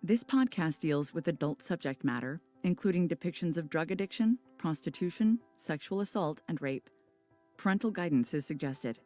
This podcast deals with adult subject matter, including depictions of drug addiction, prostitution, sexual assault, and rape. Parental guidance is suggested.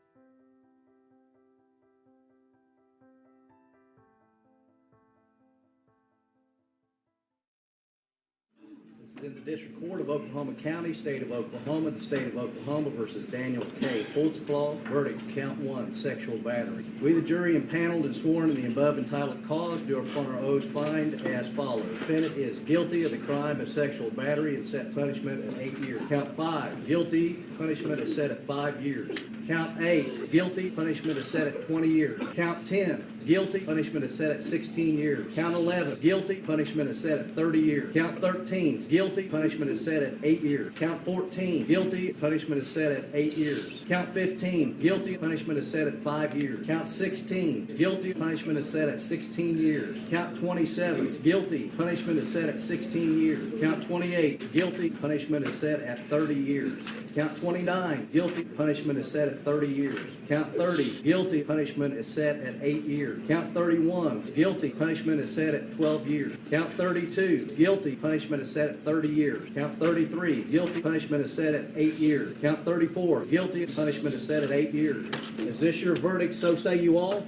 In the District Court of Oklahoma County, State of Oklahoma, the State of Oklahoma versus Daniel K. Holtzclaw, verdict, count 1, sexual battery. We, the jury, impaneled and sworn in the above entitled cause, do upon our oaths find as follows. Defendant is guilty of the crime of sexual battery and set punishment at 8 years. Count 5, guilty, punishment is set at 5 years. Count 8, guilty, punishment is set at 20 years. Count 10, guilty, punishment is set at 16 years. Count 11, guilty, punishment is set at 30 years. Count 13, guilty, punishment is set at 8 years. Count 14, guilty, punishment is set at 8 years. Count 15, guilty, punishment is set at 5 years. Count 16, guilty, punishment is set at 16 years. Count 27, guilty, punishment is set at 16 years. Count 28, guilty, punishment is set at 30 years. Count 29, guilty, punishment is set at 30 years. Count 30, guilty, punishment is set at 8 years. Count 31, guilty, punishment is set at 12 years. Count 32, guilty, punishment is set at 30 years. Count 33, guilty, punishment is set at 8 years. Count 34, guilty, punishment is set at 8 years. Is this your verdict, so say you all?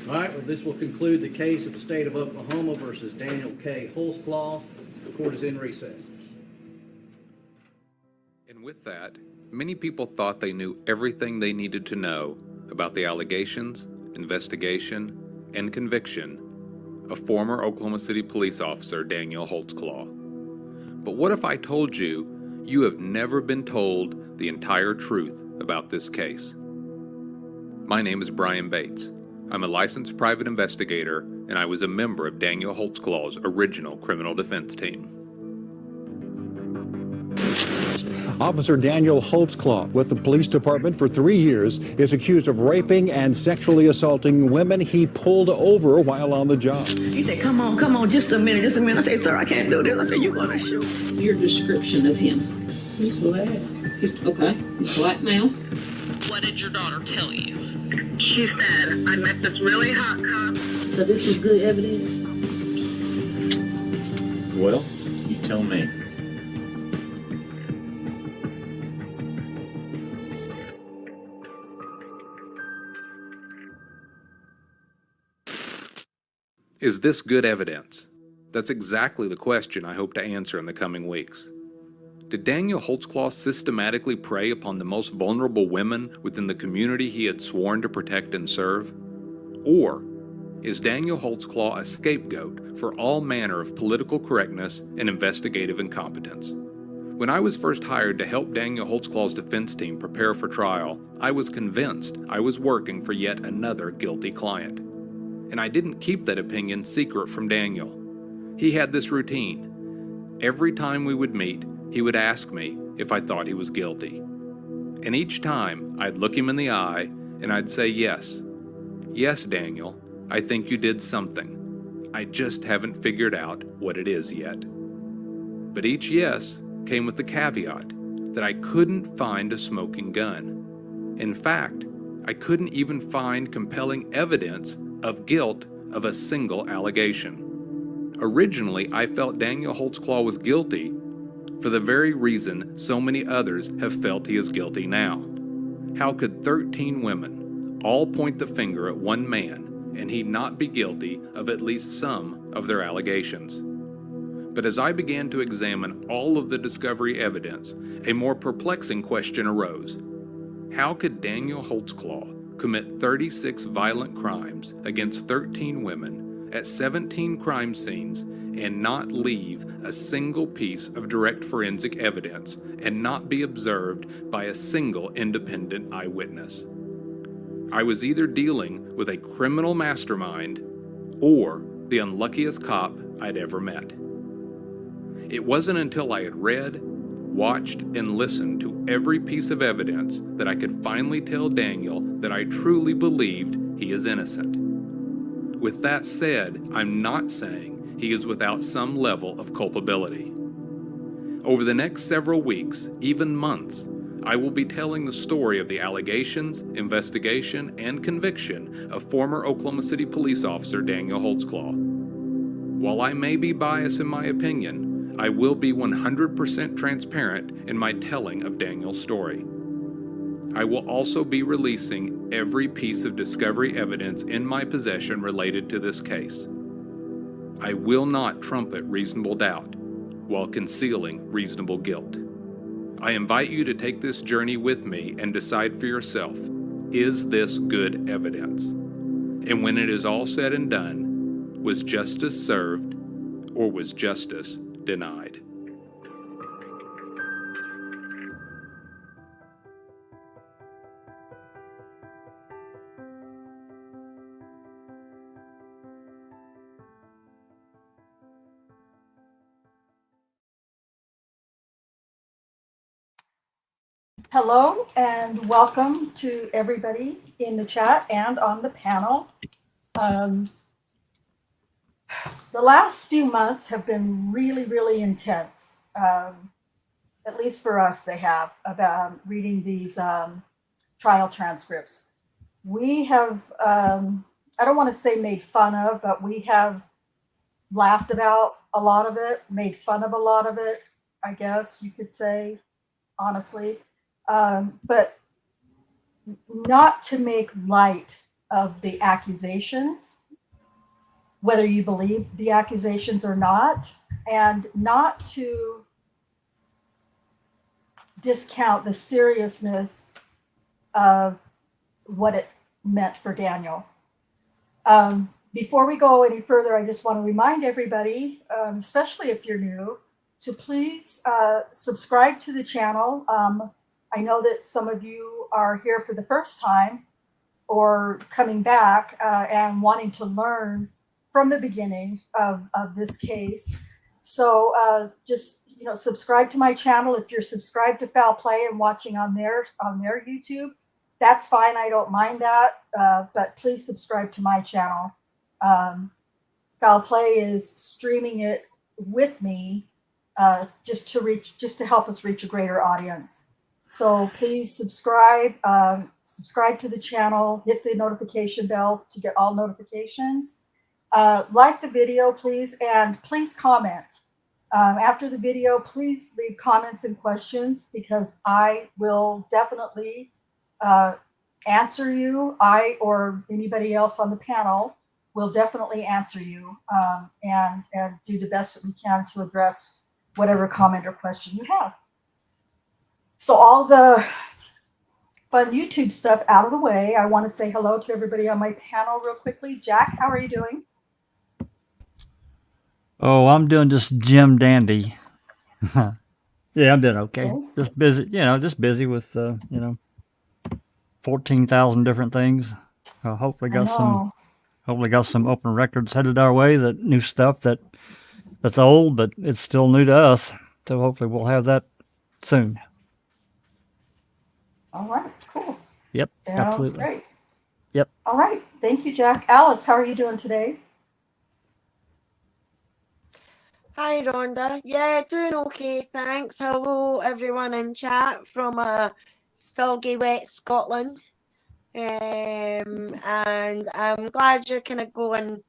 All right, well, this will conclude the case of the State of Oklahoma versus Daniel K. Holtzclaw. The court is in recess. And with that, many people thought they knew everything they needed to know about the allegations, investigation, and conviction of former Oklahoma City police officer Daniel Holtzclaw. But what if I told you you have never been told the entire truth about this case? My name is Brian Bates. I'm a licensed private investigator, and I was a member of Daniel Holtzclaw's original criminal defense team. Officer Daniel Holtzclaw, with the police department for 3 years, is accused of raping and sexually assaulting women he pulled over while on the job. He said, come on, just a minute. I said, sir, I can't do this. I said, you're going to shoot. Your description of him. He's black. He's black male. What did your daughter tell you? She said, I met this really hot cop. So this is good evidence? Well, you tell me. Is this good evidence? That's exactly the question I hope to answer in the coming weeks. Did Daniel Holtzclaw systematically prey upon the most vulnerable women within the community he had sworn to protect and serve? Or is Daniel Holtzclaw a scapegoat for all manner of political correctness and investigative incompetence? When I was first hired to help Daniel Holtzclaw's defense team prepare for trial, I was convinced I was working for yet another guilty client. And I didn't keep that opinion secret from Daniel. He had this routine. Every time we would meet, he would ask me if I thought he was guilty. And each time, I'd look him in the eye and I'd say, yes. Yes, Daniel, I think you did something. I just haven't figured out what it is yet. But each yes came with the caveat that I couldn't find a smoking gun. In fact, I couldn't even find compelling evidence of guilt of a single allegation. Originally, I felt Daniel Holtzclaw was guilty for the very reason so many others have felt he is guilty now. How could 13 women all point the finger at one man and he not be guilty of at least some of their allegations? But as I began to examine all of the discovery evidence, a more perplexing question arose. How could Daniel Holtzclaw commit 36 violent crimes against 13 women at 17 crime scenes and not leave a single piece of direct forensic evidence and not be observed by a single independent eyewitness? I was either dealing with a criminal mastermind or the unluckiest cop I'd ever met. It wasn't until I had read, watched, and listened to every piece of evidence that I could finally tell Daniel that I truly believed he is innocent. With that said, I'm not saying he is without some level of culpability. Over the next several weeks, even months, I will be telling the story of the allegations, investigation, and conviction of former Oklahoma City police officer Daniel Holtzclaw. While I may be biased in my opinion, I will be 100% transparent in my telling of Daniel's story. I will also be releasing every piece of discovery evidence in my possession related to this case. I will not trumpet reasonable doubt while concealing reasonable guilt. I invite you to take this journey with me and decide for yourself, is this good evidence? And when it is all said and done, was justice served or was justice denied? Hello and welcome to everybody in the chat and on the panel. The last few months have been really, really intense. At least for us, they have, about reading these trial transcripts. We have, I don't want to say made fun of, but we have laughed about a lot of it, made fun of a lot of it, I guess you could say, honestly. But not to make light of the accusations, whether you believe the accusations or not, and not to discount the seriousness of what it meant for Daniel. Before we go any further, I just want to remind everybody, especially if you're new, to please subscribe to the channel. I know that some of you are here for the first time or coming back and wanting to learn from the beginning of this case. So just, subscribe to my channel. If you're subscribed to Foul Play and watching on their YouTube, that's fine. I don't mind that. But please subscribe to my channel. Foul Play is streaming it with me just to help us reach a greater audience. So please subscribe to the channel, hit the notification bell to get all notifications. Like the video, please, and please comment. After the video, please leave comments and questions because I will definitely answer you. I or anybody else on the panel will definitely answer you and do the best that we can to address whatever comment or question you have. So all the fun YouTube stuff out of the way, I want to say hello to everybody on my panel real quickly. Jack, how are you doing? Oh, I'm doing just Jim Dandy. Yeah, I'm doing okay. Just busy, just busy with, 14,000 different things. Hopefully got some open records headed our way, that new stuff that's old, but it's still new to us. So hopefully we'll have that soon. All right, cool. Yep, Sounds absolutely. Great. Yep. All right, thank you, Jack. Alice, how are you doing today? Hi, Rhonda. Yeah, doing okay, thanks. Hello, everyone in chat from Stilgy, wet Scotland. And I'm glad you're kind of going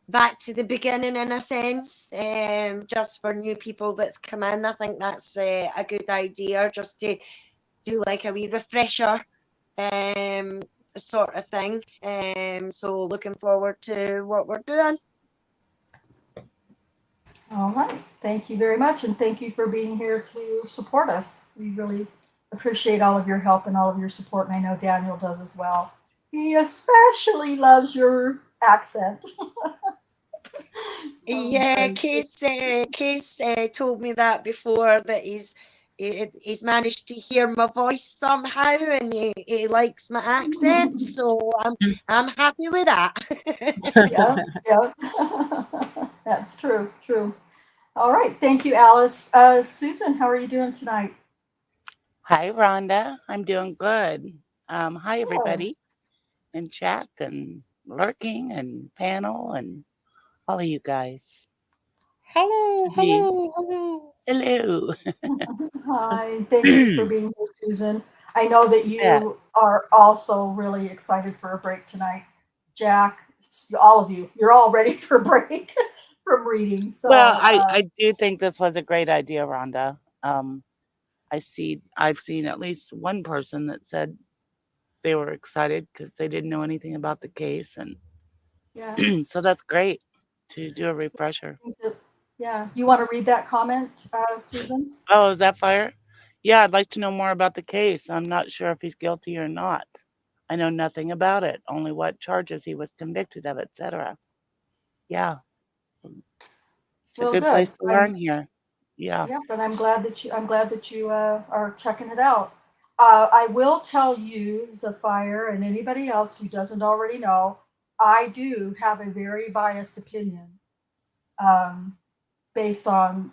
back to the beginning in a sense, just for new people that's come in. I think that's a good idea, just to do like a wee refresher sort of thing. So looking forward to what we're doing. All right, thank you very much, and thank you for being here to support us. We really appreciate all of your help and all of your support, and I know Daniel does as well. He especially loves your accent. Yeah, Case told me that before, that he's managed to hear my voice somehow, and he likes my accent, so I'm happy with that. Yeah. That's true. All right, thank you, Alice. Susan, how are you doing tonight? Hi, Rhonda. I'm doing good. Hi, everybody in chat and lurking and panel and all of you guys. Hello. Hello. Hi, thank you for being here, Susan. I know that Yeah. you are also really excited for a break tonight. Jack, all of you, you're all ready for a break from reading. So, Well, I do think this was a great idea, Rhonda. I've seen at least one person that said they were excited because they didn't know anything about the case, and yeah, so that's great to do a refresher. yeah. You want to read that comment, Susan? Oh, is that fire? Yeah, I'd like to know more about the case. I'm not sure if he's guilty or not. I know nothing about it, only what charges he was convicted of, etc. Yeah, it's a Well, good place good. to learn here. Yeah. Yeah, but I'm glad that you are checking it out. I will tell you, Zephyr, and anybody else who doesn't already know, I do have a very biased opinion, um, based on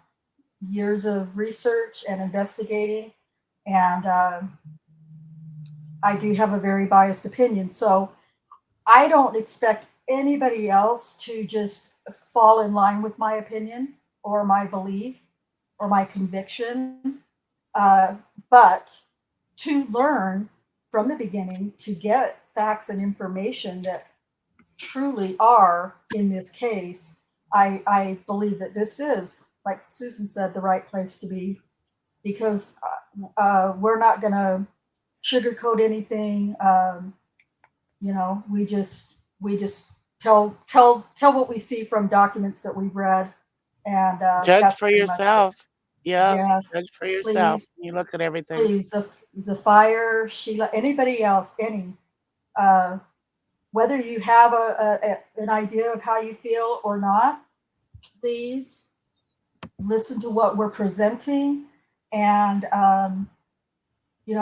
years of research and investigating, and I do have a very biased opinion. So I don't expect anybody else to just fall in line with my opinion or my belief or my conviction, uh, but to learn from the beginning to get facts and information that truly are in this case. I believe that this is, like Susan said, the right place to be, because we're not going to sugarcoat anything. We just tell what we see from documents that we've read, and Judge that's for pretty much it. yourself. Yeah, Yeah, judge for yourself. please, You look at everything. please, Zephyr, Sheila, anybody else, uh, whether you have an idea of how you feel or not, please listen to what we're presenting. And,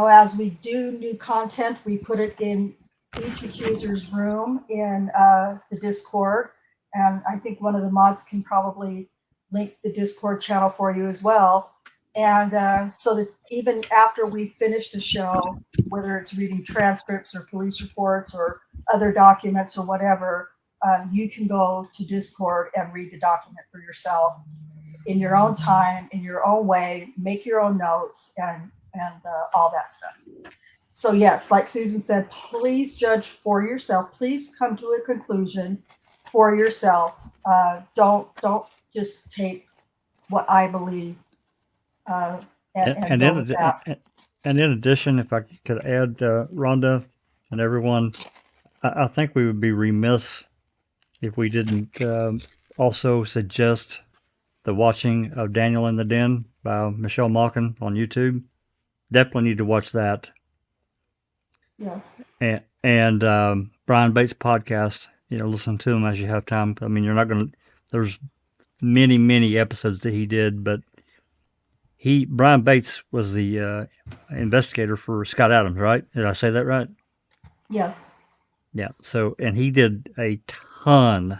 as we do new content, we put it in each accuser's room in the Discord. And I think one of the mods can probably link the Discord channel for you as well. And so that even after we finish the show, whether it's reading transcripts or police reports or other documents or whatever, you can go to Discord and read the document for yourself in your own time, in your own way, make your own notes, and all that stuff. So yes, like Susan said, please judge for yourself. Please come to a conclusion for yourself. Don't just take what I believe, and go with that. And in addition, if I could add, Rhonda and everyone, I think we would be remiss if we didn't also suggest the watching of Daniel in the Den by Michelle Malkin on YouTube. Definitely need to watch that. Yes. And Brian Bates' podcast, listen to him as you have time. I mean, you're not going to, there's many episodes that he did, but Brian Bates was the investigator for Scott Adams, right? Did I say that right? Yes. Yeah. So, and he did a ton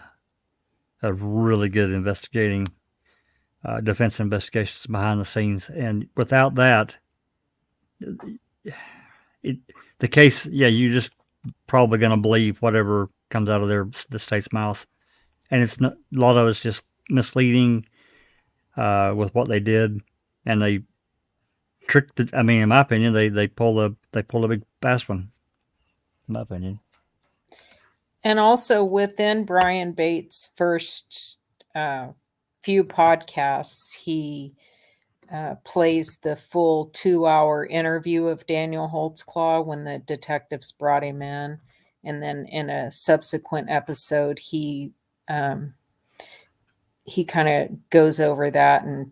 of really good investigating, defense investigations behind the scenes. And without that, the case, you just probably going to believe whatever comes out of the state's mouth. And it's not, a lot of it's just misleading with what they did. And they tricked it. I mean, in my opinion, they pull a big fast one, in my opinion. And also within Brian Bates' first few podcasts, he plays the full 2-hour interview of Daniel Holtzclaw when the detectives brought him in. And then in a subsequent episode, he kind of goes over that and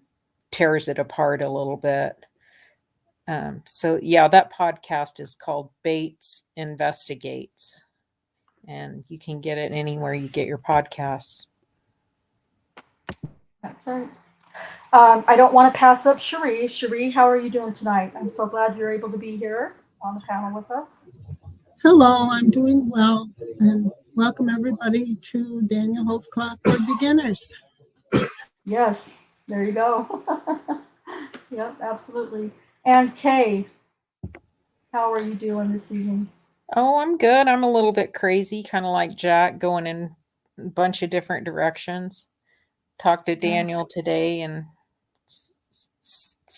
tears it apart a little bit. So yeah, that podcast is called Bates Investigates, and you can get it anywhere you get your podcasts. That's right. I don't want to pass up Cherie. Cherie, how are you doing tonight? I'm so glad you're able to be here on the panel with us. Hello, I'm doing well, and welcome everybody to Daniel Holtzclaw for Beginners. Yes, there you go. Yep, absolutely. And Kay, how are you doing this evening? Oh, I'm good. I'm a little bit crazy, kind of like Jack, going in a bunch of different directions. Talked to Daniel today and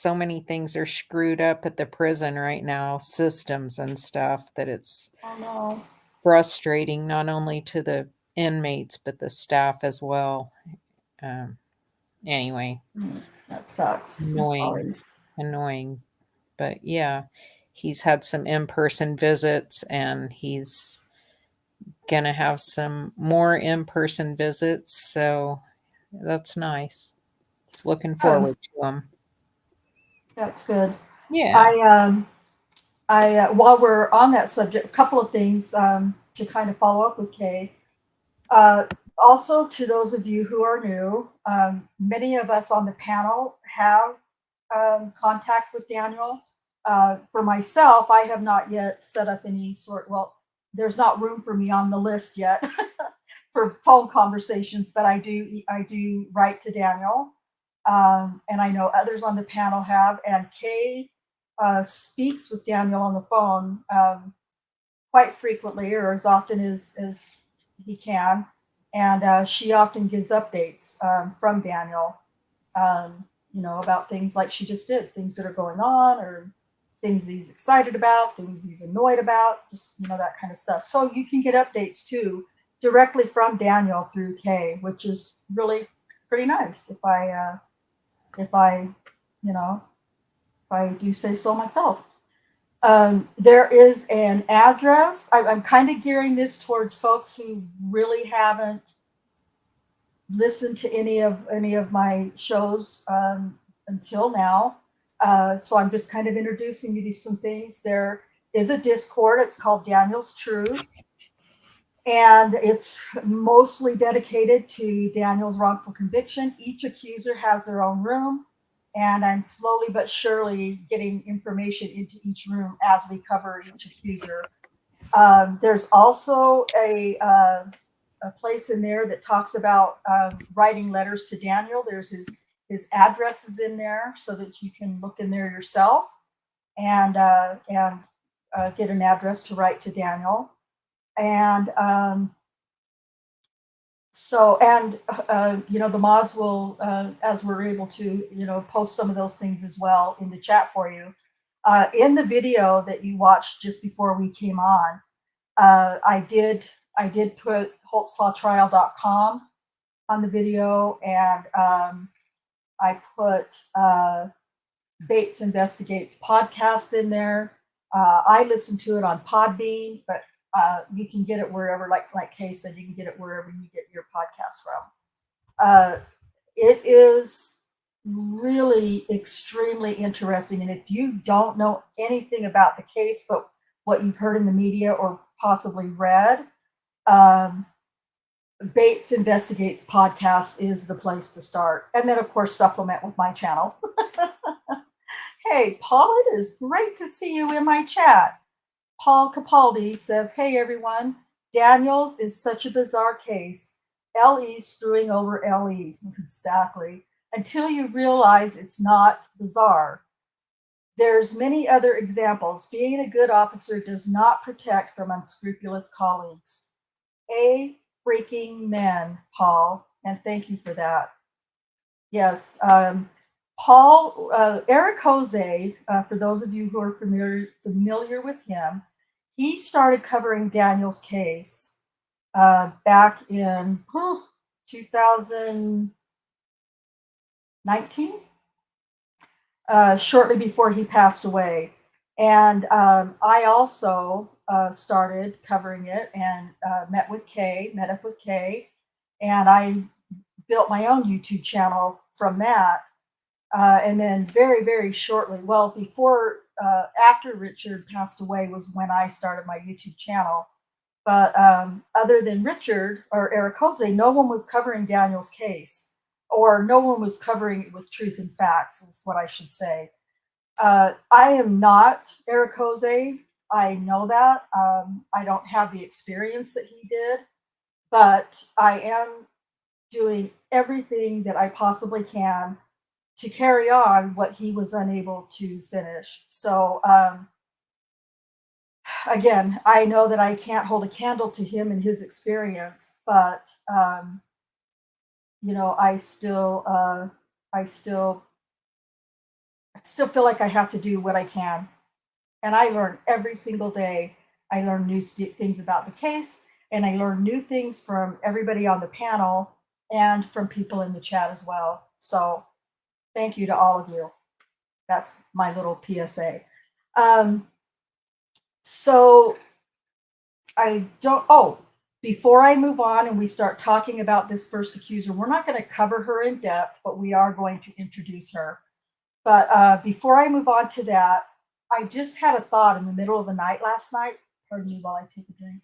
so many things are screwed up at the prison right now, systems and stuff, that it's Oh no. frustrating not only to the inmates but the staff as well. Anyway, That sucks. I'm annoying, sorry. annoying. But yeah, he's had some in-person visits, and he's gonna have some more in-person visits, so that's nice. He's looking forward to them. That's good. Yeah. While we're on that subject, a couple of things to kind of follow up with Kay. Also, to those of you who are new, many of us on the panel have contact with Daniel. For myself, I have not yet set up any sort. Well, there's not room for me on the list yet for phone conversations, but I do write to Daniel, and I know others on the panel have. And Kay speaks with Daniel on the phone quite frequently, or as often as he can, and she often gives updates from Daniel, about things like she just did, things that are going on, or things he's excited about, things he's annoyed about, just that kind of stuff. So you can get updates too directly from Daniel through Kay, which is really pretty nice if I do say so myself. There is an address. I'm kind of gearing this towards folks who really haven't listened to any of my shows until now. So I'm just kind of introducing you to some things. There is a Discord. It's called Daniel's Truth, and it's mostly dedicated to Daniel's wrongful conviction. Each accuser has their own room, and I'm slowly but surely getting information into each room as we cover each accuser. There's also a place in there that talks about writing letters to Daniel. There's his address is in there so that you can look in there yourself and get an address to write to Daniel. And the mods will, as we're able to, post some of those things as well in the chat for you. In the video that you watched just before we came on, I did put holtzclawtrial.com on the video, and I put Bates Investigates podcast in there. I listened to it on Podbean, but you can get it wherever, like Kay said, you can get it wherever you get your podcast from. It is really extremely interesting, and if you don't know anything about the case, but what you've heard in the media or possibly read, Bates Investigates podcast is the place to start, and then of course supplement with my channel. Hey, Paul, it is great to see you in my chat. Paul Capaldi says, hey, everyone, Daniels is such a bizarre case. LE screwing over LE. Exactly. Until you realize it's not bizarre. There's many other examples. Being a good officer does not protect from unscrupulous colleagues. A freaking men, Paul, and thank you for that. Yes, Paul, Eric Jose, for those of you who are familiar with him, he started covering Daniel's case back in 2019, shortly before he passed away. And I also started covering it and met up with Kay, and I built my own YouTube channel from that. And then very, very shortly, after Richard passed away was when I started my YouTube channel. But other than Richard or Eric Jose, no one was covering Daniel's case, or no one was covering it with truth and facts, is what I should say. I am not Eric Jose. I know that. I don't have the experience that he did, but I am doing everything that I possibly can to carry on what he was unable to finish. So again, I know that I can't hold a candle to him and his experience, but I still I still feel like I have to do what I can. And I learn every single day. I learn new things about the case, and I learn new things from everybody on the panel and from people in the chat as well. So thank you to all of you. That's my little PSA. So I don't, oh, before I move on and we start talking about this first accuser, we're not going to cover her in depth, but we are going to introduce her. But before I move on to that, I just had a thought in the middle of the night last night. Pardon me while I take a drink.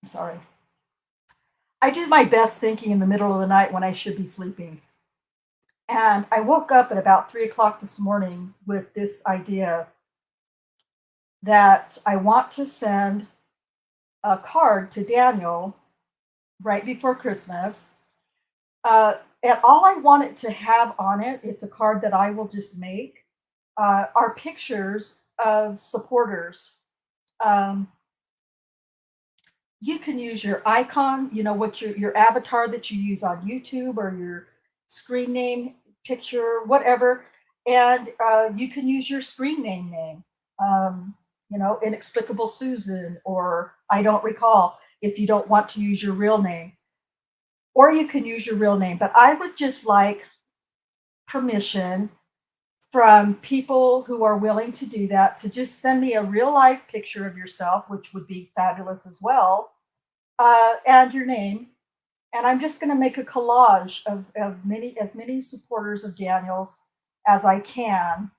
I'm sorry. I do my best thinking in the middle of the night when I should be sleeping. And I woke up at about 3 o'clock this morning with this idea that I want to send a card to Daniel right before Christmas. And all I want it to have on it, it's a card that I will just make, are pictures of supporters. You can use your icon, you know, what your avatar that you use on YouTube, or your screen name picture, whatever. And you can use your screen name. You know, Inexplicable Susan, or I don't recall, if you don't want to use your real name. Or you can use your real name. But I would just like permission from people who are willing to do that to just send me a real life picture of yourself, which would be fabulous as well, and your name. And I'm just going to make a collage of as many supporters of Daniel's as I can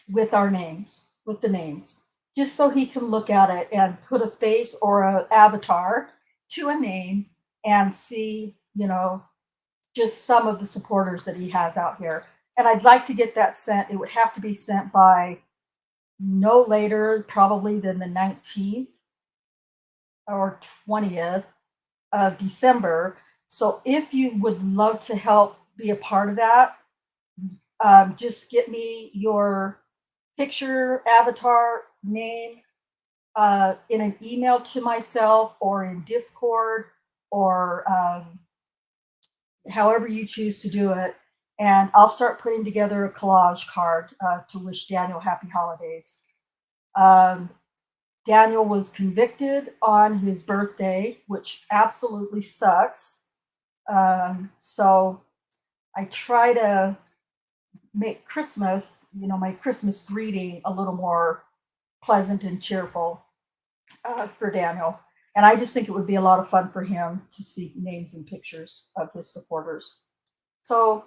with our names, with the names, just so he can look at it and put a face or an avatar to a name and see, you know, just some of the supporters that he has out here. And I'd like to get that sent. It would have to be sent by no later probably than the 19th or 20th of December. So if you would love to help be a part of that, just get me your picture, avatar, name in an email to myself or in Discord, or however you choose to do it. And I'll start putting together a collage card to wish Daniel happy holidays. Daniel was convicted on his birthday, which absolutely sucks. So I try to make Christmas, you know, my Christmas greeting a little more pleasant and cheerful for Daniel. And I just think it would be a lot of fun for him to see names and pictures of his supporters. So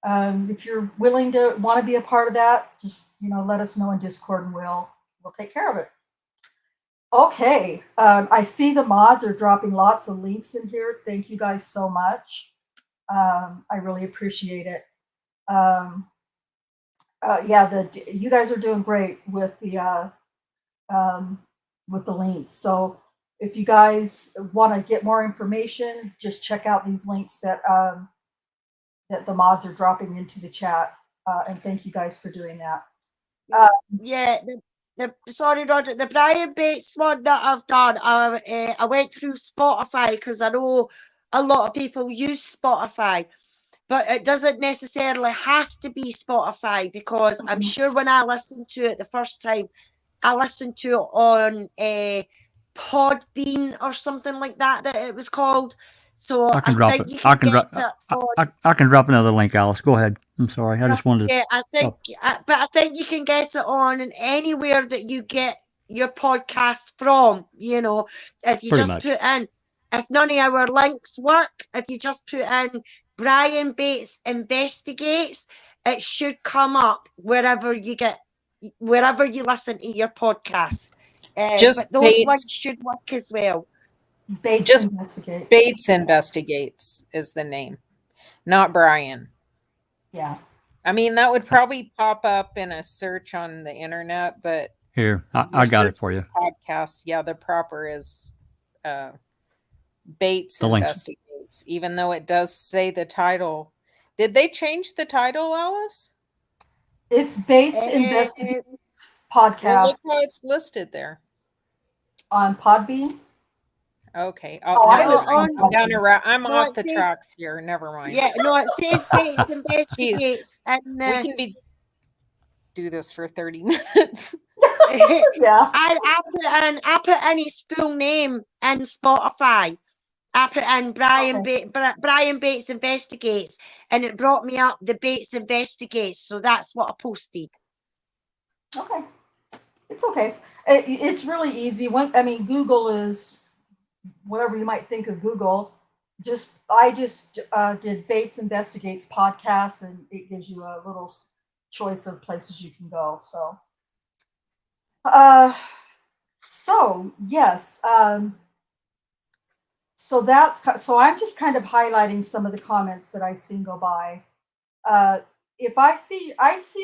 if you're willing to want to be a part of that, just, you know, let us know in Discord and we'll take care of it. Okay, I see the mods are dropping lots of links in here. Thank you guys so much. I really appreciate it. Yeah, you guys are doing great with the links. So if you guys want to get more information, just check out these links that the mods are dropping into the chat. And thank you guys for doing that. Yeah, sorry, Roger, the Brian Bates one that I've done, I went through Spotify because I know a lot of people use Spotify, but it doesn't necessarily have to be Spotify, because I'm sure when I listened to it the first time, I listened to it on Podbean or something like that it was called. So I can drop it. I can drop another link, Alice. Go ahead. I'm sorry. I just wanted to. Yeah, but I think you can get it on anywhere that you get your podcasts from. You know, if you just put in, if none of our links work, if you just put in Brian Bates Investigates, it should come up wherever you listen to your podcasts. But those links should work as well. Bates Investigates. Bates Investigates is the name, not Brian. Yeah. I mean, that would probably pop up in a search on the internet, but here, I got it for you. Podcasts, yeah, the proper is Bates Investigates, even though it does say the title. Did they change the title, Alice? It's Bates Investigates Podcast. Well, look how it's listed there. On Podbean? Okay. Oh, I was I'm down around. I'm no, off it the says, tracks here. Never mind. yeah, no, it says Bates Jeez, investigates, and we can do this for 30 minutes. Yeah. I put in his full name in Spotify. I put in Brian Bates investigates, and it brought me up the Bates investigates. So that's what I posted. Okay. It's okay. It's really easy. Google is whatever you might think of Google. I just did Bates Investigates podcast, and it gives you a little choice of places you can go. So yes. So I'm just kind of highlighting some of the comments that I've seen go by. If I see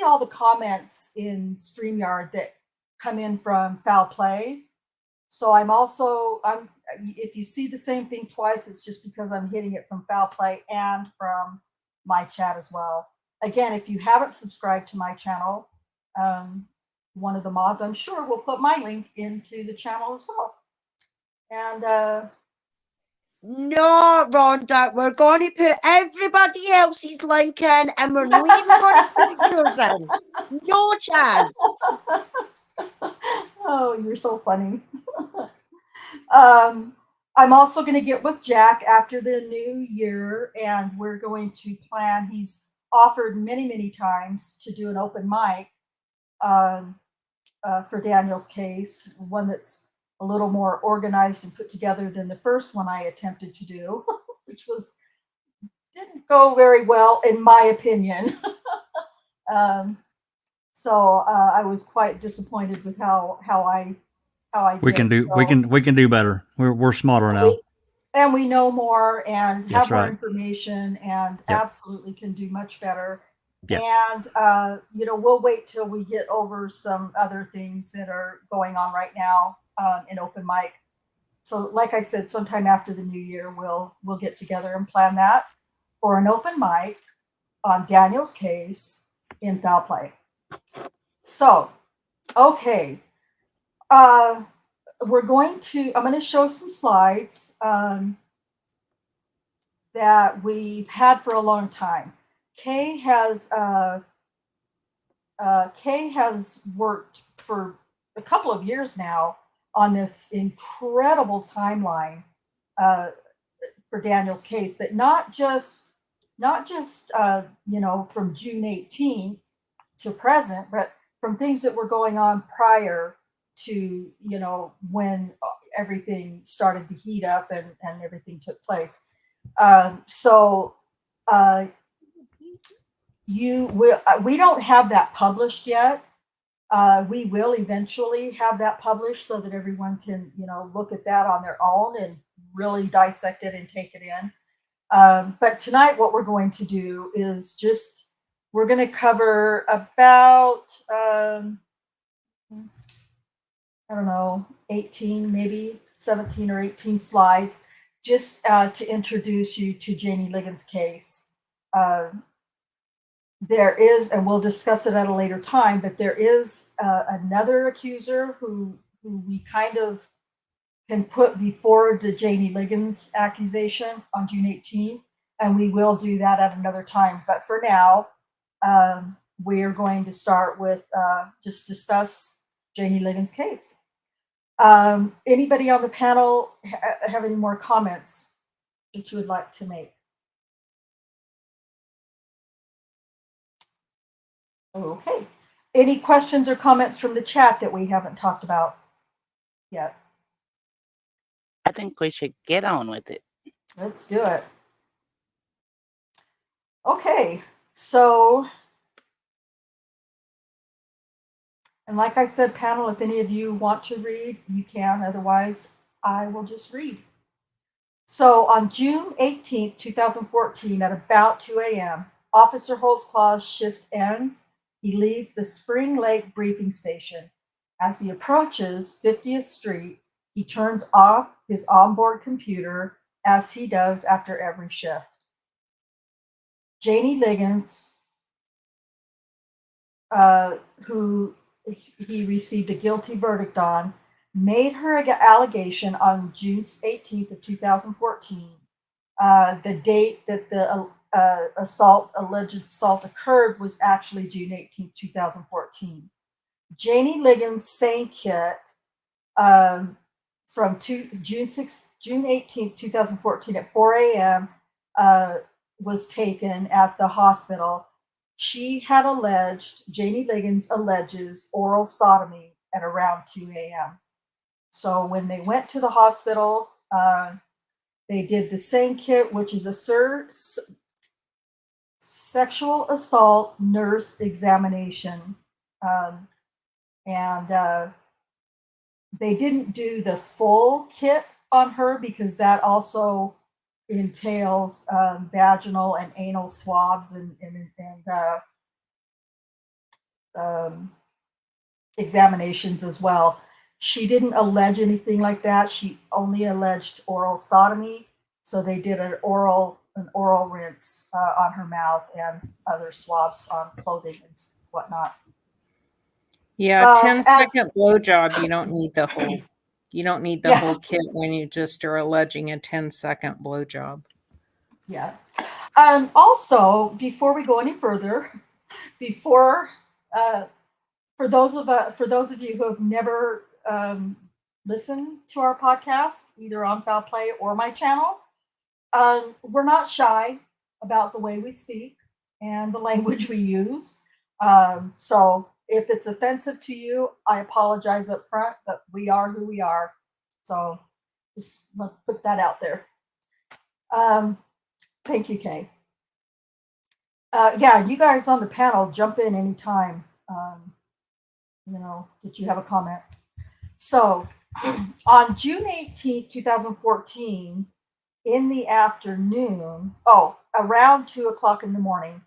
all the comments in StreamYard that come in from foul play. So if you see the same thing twice, it's just because I'm hitting it from foul play and from my chat as well. Again, if you haven't subscribed to my channel, one of the mods, I'm sure, will put my link into the channel as well. And no, Rhonda, we're going to put everybody else's link in, and we're not even going to put yours in. No chance. Oh, you're so funny. I'm also going to get with Jack after the new year, and we're going to plan. He's offered many times to do an open mic for Daniel's case, one that's a little more organized and put together than the first one I attempted to do, which didn't go very well in my opinion. So I was quite disappointed with how I We can do we can do better. We're smarter now. And we know more and That's have more right. information, and Yep. absolutely can do much better. Yep. And we'll wait till we get over some other things that are going on right now in open mic. So like I said, sometime after the new year, we'll get together and plan that for an open mic on Daniel's case in foul play. So, okay. I'm going to show some slides that we've had for a long time. Kay has worked for a couple of years now on this incredible timeline for Daniel's case, but not just from June 18th to present, but from things that were going on prior to when everything started to heat up and everything took place. We don't have that published yet. We will eventually have that published so that everyone can look at that on their own and really dissect it and take it in. But tonight what we're going to do is we're going to cover about 18, maybe 17 or 18 slides, just to introduce you to Janie Liggins' case. There is, and we'll discuss it at a later time, but there is another accuser who we kind of can put before the Janie Liggins accusation on June 18th, and we will do that at another time. But for now, we are going to start with just discuss Janie Liggins' case. Anybody on the panel have any more comments that you would like to make? Okay. Any questions or comments from the chat that we haven't talked about yet? I think we should get on with it. Let's do it. Okay, so, and like I said, panel, if any of you want to read, you can. Otherwise, I will just read. So on June 18th, 2014, at about 2 a.m., Officer Holtzclaw's shift ends. He leaves the Spring Lake briefing station. As he approaches 50th Street, he turns off his onboard computer, as he does after every shift. Janie Liggins, who he received a guilty verdict on, made her allegation on June 18th of 2014. The date that the alleged assault occurred was actually June 18th, 2014. Janie Liggins' SANE kit from June 18th, 2014 at 4 a.m. Was taken at the hospital. Janie Liggins alleges oral sodomy at around 2 a.m. So when they went to the hospital, they did the SANE kit, which is a sexual assault nurse examination. And they didn't do the full kit on her because that also entails vaginal and anal swabs and examinations as well. She didn't allege anything like that. She only alleged oral sodomy. So they did an oral rinse on her mouth and other swabs on clothing and whatnot. Yeah, 10-second blowjob. You don't need the whole. You don't need the whole kit when you just are alleging a 10-second blowjob. Yeah. Also, before we go any further, for those of you who have never listened to our podcast, either on Foul Play or my channel, we're not shy about the way we speak and the language we use. So if it's offensive to you, I apologize up front, but we are who we are. So just put that out there. Thank you, Kay. Yeah, you guys on the panel, jump in anytime, that you have a comment. So on June 18th, 2014, in the afternoon, around 2 o'clock in the morning,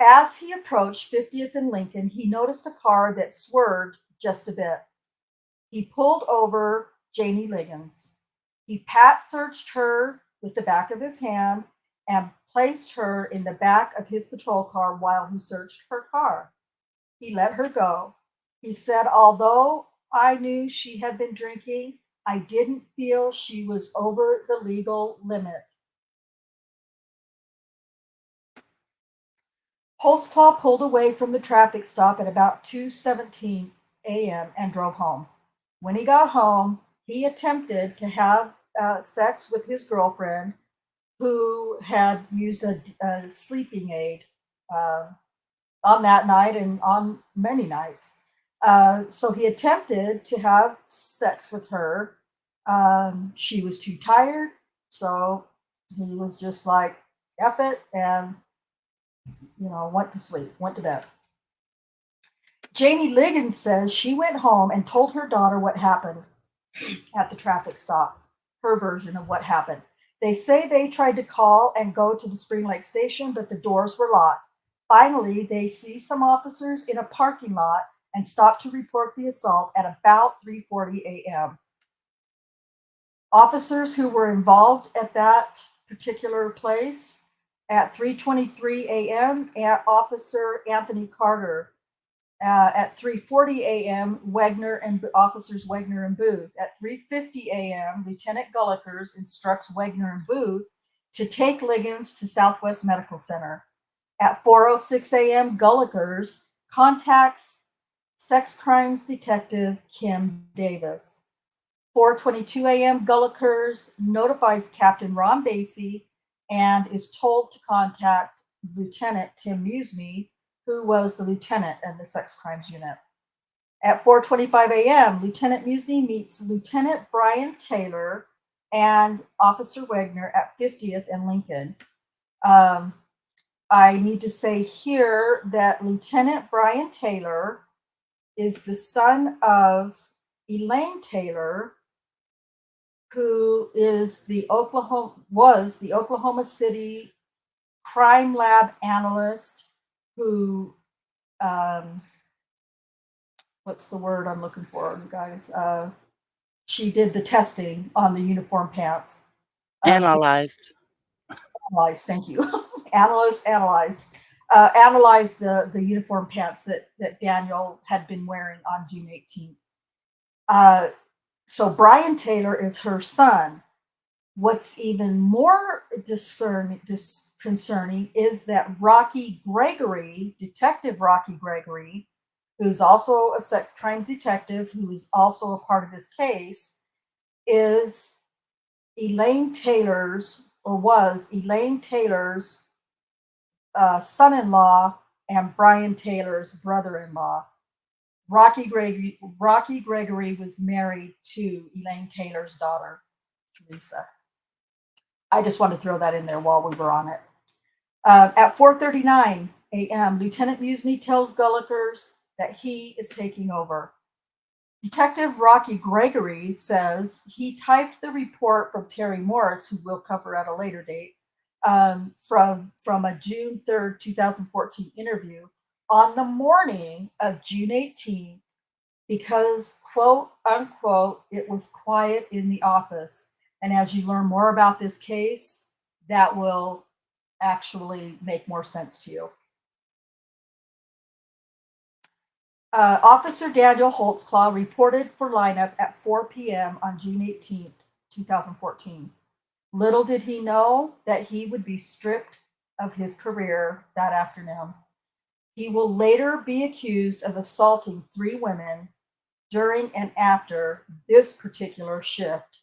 as he approached 50th and Lincoln, he noticed a car that swerved just a bit. He pulled over Janie Liggins. He searched her with the back of his hand and placed her in the back of his patrol car while he searched her car. He let her go. He said, although I knew she had been drinking, I didn't feel she was over the legal limit. Holtzclaw pulled away from the traffic stop at about 2:17 a.m. and drove home. When he got home, he attempted to have sex with his girlfriend, who had used a sleeping aid on that night and on many nights. So he attempted to have sex with her. She was too tired, so he was just like, F it, and went to sleep, went to bed. Janie Liggins says she went home and told her daughter what happened at the traffic stop, her version of what happened. They say they tried to call and go to the Spring Lake station, but the doors were locked. Finally, they see some officers in a parking lot and stop to report the assault at about 3:40 a.m. Officers who were involved at that particular place at 3:23 a.m., Officer Anthony Carter. At 3:40 a.m., Officers Wegner and Booth. At 3:50 a.m., Lieutenant Gullikers instructs Wegner and Booth to take Liggins to Southwest Medical Center. At 4:06 a.m., Gullikers contacts sex crimes detective Kim Davis. 4:22 a.m., Gullikers notifies Captain Ron Basie and is told to contact Lieutenant Tim Musney, who was the lieutenant in the sex crimes unit. At 4:25 a.m., Lieutenant Musney meets Lieutenant Brian Taylor and Officer Wegner at 50th and Lincoln. I need to say here that Lieutenant Brian Taylor is the son of Elaine Taylor, who was the Oklahoma City crime lab analyst who, what's the word I'm looking for, guys? She did the testing on the uniform pants. Analyzed, thank you. Analyzed the uniform pants that Daniel had been wearing on June 18th. So Brian Taylor is her son. What's even more concerning is that Rocky Gregory, Detective Rocky Gregory, who's also a sex crime detective, who is also a part of this case, is Elaine Taylor's, or was Elaine Taylor's son-in-law and Brian Taylor's brother-in-law. Rocky Gregory was married to Elaine Taylor's daughter, Teresa. I just wanted to throw that in there while we were on it. At 4:39 a.m., Lieutenant Musney tells Gullikers that he is taking over. Detective Rocky Gregory says he typed the report from Terry Morris, who we'll cover at a later date, from a June 3rd, 2014 interview on the morning of June 18th because, quote unquote, it was quiet in the office. And as you learn more about this case, that will actually make more sense to you. Officer Daniel Holtzclaw reported for lineup at 4 p.m. on June 18th, 2014. Little did he know that he would be stripped of his career that afternoon. He will later be accused of assaulting 3 women during and after this particular shift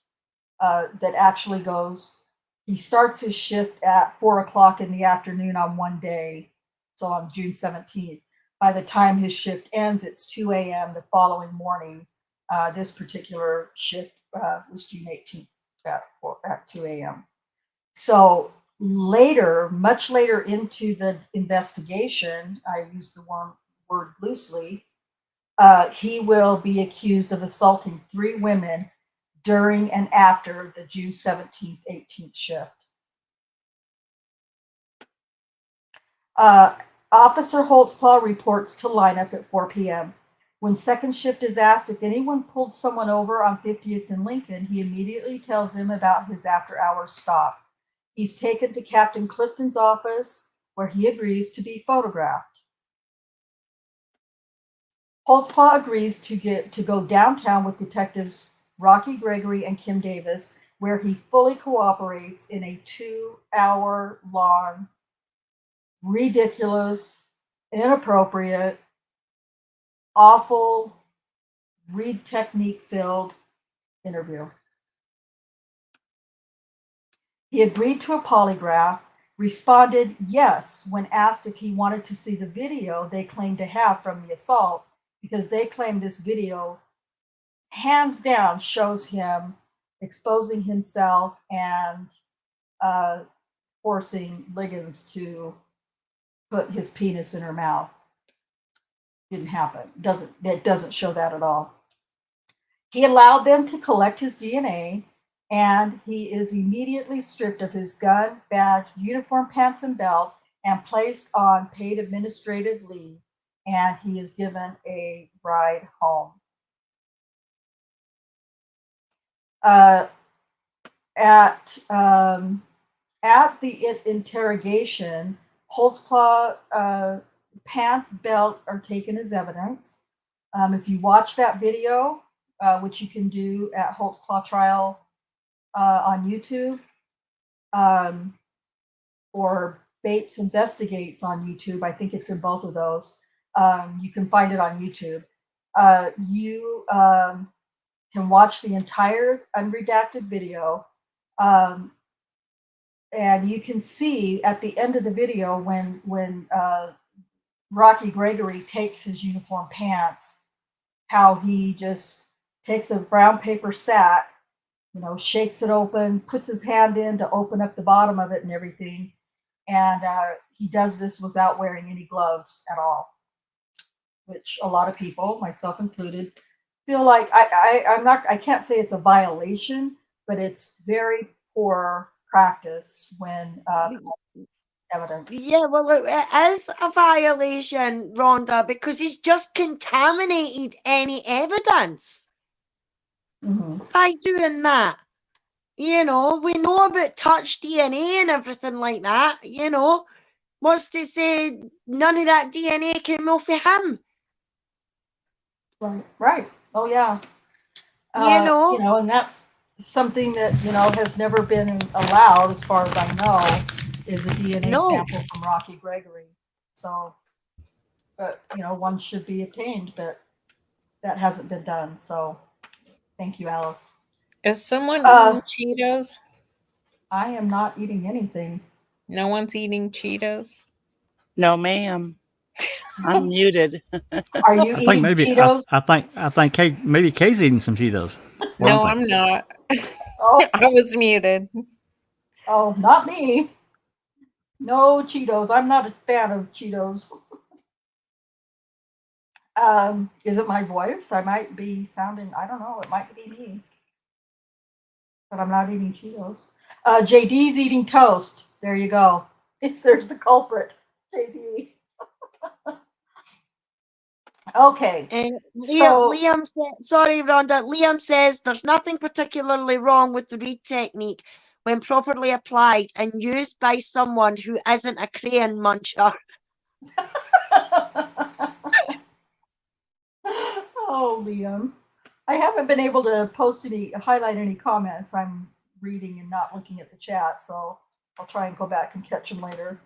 that actually goes, he starts his shift at 4 o'clock in the afternoon on one day, so on June 17th. By the time his shift ends, it's 2 a.m. the following morning. This particular shift was June 18th at 2 a.m. So later, much later into the investigation, I use the word loosely, he will be accused of assaulting 3 women during and after the June 17th, 18th shift. Officer Holtzclaw reports to lineup at 4 p.m. When second shift is asked if anyone pulled someone over on 50th and Lincoln, he immediately tells them about his after-hours stop. He's taken to Captain Clifton's office, where he agrees to be photographed. Holtzclaw agrees to go downtown with detectives Rocky Gregory and Kim Davis, where he fully cooperates in a 2-hour-long, ridiculous, inappropriate, awful, read technique filled interview. He agreed to a polygraph, responded yes when asked if he wanted to see the video they claimed to have from the assault, because they claim this video hands down shows him exposing himself and forcing Liggins to put his penis in her mouth. Didn't happen. It doesn't show that at all. He allowed them to collect his DNA, and he is immediately stripped of his gun, badge, uniform, pants, and belt, and placed on paid administrative leave, and he is given a ride home. At the interrogation, Holtzclaw pants, belt are taken as evidence. If you watch that video, which you can do at Holtzclaw Trial on YouTube, or Bates Investigates on YouTube, I think it's in both of those. You can find it on YouTube. You can watch the entire unredacted video, and you can see at the end of the video when Rocky Gregory takes his uniform pants, how he just takes a brown paper sack, shakes it open, puts his hand in to open up the bottom of it and everything, and he does this without wearing any gloves at all, which a lot of people, myself included, feel like I can't say it's a violation, but it's very poor practice when evidence. Yeah, well, it is a violation, Rhonda, because he's just contaminated any evidence by doing that. We know about touch DNA and everything like that. What's to say none of that DNA came off of him? Right. Oh, yeah. You know, and that's something that, has never been allowed, as far as I know, is a DNA no. sample from Rocky Gregory. So, but, one should be obtained, but that hasn't been done. So, thank you, Alice. Is someone Uh, eating Cheetos? I am not eating anything. No one's eating Cheetos? No, ma'am. I'm muted. Are you I think eating maybe Cheetos? I think maybe Kay's eating some Cheetos. What No, I'm I'm not. Oh, I was muted. oh, not me. No Cheetos. I'm not a fan of Cheetos. Is it my voice? I might be sounding, I don't know, it might be me. But I'm not eating Cheetos. JD's eating toast. There you go. There's the culprit. JD. Okay. So, Liam sorry, Rhonda. Liam says there's nothing particularly wrong with the read technique when properly applied and used by someone who isn't a crayon muncher. oh, Liam. I haven't been able to highlight any comments. I'm reading and not looking at the chat, so I'll try and go back and catch them later.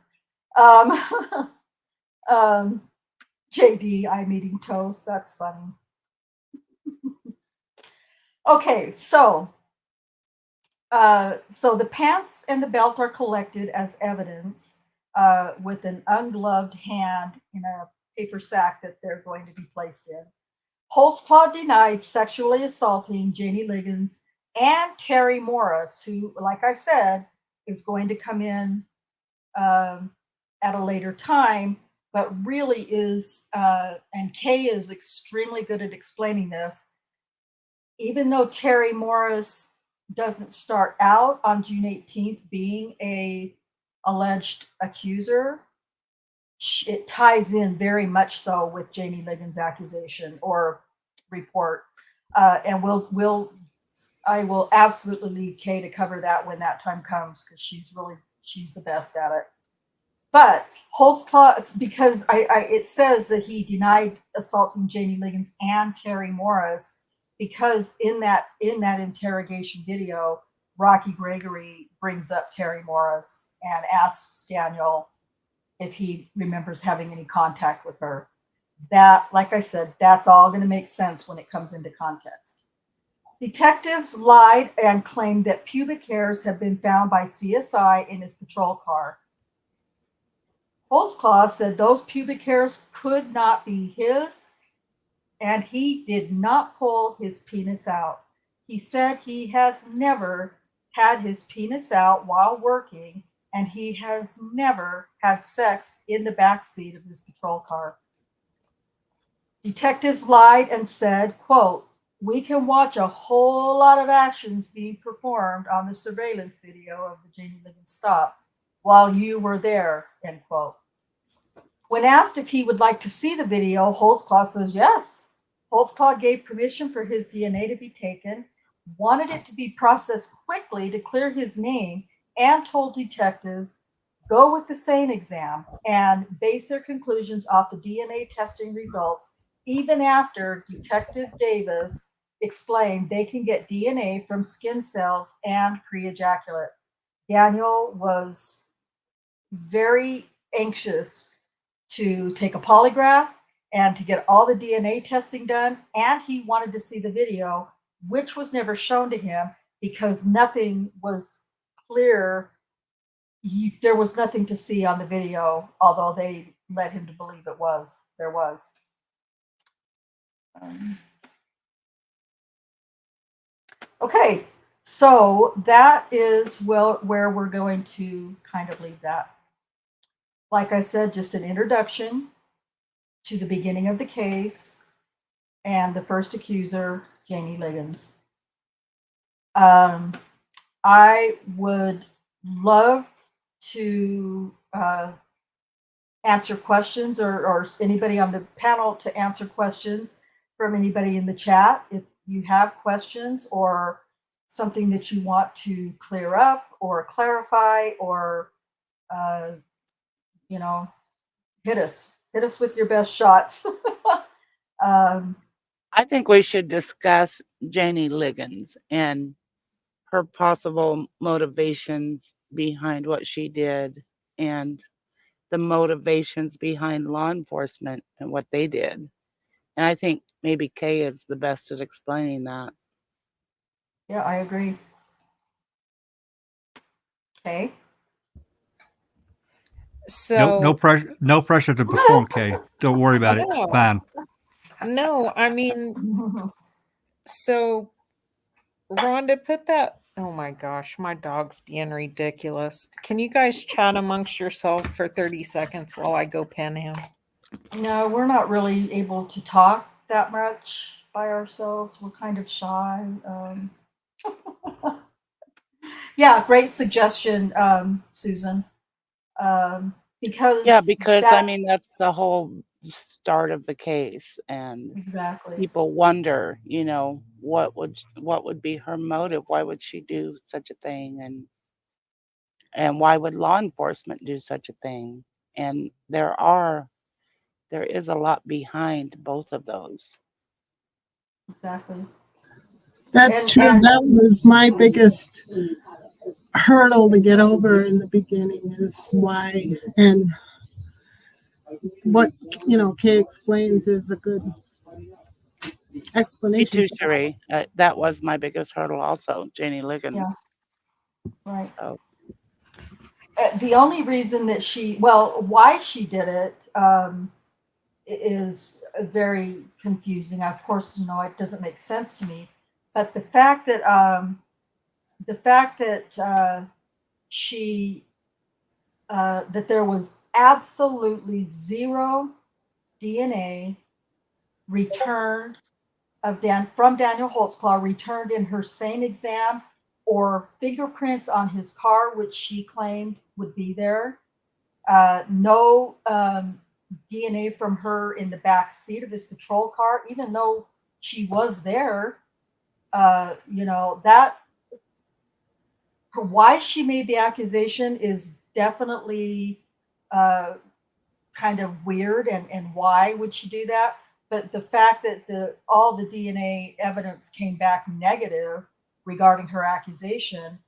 JD, I'm eating toast. That's funny. Okay, so the pants and the belt are collected as evidence with an ungloved hand in a paper sack that they're going to be placed in. Holtzclaw denied sexually assaulting Janie Liggins and Terry Morris, who, like I said, is going to come in at a later time, but really is, and Kay is extremely good at explaining this. Even though Terry Morris doesn't start out on June 18th being a alleged accuser, it ties in very much so with Janie Liggins' accusation or report, and I will absolutely leave Kay to cover that when that time comes, because she's the best at it. But Holtzclaw, because it says that he denied assaulting Janie Liggins and Terry Morris, because in that interrogation video, Rocky Gregory brings up Terry Morris and asks Daniel if he remembers having any contact with her. That, like I said, that's all going to make sense when it comes into context. Detectives lied and claimed that pubic hairs have been found by CSI in his patrol car. Holtzclaw said those pubic hairs could not be his, and he did not pull his penis out. He said he has never had his penis out while working, and he has never had sex in the backseat of his patrol car. Detectives lied and said, quote, "We can watch a whole lot of actions being performed on the surveillance video of the Janie Liggins stop while you were there," end quote. When asked if he would like to see the video, Holtzclaw says yes. Holtzclaw gave permission for his DNA to be taken, wanted it to be processed quickly to clear his name, and told detectives, go with the same exam and base their conclusions off the DNA testing results, even after Detective Davis explained they can get DNA from skin cells and pre-ejaculate. Daniel was very anxious to take a polygraph and to get all the DNA testing done, and he wanted to see the video, which was never shown to him because nothing was clear. There was nothing to see on the video, although they led him to believe there was. Okay, so that is where we're going to kind of leave that. Like I said, just an introduction to the beginning of the case and the first accuser, Janie Liggins. I would love to answer questions, or anybody on the panel to answer questions from anybody in the chat. If you have questions or something that you want to clear up or clarify, or hit us with your best shots. I think we should discuss Janie Liggins and her possible motivations behind what she did and the motivations behind law enforcement and what they did. And I think maybe Kay is the best at explaining that. Yeah, I agree. Okay. No, So pressure. No pressure to perform, Kay. Don't worry about it. It's no, fine. no, I mean, so Rhonda, put that. Oh my gosh, my dog's being ridiculous. Can you guys chat amongst yourself for 30 seconds while I go pin him? No, we're not really able to talk that much by ourselves. We're kind of shy. Yeah, great suggestion, Susan. Because Yeah, because I that mean that's the whole start of the case, and exactly, people wonder, you know, what would be her motive? Why would she do such a thing? And why would law enforcement do such a thing? And there is a lot behind both of those. exactly. That's true. And That was my biggest hurdle to get over in the beginning is why, and what, Kay explains is a good Me explanation. too, Cherie. That was my biggest hurdle also, Janie Liggins. yeah, right. So The only reason that why she did it is very confusing. Of course, it doesn't make sense to me. But the fact that she that there was absolutely zero DNA returned from Daniel Holtzclaw returned in her same exam, or fingerprints on his car, which she claimed would be there. No DNA from her in the back seat of his patrol car, even though she was there. That why she made the accusation is definitely kind of weird, and why would she do that? But the fact that all the DNA evidence came back negative regarding her accusation,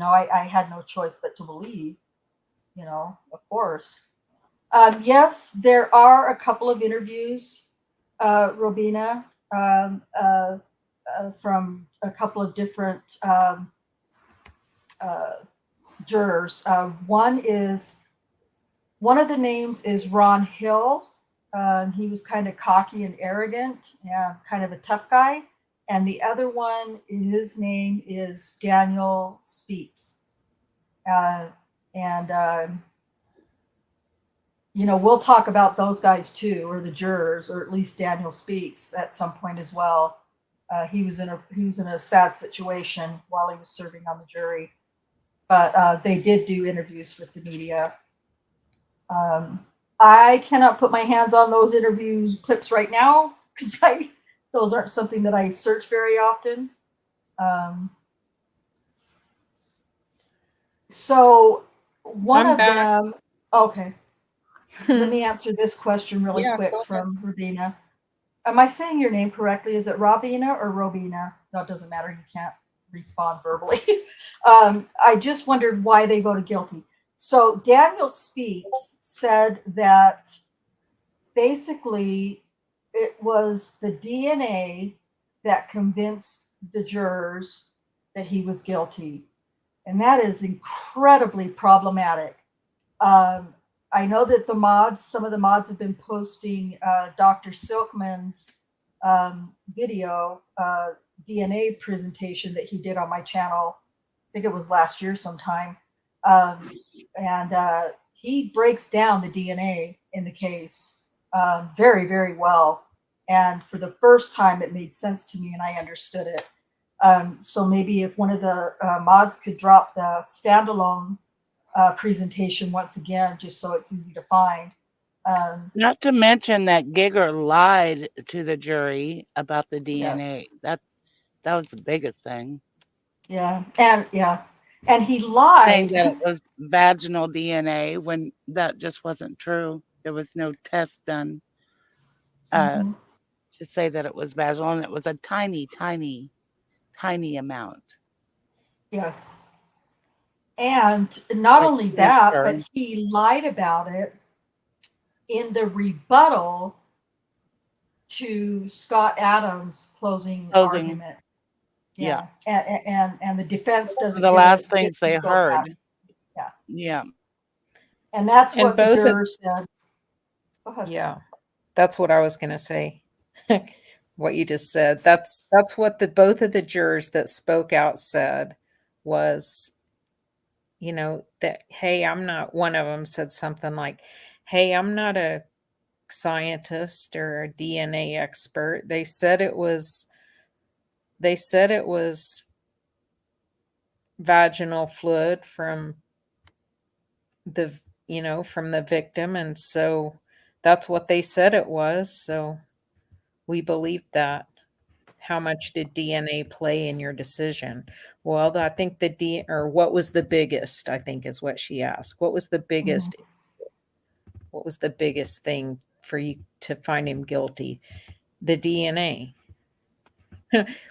I had no choice but to believe, of course. Yes, there are a couple of interviews, Robina, from a couple of different jurors. One of the names is Ron Hill. He was kind of cocky and arrogant and kind of a tough guy. And the other one, his name is Daniel Speaks. We'll talk about those guys too, or the jurors, or at least Daniel Speaks at some point as well. He was in a sad situation while he was serving on the jury, but they did do interviews with the media. I cannot put my hands on those interviews clips right now because those aren't something that I search very often. So one I'm of back. them, okay. Let me answer this question really Yeah, quick go ahead. from Robina. Am I saying your name correctly? Is it Robina or Robina? No, it doesn't matter. You can't respond verbally. I just wondered why they voted guilty. So Daniel Speaks said that basically it was the DNA that convinced the jurors that he was guilty. And that is incredibly problematic. I know that some of the mods have been posting Dr. Silkman's video DNA presentation that he did on my channel. I think it was last year sometime. And he breaks down the DNA in the case very, very well. And for the first time, it made sense to me and I understood it. So maybe if one of the mods could drop the standalone presentation once again, just so it's easy to find. Not to mention that Giger lied to the jury about the DNA. Yes. That was the biggest thing. Yeah, and he lied. Saying that it was vaginal DNA when that just wasn't true. There was no test done to say that it was vaginal, and it was a tiny, tiny, tiny amount. Yes. And not Like only that, cancer. but he lied about it in the rebuttal to Scott Adams' closing argument. Yeah. And the defense One of doesn't the get last it. things they Go back. heard. Yeah. Yeah. And that's And what the both of, jurors said. Go ahead. yeah, that's what I was going to say. What you just said. That's what the both of the jurors that spoke out said was, you know, that, hey, I'm not, one of them said something like, hey, I'm not a scientist or a DNA expert. They said it was vaginal fluid from the, you know, from the victim, and so that's what they said it was, so we believed that. How much did DNA play in your decision? Well, I think or what was the biggest, I think is what she asked. What was the biggest thing for you to find him guilty? The DNA.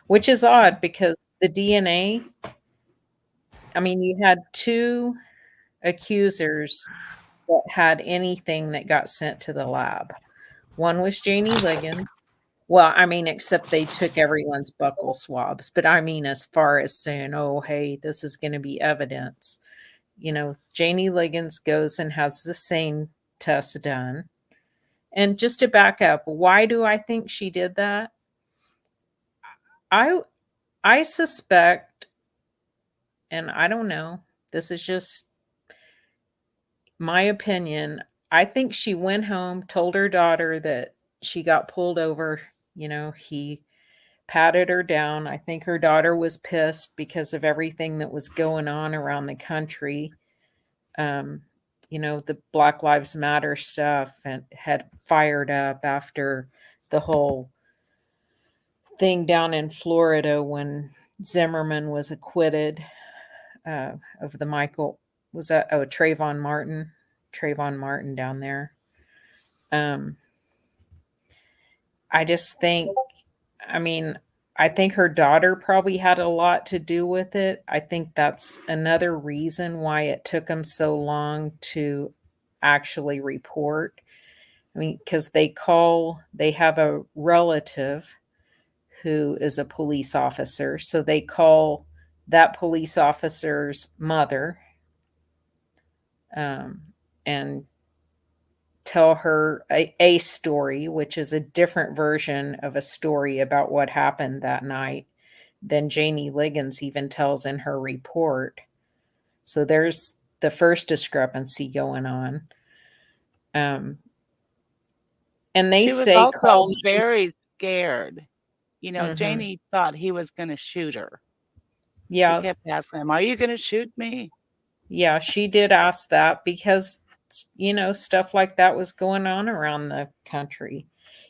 Which is odd because the DNA, I mean, you had two accusers that had anything that got sent to the lab. One was Janie Liggins. Well, I mean, except they took everyone's buccal swabs. But I mean, as far as saying, oh, hey, this is going to be evidence. You know, Janie Liggins goes and has the same test done. And just to back up, why do I think she did that? I suspect, and I don't know, this is just my opinion. I think she went home, told her daughter that she got pulled over. You know, he patted her down. I think her daughter was pissed because of everything that was going on around the country. You know, the Black Lives Matter stuff, and had fired up after the whole thing down in Florida when Zimmerman was acquitted of the Trayvon Martin down there. I just think, I mean, I think her daughter probably had a lot to do with it. I think that's another reason why it took them so long to actually report. I mean, because they have a relative who is a police officer. So they call that police officer's mother and tell her a story, which is a different version of a story about what happened that night than Janie Liggins even tells in her report. So there's the first discrepancy going on. And they She was say, also very scared. You know, Mhm. Janie thought he was going to shoot her. Yeah. She kept asking him, are you going to shoot me? Yeah, she did ask that because, you know, stuff like that was going on around the country.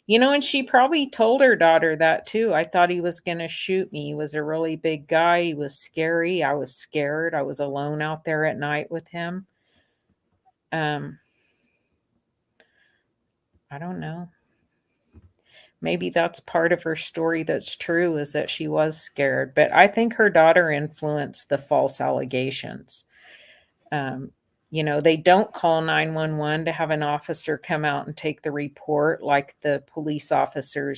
You know, and she probably told her daughter that too. I thought he was going to shoot me. He was a really big guy. He was scary. I was scared. I was alone out there at night with him. I don't know. Maybe that's part of her story that's true, is that she was scared. But I think her daughter influenced the false allegations. You know, they don't call 911 to have an officer come out and take the report like the police officer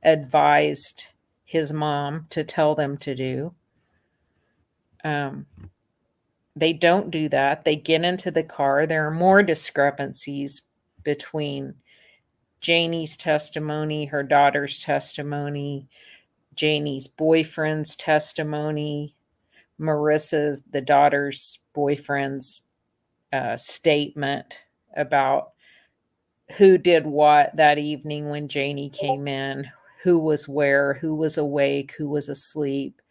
advised his mom to tell them to do. They don't do that. They get into the car. There are more discrepancies between Janie's testimony, her daughter's testimony, Janie's boyfriend's testimony, Marissa's, the daughter's boyfriend's statement about who did what that evening when Janie came in, who was where, who was awake, who was asleep.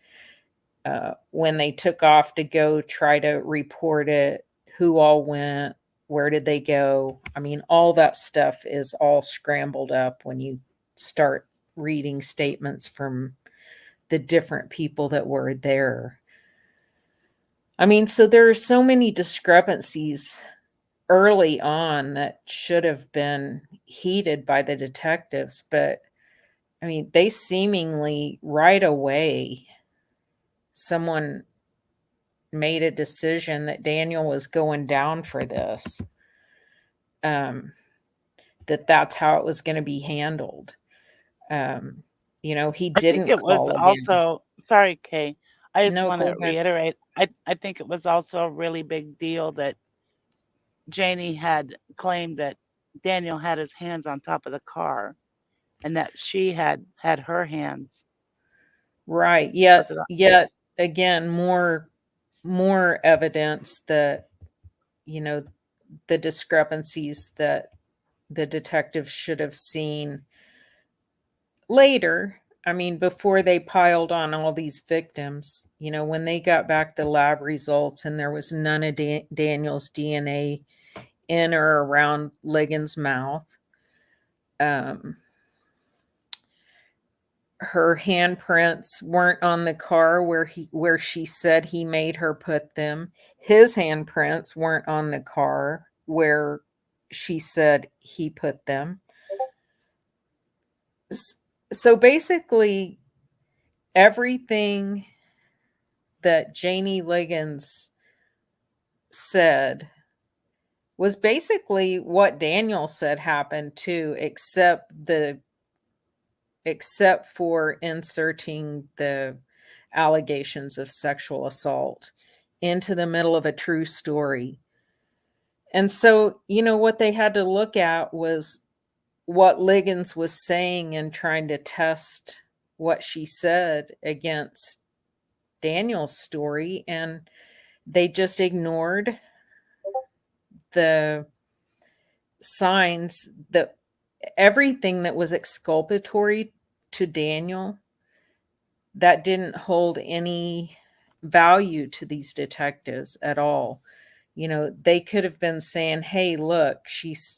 When they took off to go try to report it, who all went, where did they go? I mean, all that stuff is all scrambled up when you start reading statements from the different people that were there. I mean, so there are so many discrepancies early on that should have been heeded by the detectives, but I mean, they seemingly right away, someone made a decision that Daniel was going down for this, that's how it was going to be handled. He I think didn't it was call it in. also, sorry, Kay, I just No, want go to ahead. reiterate, I think it was also a really big deal that Janie had claimed that Daniel had his hands on top of the car and that she had her hands. Right. Was it? Yet again, more evidence that, the discrepancies that the detectives should have seen later. I mean, before they piled on all these victims, when they got back the lab results and there was none of Daniel's DNA in or around Ligon's mouth. Her handprints weren't on the car where she said he made her put them. His handprints weren't on the car where she said he put them. So basically, everything that Janie Liggins said was basically what Daniel said happened too, except for inserting the allegations of sexual assault into the middle of a true story. And so, what they had to look at was what Liggins was saying and trying to test what she said against Daniel's story. And they just ignored the signs that everything that was exculpatory to Daniel that didn't hold any value to these detectives at all. They could have been saying, hey, look,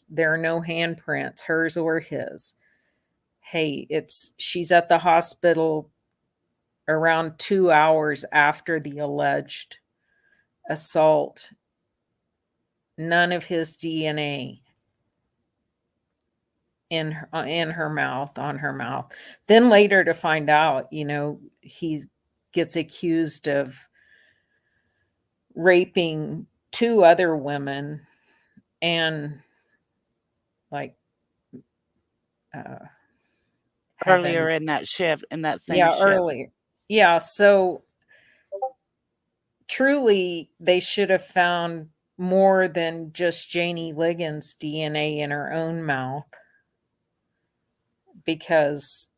there are no handprints, hers or his. Hey, she's at the hospital around 2 hours after the alleged assault. None of his DNA in her mouth, on her mouth. Then later to find out, he gets accused of raping 2 other women and like Earlier in that shift, in that same shift. earlier. Yeah, so truly they should have found more than just Janie Liggins' DNA in her own mouth, because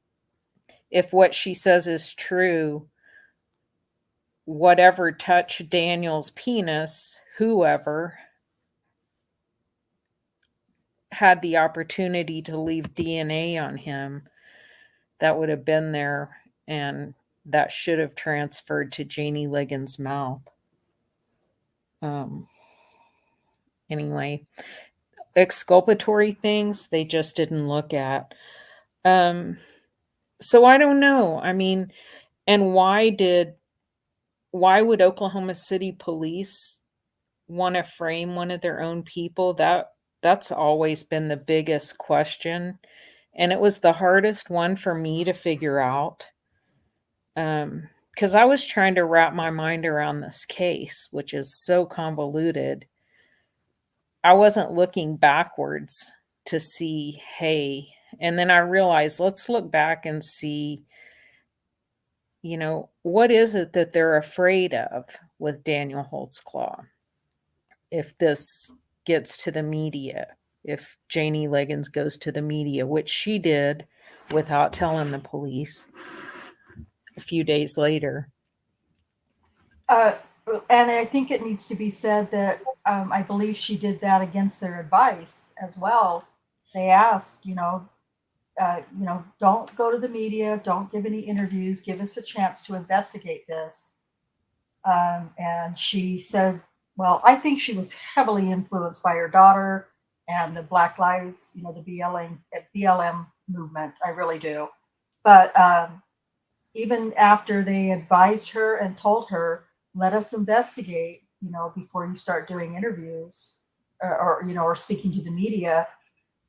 if what she says is true, whatever touched Daniel's penis, whoever had the opportunity to leave DNA on him, that would have been there, and that should have transferred to Janie Liggins' mouth. Anyway, exculpatory things they just didn't look at. So I don't know. I mean, and why would Oklahoma City police want to frame one of their own people? That's always been the biggest question. And it was the hardest one for me to figure out. Because I was trying to wrap my mind around this case, which is so convoluted. I wasn't looking backwards to see, hey, and then I realized, let's look back and see, what is it that they're afraid of with Daniel Holtzclaw? If this gets to the media, if Janie Liggins goes to the media, which she did without telling the police a few days later. And I think it needs to be said that I believe she did that against their advice as well. They asked, don't go to the media, don't give any interviews, give us a chance to investigate this. And she said, well, I think she was heavily influenced by her daughter and the Black Lives, the BLM movement. I really do. But even after they advised her and told her, let us investigate, before you start doing interviews, or speaking to the media.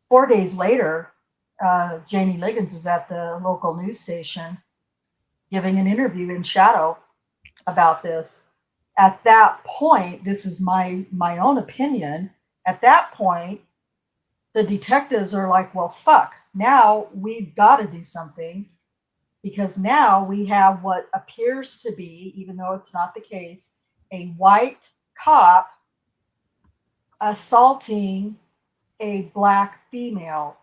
4 days later, Janie Liggins was at the local news station giving an interview in shadow about this. At that point, this is my own opinion. At that point, the detectives are like, well, fuck, now we've got to do something, because now we have what appears to be, even though it's not the case, a white cop assaulting a black female.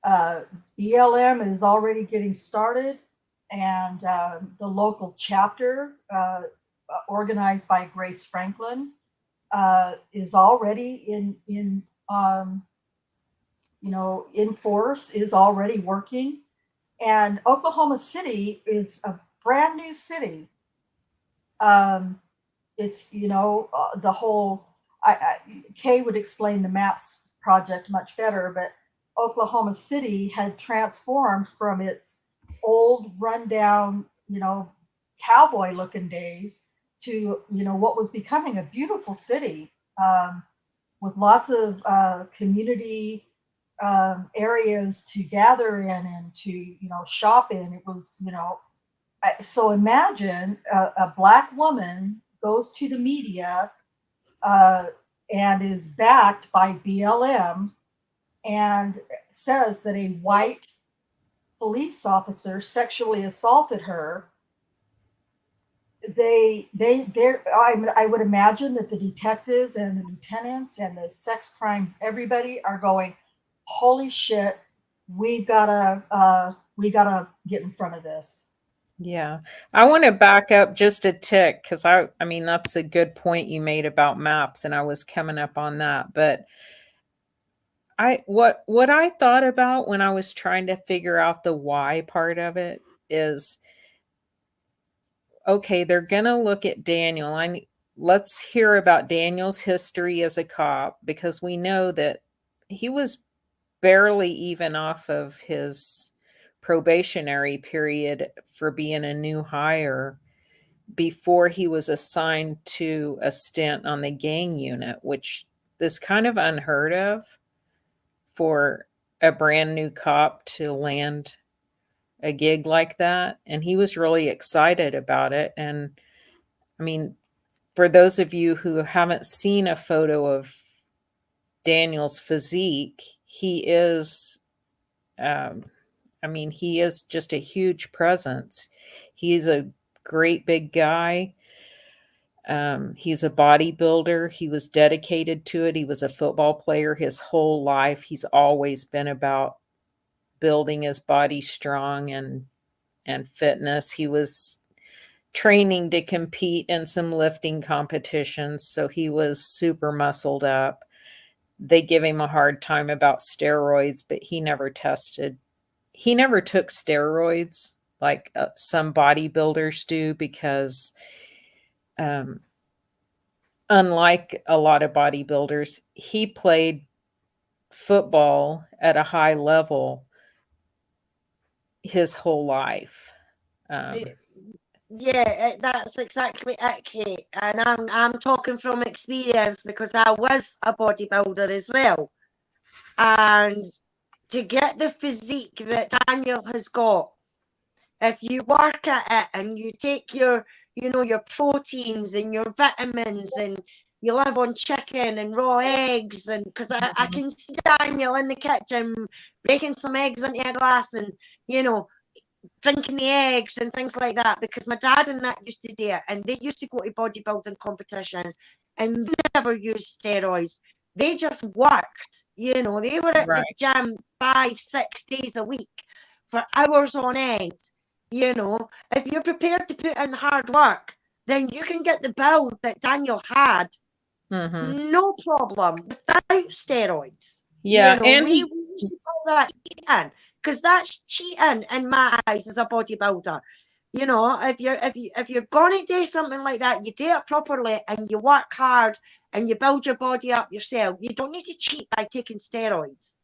BLM is already getting started, and the local chapter, organized by Grace Franklin, is already in force, is already working. And Oklahoma City is a brand new city. It's, the whole, Kay would explain the MAPS project much better, but Oklahoma City had transformed from its old rundown, cowboy looking days to, what was becoming a beautiful city, with lots of community areas to gather in and to, shop in. It was, so imagine a black woman goes to the media and is backed by BLM and says that a white police officer sexually assaulted her. I would imagine that the detectives and the lieutenants and the sex crimes, everybody are going, holy shit, we gotta get in front of this. Yeah. I want to back up just a tick, because I mean, that's a good point you made about MAPS, and I was coming up on that. But what I thought about when I was trying to figure out the why part of it is, okay, they're going to look at Daniel. Let's hear about Daniel's history as a cop, because we know that he was barely even off of his probationary period for being a new hire before he was assigned to a stint on the gang unit, which is kind of unheard of for a brand new cop to land a gig like that. And he was really excited about it. And I mean, for those of you who haven't seen a photo of Daniel's physique, he is he is just a huge presence. He's a great big guy. He's a bodybuilder. He was dedicated to it. He was a football player his whole life. He's always been about building his body strong and fitness. He was training to compete in some lifting competitions, so he was super muscled up. They give him a hard time about steroids, but he never took steroids like some bodybuilders do, because unlike a lot of bodybuilders, he played football at a high level his whole life. Yeah, that's exactly it, Kate. And I'm talking from experience, because I was a bodybuilder as well. And to get the physique that Daniel has got, if you work at it and you take your proteins and your vitamins, and you live on chicken and raw eggs, and because I can see Daniel in the kitchen breaking some eggs into a glass and drinking the eggs and things like that, because my dad and that used to do it, and they used to go to bodybuilding competitions and they never used steroids. They just worked, they were at the gym 5-6 days a week for hours on end. If you're prepared to put in hard work, then you can get the build that Daniel had, no problem, without steroids. Yeah, and we used to call that cheating, because that's cheating in my eyes as a bodybuilder. If you're going to do something like that, you do it properly and you work hard and you build your body up yourself. You don't need to cheat by taking steroids.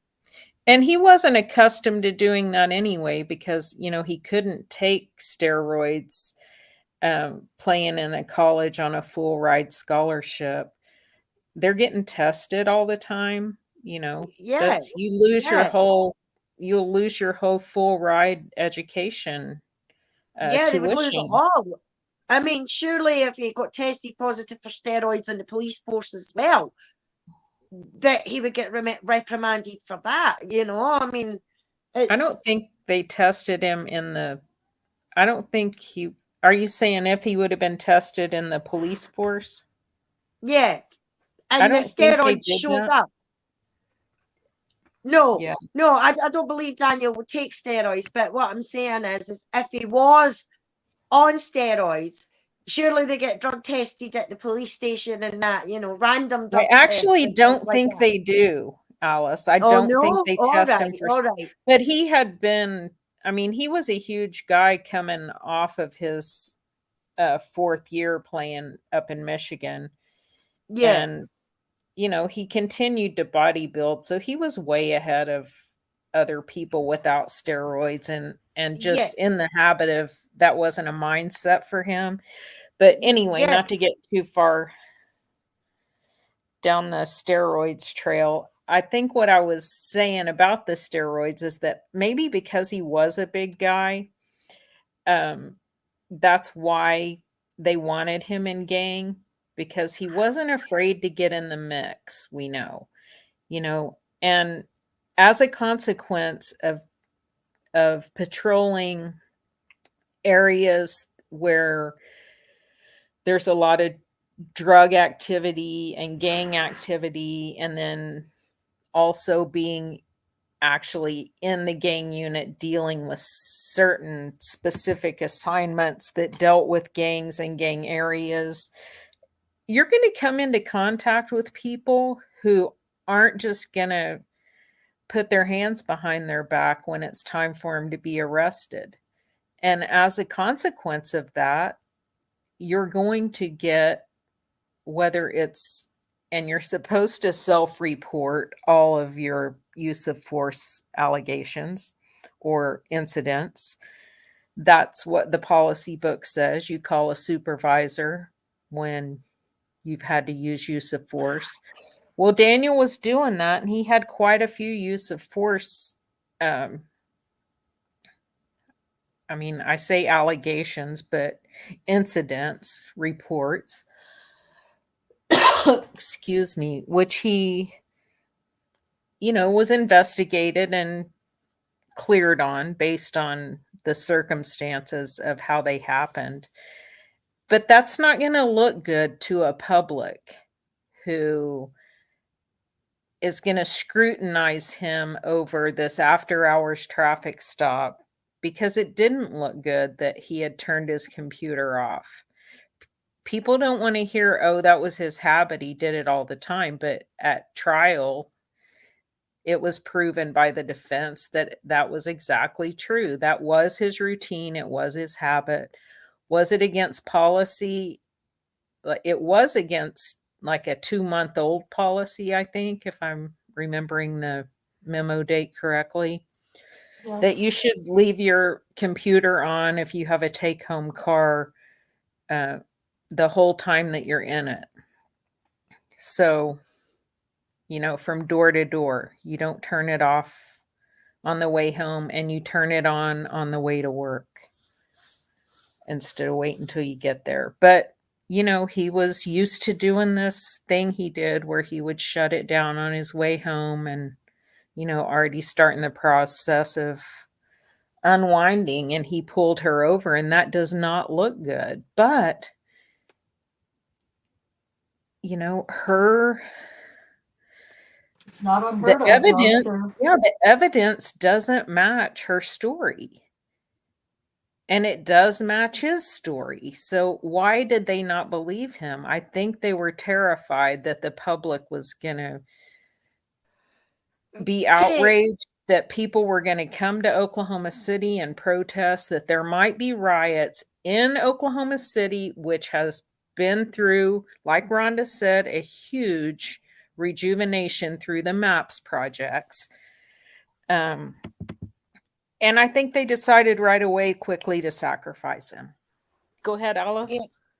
And he wasn't accustomed to doing that anyway, because, he couldn't take steroids playing in a college on a full ride scholarship. they're getting tested all the time. Yeah, That's yeah, you'll lose your whole full ride education yeah. They would lose it tuition. all. I mean, surely if he got tested positive for steroids in the police force as well, that he would get reprimanded for that. I mean, I don't it's think they tested him in the. I don't think he. Are you saying if he would have been tested in the police force? yeah, I and the don't think they steroids did showed that. up. No, Yeah. no, I don't believe Daniel would take steroids. But what I'm saying is if he was on steroids, surely they get drug tested at the police station and that, random I drug tests actually and stuff don't like think that. they do, Alice. I Oh don't think no? they All test him right, for. all right. But he had been. I mean, he was a huge guy coming off of his fourth year playing up in Michigan, Yeah, and he continued to bodybuild, so he was way ahead of other people without steroids, and yeah, just in the habit of that wasn't a mindset for him. But anyway, yeah. not to get too far down the steroids trail. I think what I was saying about the steroids is that maybe because he was a big guy, um, that's why they wanted him in gang, because he wasn't afraid to get in the mix, we know, and as a consequence of patrolling areas where there's a lot of drug activity and gang activity, and then also being actually in the gang unit dealing with certain specific assignments that dealt with gangs and gang areas, you're going to come into contact with people who aren't just going to put their hands behind their back when it's time for them to be arrested. And as a consequence of that, you're going to get, whether it's, and you're supposed to self report all of your use of force allegations or incidents. That's what the policy book says. You call a supervisor when you've had to use of force. Well, Daniel was doing that, and he had quite a few use of force. Um, I mean, I say allegations, but incidents, reports, excuse me, which he, was investigated and cleared on based on the circumstances of how they happened. But that's not going to look good to a public who is going to scrutinize him over this after hours traffic stop, because it didn't look good that he had turned his computer off. People don't want to hear, oh, that was his habit, he did it all the time. But at trial, it was proven by the defense that that was exactly true. That was his routine, it was his habit. Was it against policy? It was against like a 2-month-old policy, I think, if I'm remembering the memo date correctly, that Yes. you should leave your computer on if you have a take-home car the whole time that you're in it. So, from door to door, you don't turn it off on the way home, and you turn it on the way to work instead of wait until you get there. But he was used to doing this thing he did where he would shut it down on his way home, and already starting the process of unwinding, and he pulled her over, and that does not look good. But her It's not the unheard of, though, evidence for yeah, the evidence doesn't match her story. And it does match his story. So why did they not believe him? I think they were terrified that the public was going to be Okay, outraged, that people were going to come to Oklahoma City and protest, that there might be riots in Oklahoma City, which has been through, like Rhonda said, a huge rejuvenation through the MAPS projects. And I think they decided right away quickly to sacrifice him. Go ahead, yeah, Alice.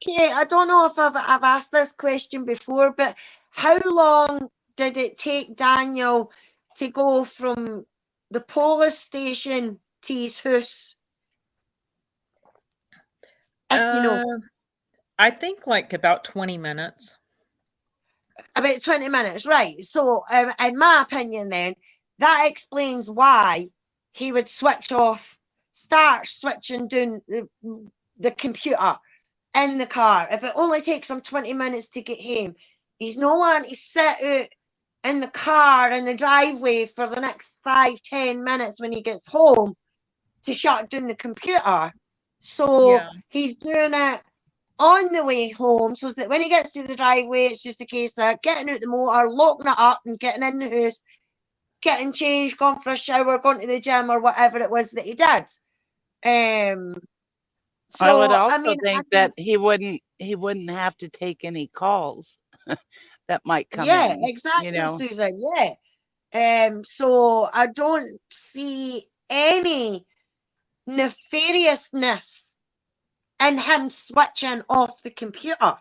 Okay, I don't know if I've asked this question before, but how long did it take Daniel to go from the police station to his house? If you know, I think like about 20 minutes. about 20 minutes, right? So, in my opinion, then that explains why he would start switching down the computer in the car. If it only takes him 20 minutes to get home, he's no one to sit out in the car in the driveway for the next 5-10 minutes when he gets home to shut down the computer. So he's doing it on the way home, so that when he gets to the driveway, it's just a case of getting out the motor, locking it up, and getting in the house, getting changed, going for a shower, going to the gym, or whatever it was that he did. So I would also mean, think that he wouldn't have to take any calls that might come yeah, in. exactly, Susan. Yeah. So I don't see any nefariousness in him switching off the computer.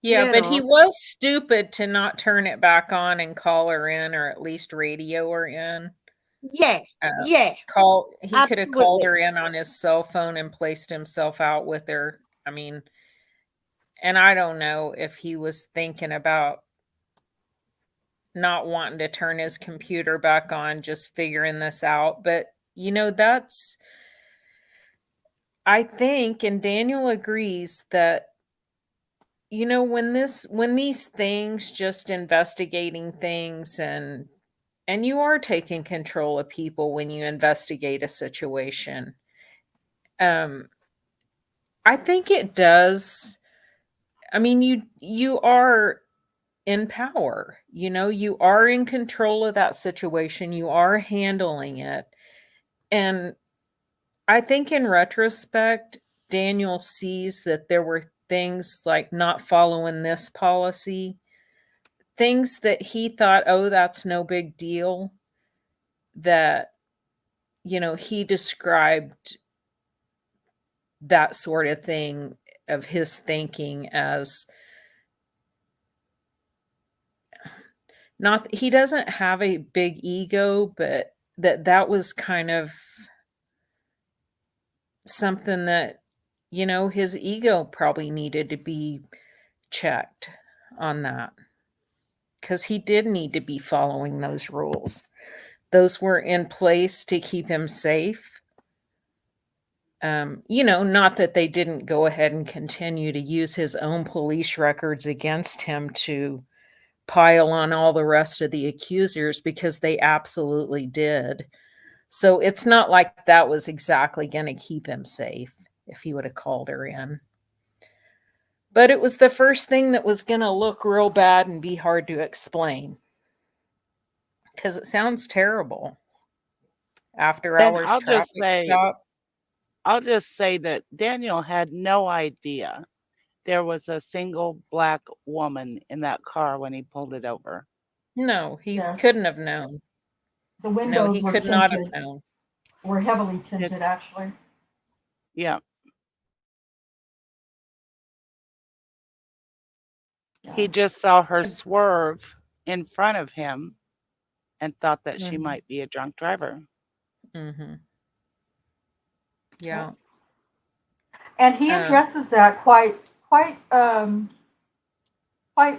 Yeah, but he was stupid to not turn it back on and call her in, or at least radio her in. Yeah, He could have called her in on his cell phone and placed himself out with her. I mean, and I don't know if he was thinking about not wanting to turn his computer back on, just figuring this out. But, I think, and Daniel agrees that, when these things, just investigating things, and you are taking control of people when you investigate a situation. I think it does. I mean, you are in power, you are in control of that situation. You are handling it. And I think in retrospect, Daniel sees that there were things like not following this policy, things that he thought, oh, that's no big deal, that, he described that sort of thing of his thinking as not, he doesn't have a big ego, but that was kind of something that, his ego probably needed to be checked on that, because he did need to be following those rules. Those were in place to keep him safe. Not that they didn't go ahead and continue to use his own police records against him to pile on all the rest of the accusers, because they absolutely did. So it's not like that was exactly going to keep him safe if he would have called her in. But it was the first thing that was going to look real bad and be hard to explain, because it sounds terrible. After Then hours traffic stop. I'll just say that Daniel had no idea there was a single black woman in that car when he pulled it over. No, he couldn't have known. The windows he were could tinted, not have known. Were heavily tinted, actually. Yeah. He just saw her swerve in front of him and thought that she might be a drunk driver. Mm-hmm. Yeah. And he addresses that quite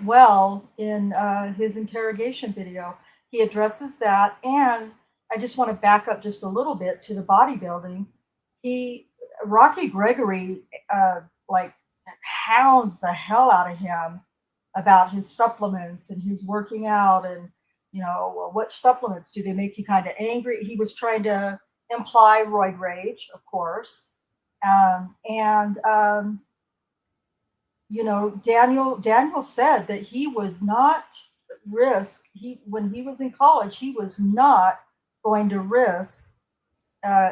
well in his interrogation video. He addresses that, and I just want to back up just a little bit to the bodybuilding. Rocky Gregory hounds the hell out of him about his supplements and his working out, and well, what supplements do they make you kind of angry? He was trying to imply roid rage, of course. Daniel said that he would not risk, when he was in college, he was not going to risk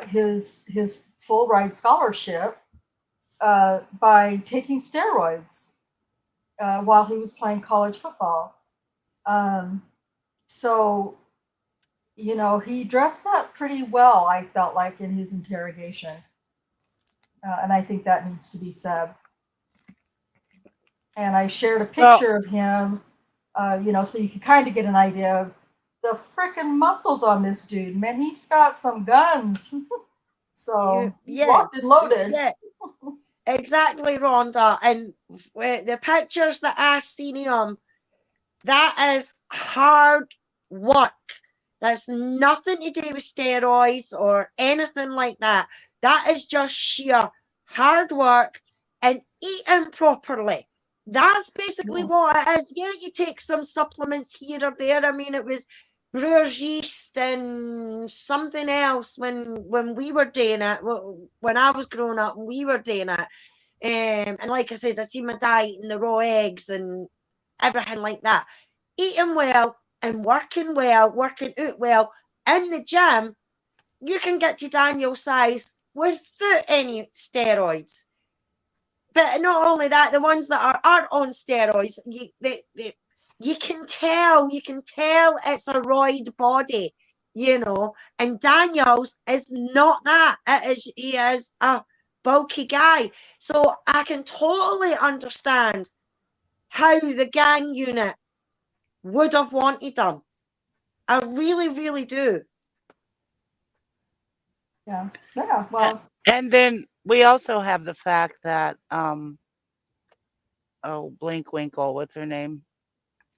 his full ride scholarship by taking steroids while he was playing college football. So he addressed that pretty well, I felt like, in his interrogation. And I think that needs to be said. and I shared a Well, picture of him, so you can kind of get an idea of the freaking muscles on this dude. Man, he's got some guns. So he's Yeah, locked and loaded. yeah, exactly, Rhonda. And the pictures that I seen him, that is hard work. That's nothing to do with steroids or anything like that. That is just sheer hard work and eating properly. That's basically what it is. Yeah, you take some supplements here or there. I mean, it was brewer's yeast and something else when we were doing it, when I was growing up and we were doing it. And like I said, I see my diet and the raw eggs and everything like that. Eating well and working well, working out well in the gym, you can get to Daniel's size without any steroids. But not only that, the ones that are on steroids, you can tell it's a roid body, and Daniel's is not that. He is a bulky guy. So I can totally understand how the gang unit would have wanted him. I really, really do. Yeah. Yeah. Well. And then we also have the fact that Blinkwinkle, what's her name?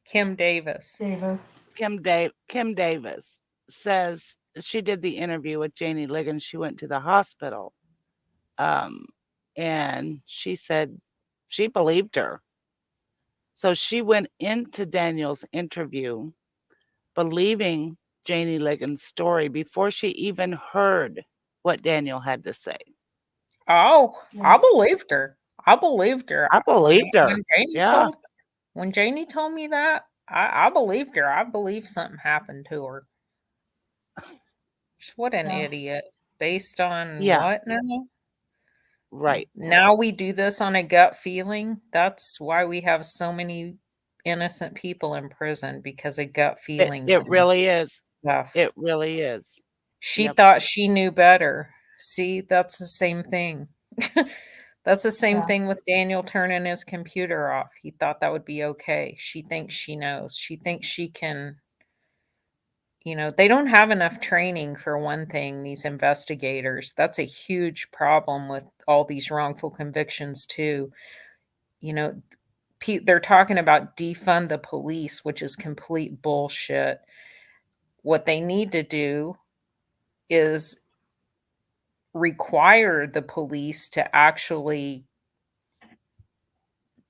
Kim Davis. Kim Davis says she did the interview with Janie Liggins. She went to the hospital. And she said she believed her. So she went into Daniel's interview believing Janie Liggins' story before she even heard what Daniel had to say. Oh, yes. I believed her. I believed her. When Janie told me that, I believed her. I believed something happened to her. What an idiot. Based on what now? Right. Now we do this on a gut feeling. That's why we have so many innocent people in prison, because of gut feelings. It really is. Stuff. It really is. She thought she knew better. See, that's the same thing. That's the same thing with Daniel turning his computer off. He thought that would be okay. She thinks she knows. She thinks she can. They don't have enough training, for one thing, these investigators. That's a huge problem with all these wrongful convictions, too. They're talking about defund the police, which is complete bullshit. What they need to do is require the police to actually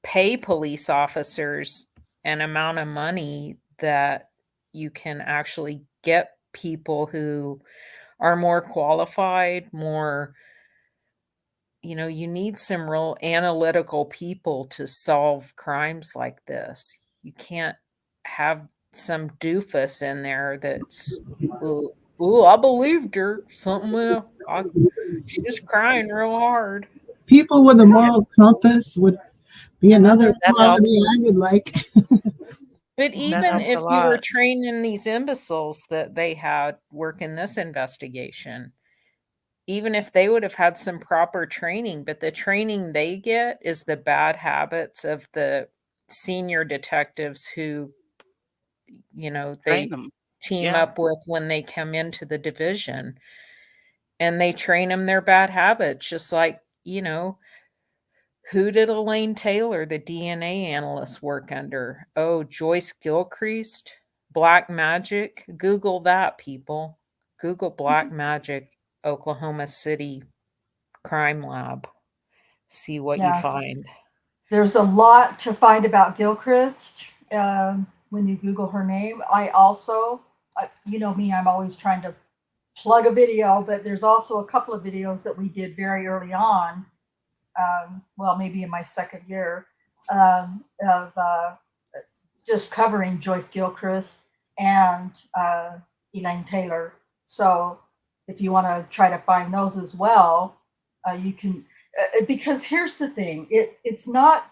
pay police officers an amount of money that you can actually get people who are more qualified, you need some real analytical people to solve crimes like this. You can't have some doofus in there that's, I believed her. Something else. She was crying real hard. People with a moral compass would be another quality I would like. But even if you were training these imbeciles that they had work in this investigation, even if they would have had some proper training, but the training they get is the bad habits of the senior detectives who, they team up with when they come into the division, and they train them their bad habits. Just like, who did Elaine Taylor, the DNA analyst, work under? Oh, Joyce Gilchrist, Black Magic. Google that, people. Google Black Magic, Oklahoma City crime lab. See what you find. There's a lot to find about Gilchrist when you Google her name. I also, you know me, I'm always trying to plug a video, but there's also a couple of videos that we did very early on. Maybe in my second year of just covering Joyce Gilchrist and Elaine Taylor. So if you want to try to find those as well, you can, because here's the thing, it's not,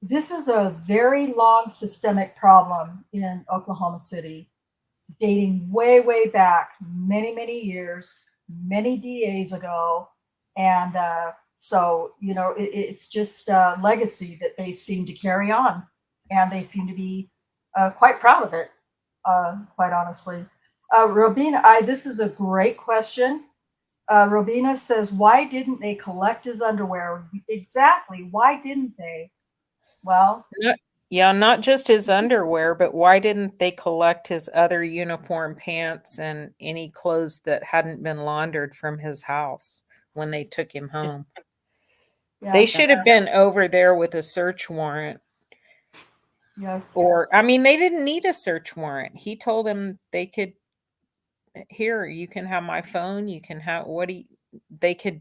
this is a very long systemic problem in Oklahoma City, dating way, way back, many, many years, many DAs ago. And So, it's just a legacy that they seem to carry on, and they seem to be quite proud of it, quite honestly. Robina, this is a great question. Robina says, why didn't they collect his underwear? Exactly. Why didn't they? Well, yeah, not just his underwear, but why didn't they collect his other uniform pants and any clothes that hadn't been laundered from his house when they took him home? yeah. They should have been over there with a search warrant. Yes. Or, I mean, they didn't need a search warrant. He told them they could, here, you can have my phone. You can have, they could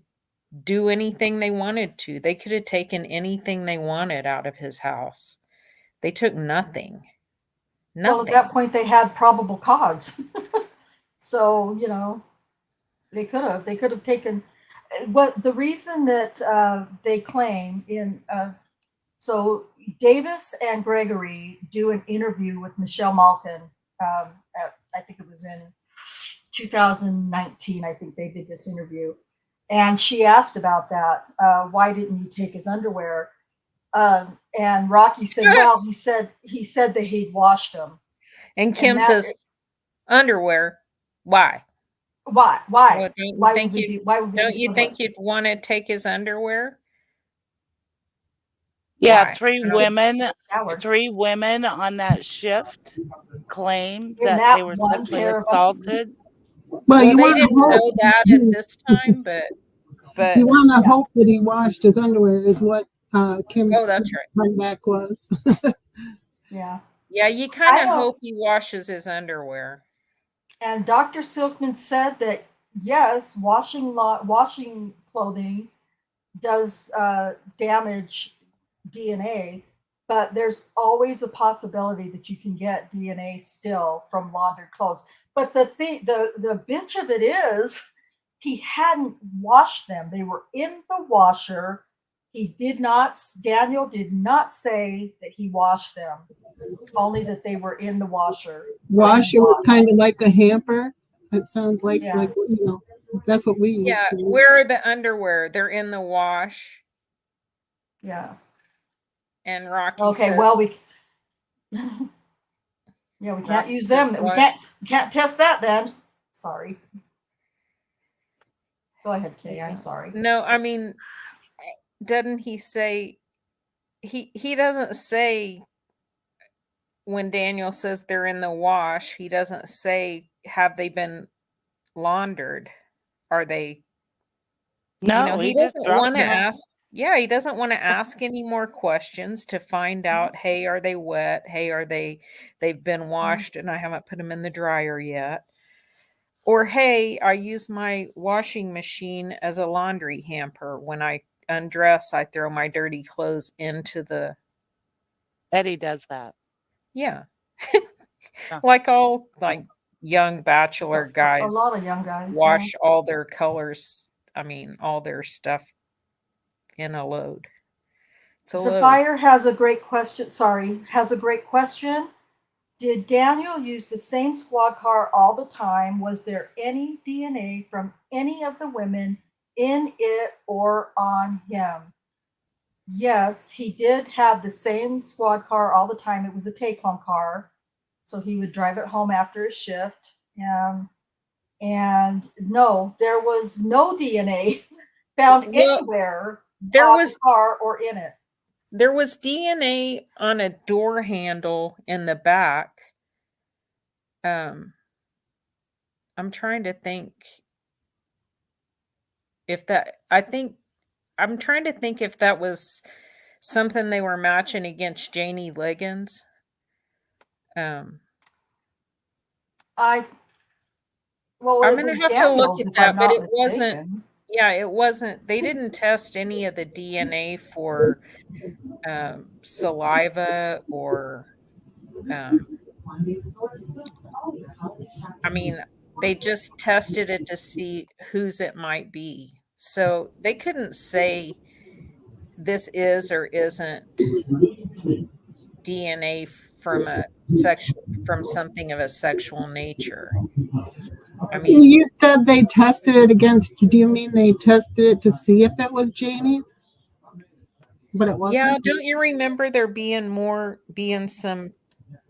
do anything they wanted to. They could have taken anything they wanted out of his house. They took nothing. Well, at that point, they had probable cause. So, they could have taken what the reason that they claim in. So Davis and Gregory do an interview with Michelle Malkin. I think it was in 2019. I think they did this interview, and she asked about that. Why didn't you take his underwear? And Rocky said, "Well, he said that he'd washed them." And Kim says, "Underwear? Why? Why? Well, Don't you think you'd want to take his underwear?" Yeah, three women on that shift claim that they were sexually assaulted. Well, you they didn't know that at this time, but you want to hope that he washed his underwear is what Kim's that's right. comeback was. Yeah. Yeah, you kind of hope he washes his underwear. And Dr. Silkman said that yes, washing clothing does damage DNA, but there's always a possibility that you can get DNA still from laundered clothes. But the bitch of it is, he hadn't washed them. They were in the washer. Daniel did not say that he washed them, only that they were in the washer. Washer was kind of like a hamper. It sounds like that's what we used to do. Where are the underwear? They're in the wash. Yeah. And Rocky says, well, we can't use them. We can't test that then. Sorry. Go ahead, Kay. I'm sorry. No, I mean, doesn't he say he doesn't say when Daniel says they're in the wash, he doesn't say have they been laundered? Are they? No, he doesn't want to ask. Yeah, he doesn't want to ask any more questions to find out, hey, are they wet? Hey, they've been washed and I haven't put them in the dryer yet. Or, hey, I use my washing machine as a laundry hamper. When I undress, I throw my dirty clothes into the... Eddie does that. Yeah. Like young bachelor guys. A lot of young guys. Wash all their colors, all their stuff in a load. Sapphire has a great question. Did Daniel use the same squad car all the time? Was there any DNA from any of the women in it or on him? Yes, he did have the same squad car all the time. It was a take-home car, so he would drive it home after his shift. And no, there was no DNA found anywhere on the car or in it. There was DNA on a door handle in the back. I'm trying to think if that was something they were matching against Janie Liggins. I'm gonna have to look at that, but it wasn't. Yeah, it wasn't. They didn't test any of the DNA for saliva or. They just tested it to see whose it might be. So they couldn't say this is or isn't DNA from something of a sexual nature. I mean, You said they tested it against, do you mean they tested it to see if it was Janie's? But it wasn't? yeah, don't you remember there being some,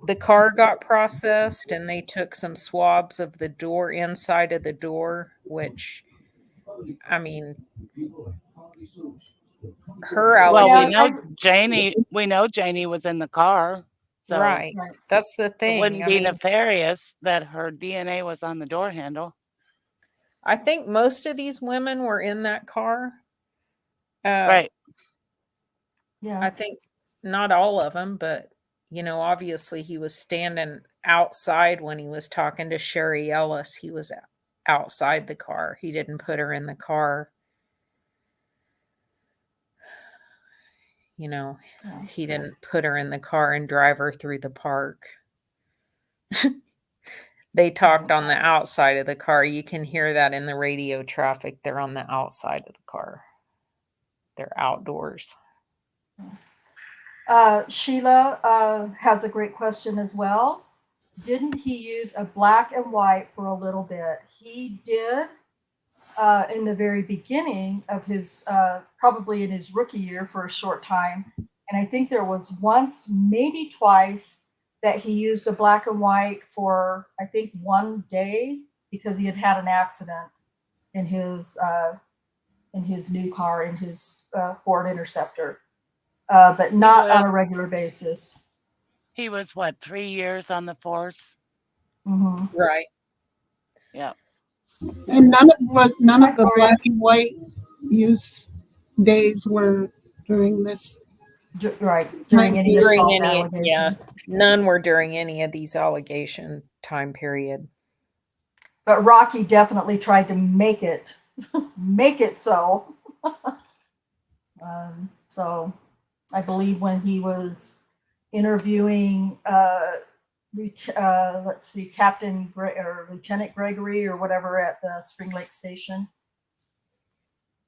the car got processed and they took some swabs of the door, inside of the door, which, I mean, her Well, Yeah, allegation, We know Janie was in the car, so right. That's the it thing. wouldn't I be mean, nefarious that her DNA was on the door handle. I think most of these women were in that car. Right. yeah. I think not all of them, but obviously he was standing outside when he was talking to Sherry Ellis. He was outside the car. He didn't put her in the car. He didn't put her in the car and drive her through the park. They talked on the outside of the car. You can hear that in the radio traffic. They're on the outside of the car. They're outdoors. Sheila has a great question as well. Didn't he use a black and white for a little bit? He did in the very beginning of his, probably in his rookie year for a short time. And I think there was once, maybe twice, that he used a black and white for, I think, one day because he had had an accident in his new car, in his Ford Interceptor, but not on a regular basis. He was what, 3 years on the force? Mm-hmm. Right. Yeah. And none of the black and white use days were during this. Right. During any assault allegation. Yeah. None were during any of these allegation time period. But Rocky definitely tried to make it so. So I believe when he was interviewing let's see, Lieutenant Gregory or whatever at the Spring Lake Station.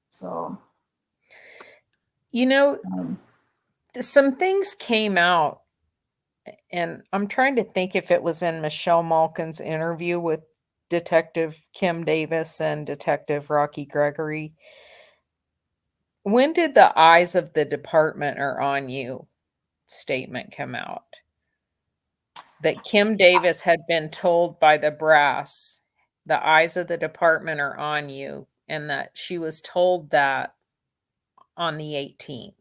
So, some things came out, and I'm trying to think if it was in Michelle Malkin's interview with Detective Kim Davis and Detective Rocky Gregory. When did the eyes of the department are on you statement come out? That Kim Davis had been told by the brass, the eyes of the department are on you, and that she was told that on the 18th.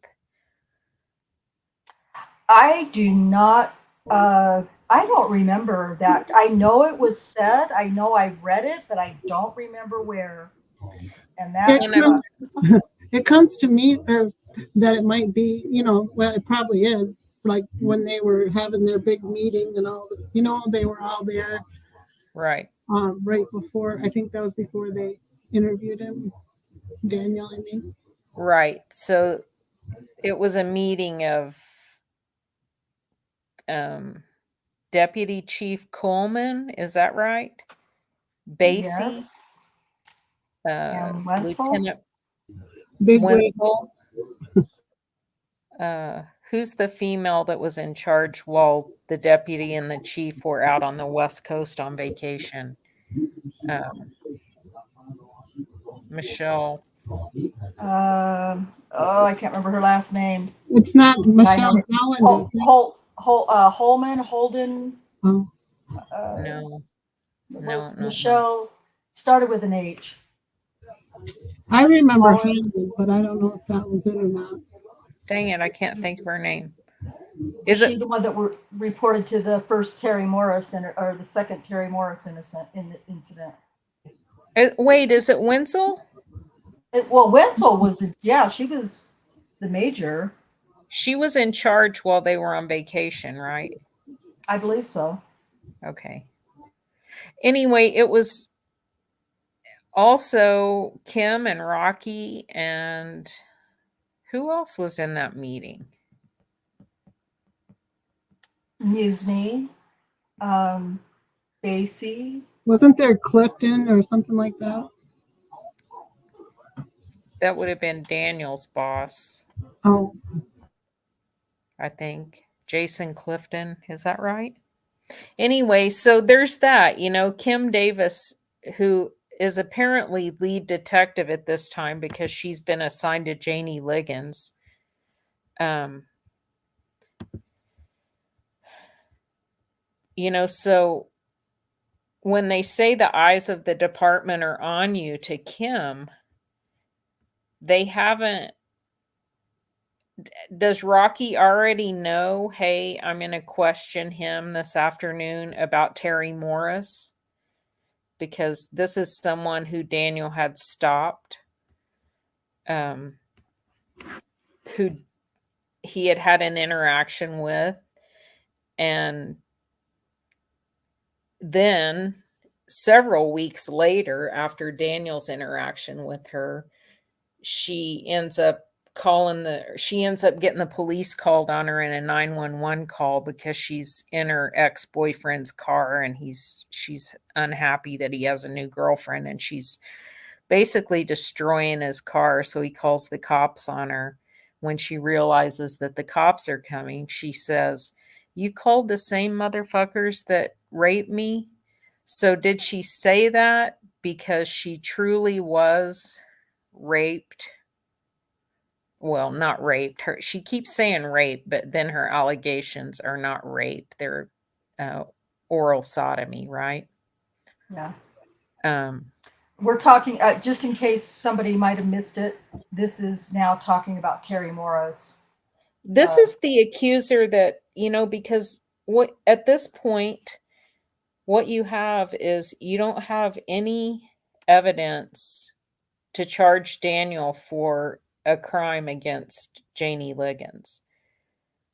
I do not, I don't remember that. I know it was said, I know I read it, but I don't remember where. And that it comes to me that it might be, well, it probably is, like when they were having their big meeting and all, they were all there. Right. Right before, I think that was before they interviewed him, Daniel, I mean. Right. So it was a meeting of Deputy Chief Coleman, is that right? Basie, yes. Wenzel? Lieutenant Big Wenzel. Who's the female that was in charge while the deputy and the chief were out on the West Coast on vacation? Michelle. I can't remember her last name. It's not Michelle Holland. Holman, Holden. Oh. No. Michelle started with an H. I remember Holden, but I don't know if that was it or not. Dang it, I can't think of her name. Is she the one that were reported to the first Terry Morris or the second Terry Morris incident? Wait, is it Wenzel? Wenzel was, she was the major. She was in charge while they were on vacation, right? I believe so. Okay. Anyway, it was also Kim and Rocky, and who else was in that meeting? Musney, Basie. Wasn't there Clifton or something like that? That would have been Daniel's boss. Oh. I think. Jason Clifton, is that right? Anyway, so there's that. Kim Davis who is apparently lead detective at this time because she's been assigned to Janie Liggins. So when they say the eyes of the department are on you to Kim, they haven't. Does Rocky already know, hey, I'm going to question him this afternoon about Terry Morris? Because this is someone who Daniel had stopped, who he had an interaction with. And then several weeks later, after Daniel's interaction with her, she ends up getting the police called on her in a 911 call because she's in her ex-boyfriend's car and she's unhappy that he has a new girlfriend, and she's basically destroying his car. So he calls the cops on her. When she realizes that the cops are coming, she says, "You called the same motherfuckers that raped me?" So did she say that because she truly was raped? Well, not raped. She keeps saying rape, but then her allegations are not rape. They're oral sodomy, right? Yeah. We're talking, just in case somebody might have missed it, this is now talking about Terry Morris. This is the accuser that, because at this point, what you have is you don't have any evidence to charge Daniel for a crime against Janie Liggins.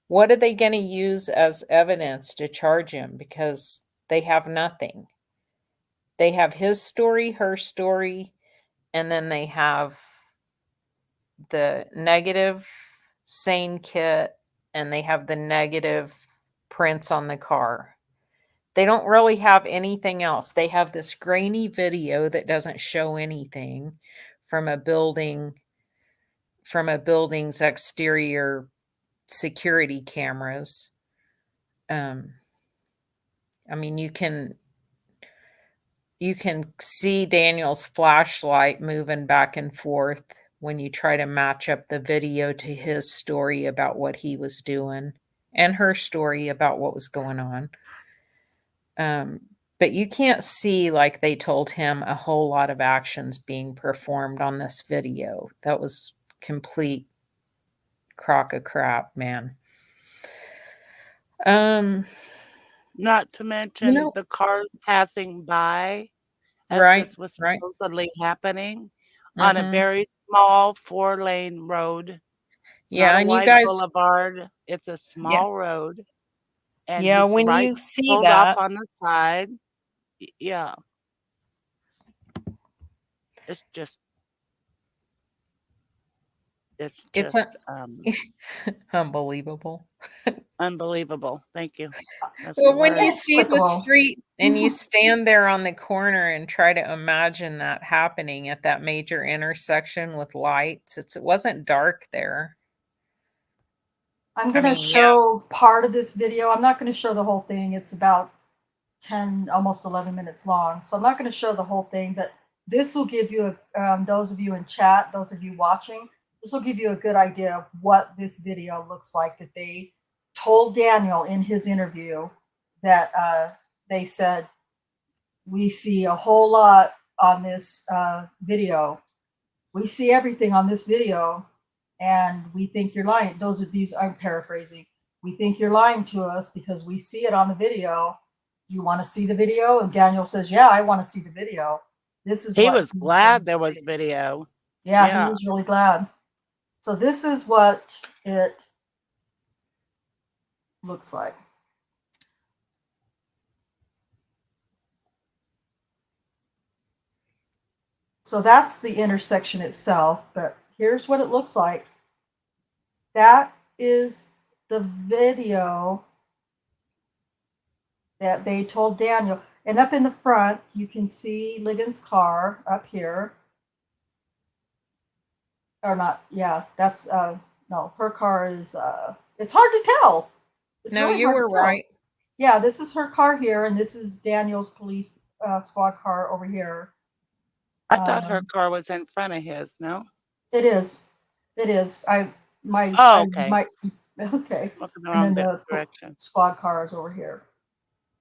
What are they going to use as evidence to charge him? Because they have nothing. They have his story, her story, and then they have the negative SANE kit, and they have the negative prints on the car. They don't really have anything else. They have this grainy video that doesn't show anything from a building's exterior security cameras. You can see Daniel's flashlight moving back and forth when you try to match up the video to his story about what he was doing and her story about what was going on. But you can't see, like they told him, a whole lot of actions being performed on this video. That was complete crock of crap, man. Not to mention the cars passing by as this was supposedly happening on a very small 4-lane road. It's not a and wide you guys, boulevard. It's a small road. And he's when right, you see pulled that, off on the side. Yeah. It's just unbelievable. Unbelievable. Thank you. That's Well, the when word. you see the street and you stand there on the corner and try to imagine that happening at that major intersection with lights, it wasn't dark there. I'm going to show part of this video. I'm not going to show the whole thing. It's about 10, almost 11 minutes long. So I'm not going to show the whole thing, but this will give you, those of you in chat, those of you watching, this will give you a good idea of what this video looks like that they told Daniel in his interview, that they said, we see a whole lot on this video. We see everything on this video, and we think you're lying. I'm paraphrasing. We think you're lying to us because we see it on the video. You want to see the video? And Daniel says, yeah, I want to see the video. He was glad there was video. Yeah, he was really glad. So this is what it looks like. So that's the intersection itself, but here's what it looks like. That is the video that they told Daniel. And up in the front, you can see Liggins' car up here. Or not, yeah, that's, no, her car is, it's hard to tell. No, you were right. Yeah, this is her car here, and this is Daniel's police squad car over here. I thought her car was in front of his, no? It is. It is. Oh, I okay. might, okay. Looking the And then wrong the direction. squad car is over here.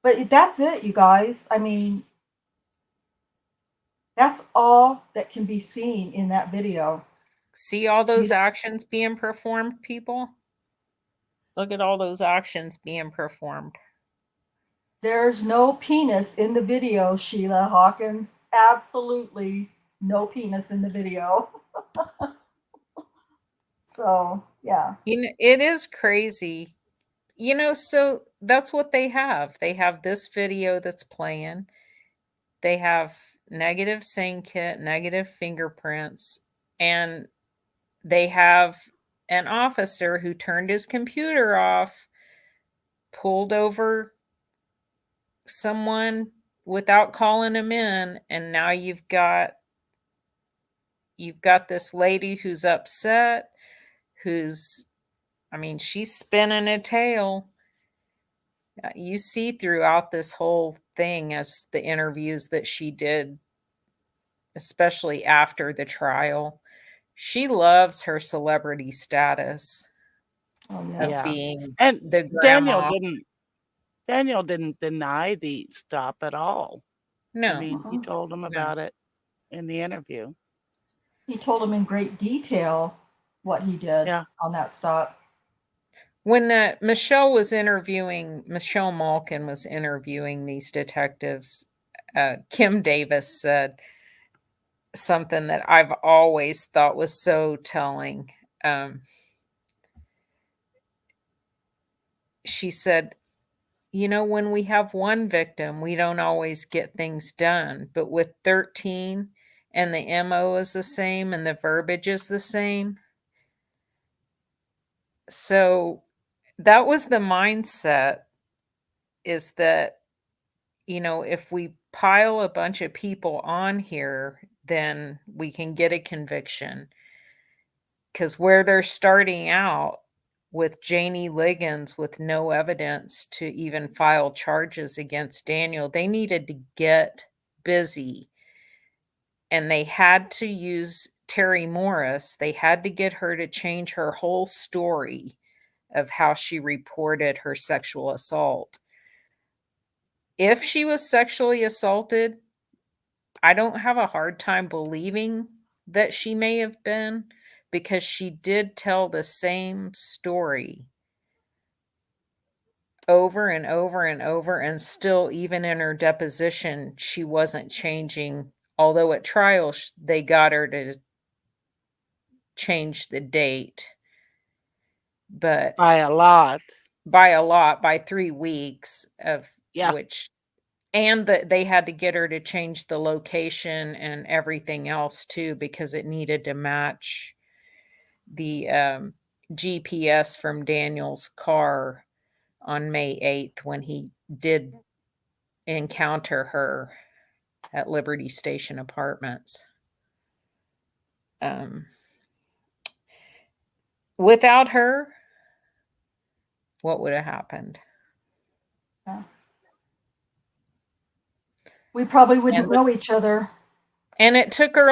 But that's it, you guys. I mean, that's all that can be seen in that video. See all those actions being performed, people? Look at all those actions being performed. There's no penis in the video, Sheila Hawkins. Absolutely no penis in the video. So, yeah. You know, it is crazy. You know, so that's what they have. They have this video that's playing. They have negative SANE kit, negative fingerprints, and they have an officer who turned his computer off, pulled over someone without calling him in, and now you've got this lady who's upset, who's, I mean, she's spinning a tail. You see throughout this whole thing, as the interviews that she did, especially after the trial, she loves her celebrity status of Yeah. being And the grandma. Daniel didn't deny the stop at all. I No. mean, he told him about it in the interview. He told him in great detail what he did on that stop. When Michelle Malkin was interviewing these detectives, Kim Davis said something that I've always thought was so telling. She said, you know, when we have one victim, we don't always get things done. But with 13 and the MO is the same and the verbiage is the same. So that was the mindset, is that, you know, if we pile a bunch of people on here, then we can get a conviction. Because where they're starting out with Janie Liggins with no evidence to even file charges against Daniel, they needed to get busy. And they had to use Terry Morris. They had to get her to change her whole story of how she reported her sexual assault. If she was sexually assaulted, I don't have a hard time believing that she may have been, because she did tell the same story over and over and over, and still, even in her deposition, she wasn't changing. Although at trial, they got her to change the date. But by a lot, by 3 weeks of yeah. which, and that they had to get her to change the location and everything else too, because it needed to match the GPS from Daniel's car on May 8th when he did encounter her at Liberty Station Apartments. Without her, what would have happened? Yeah. We probably wouldn't know each other. And it took her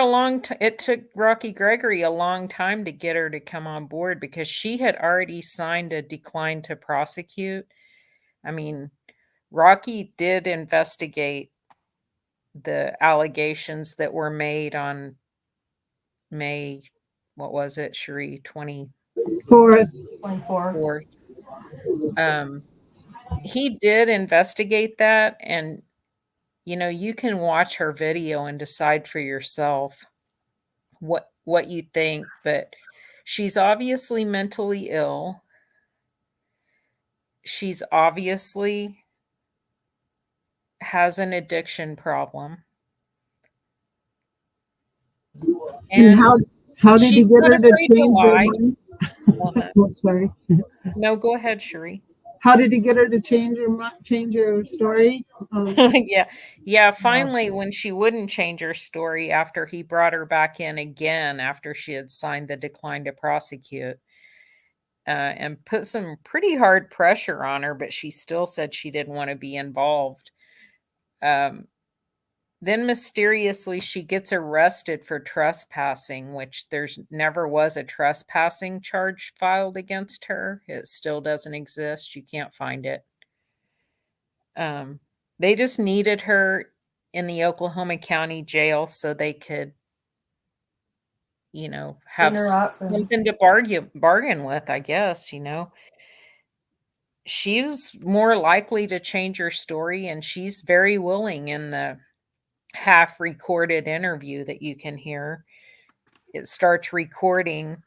it took Rocky Gregory a long time to get her to come on board, because she had already signed a decline to prosecute. I mean, Rocky did investigate the allegations that were made on May, what was it, Cherie? 24th. He did investigate that, and you know, you can watch her video and decide for yourself what you think, but she's obviously mentally ill. She's obviously has an addiction problem. And how did he get her to change her mind? Oh, sorry. No, go ahead, Cherie. How did he get her to change her story? Yeah. Finally, when she wouldn't change her story after he brought her back in again after she had signed the decline to prosecute, and put some pretty hard pressure on her, but she still said she didn't want to be involved. Then mysteriously she gets arrested for trespassing, which there's never was a trespassing charge filed against her. It still doesn't exist. You can't find it. They just needed her in the Oklahoma County jail so they could, have something to bargain with, I guess, She was more likely to change her story, and she's very willing in the half recorded interview that you can hear. It starts recording.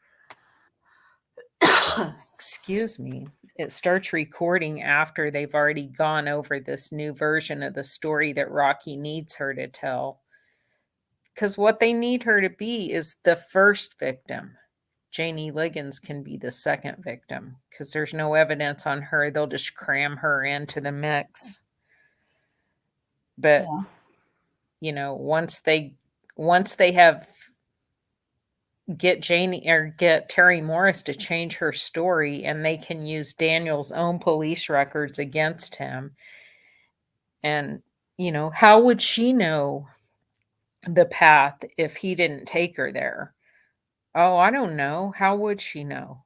Excuse me. It starts recording after they've already gone over this new version of the story that Rocky needs her to tell. Because what they need her to be is the first victim. Janie Liggins can be the second victim because there's no evidence on her. They'll just cram her into the mix. But once they have get Terry Morris to change her story, and they can use Daniel's own police records against him. And how would she know the path if he didn't take her there? Oh, I don't know. How would she know?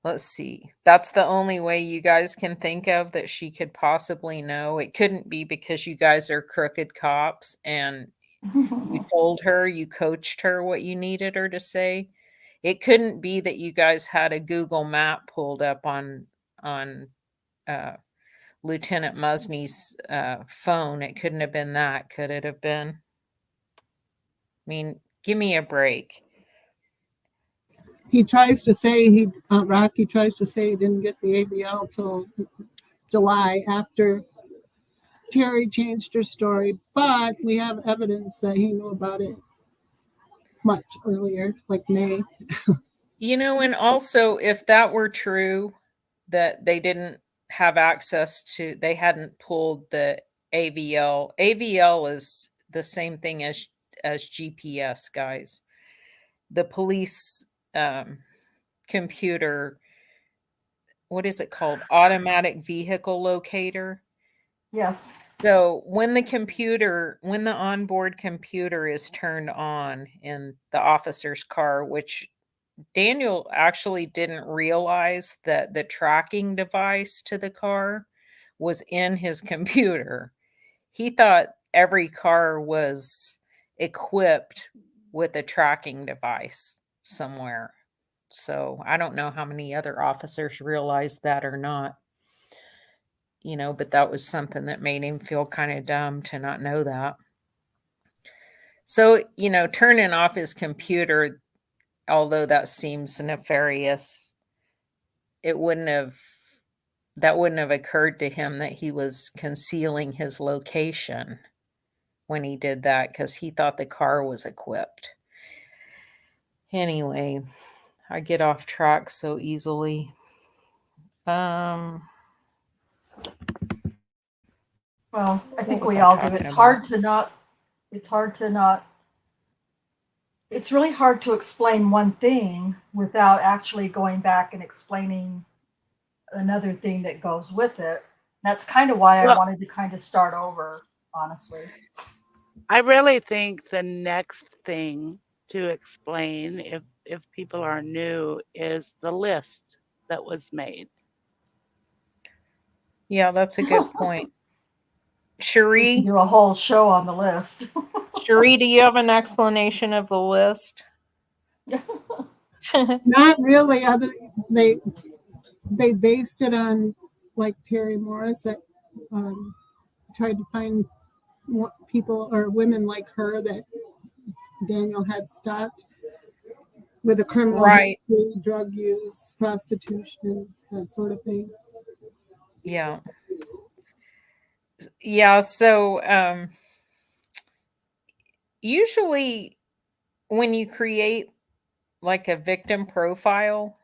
Let's see. That's the only way you guys can think of that she could possibly know. It couldn't be because you guys are crooked cops and you told her, you coached her what you needed her to say. It couldn't be that you guys had a Google map pulled up on Lieutenant Musney's phone. It couldn't have been that, could it have been? I mean, give me a break. He tries to say Rocky tries to say he didn't get the ABL till July after Terry changed her story, but we have evidence that he knew about it much earlier, like May. And also if that were true, that they didn't have access to, they hadn't pulled the AVL. AVL is the same thing as GPS, guys. The police computer, what is it called? Automatic vehicle locator. Yes. So when the onboard computer is turned on in the officer's car, which Daniel actually didn't realize that the tracking device to the car was in his computer. He thought every car was equipped with a tracking device somewhere. So I don't know how many other officers realized that or not. But that was something that made him feel kind of dumb to not know that. So, turning off his computer, although that seems nefarious, that wouldn't have occurred to him that he was concealing his location when he did that, because he thought the car was equipped. Anyway, I get off track so easily. Well, I think we all do. It's really hard to explain one thing without actually going back and explaining another thing that goes with it. That's kind of why I wanted to kind of start over, honestly. I really think the next thing to explain, if people are new, is the list that was made. Yeah, that's a good point. Cherie? Do a whole show on the list. Cherie, do you have an explanation of the list? Not really. They based it on like Terry Morris that tried to find people or women like her that Daniel had stopped with a criminal history, drug use, prostitution, that sort of thing. Yeah. Yeah, so usually when you create like a victim profile,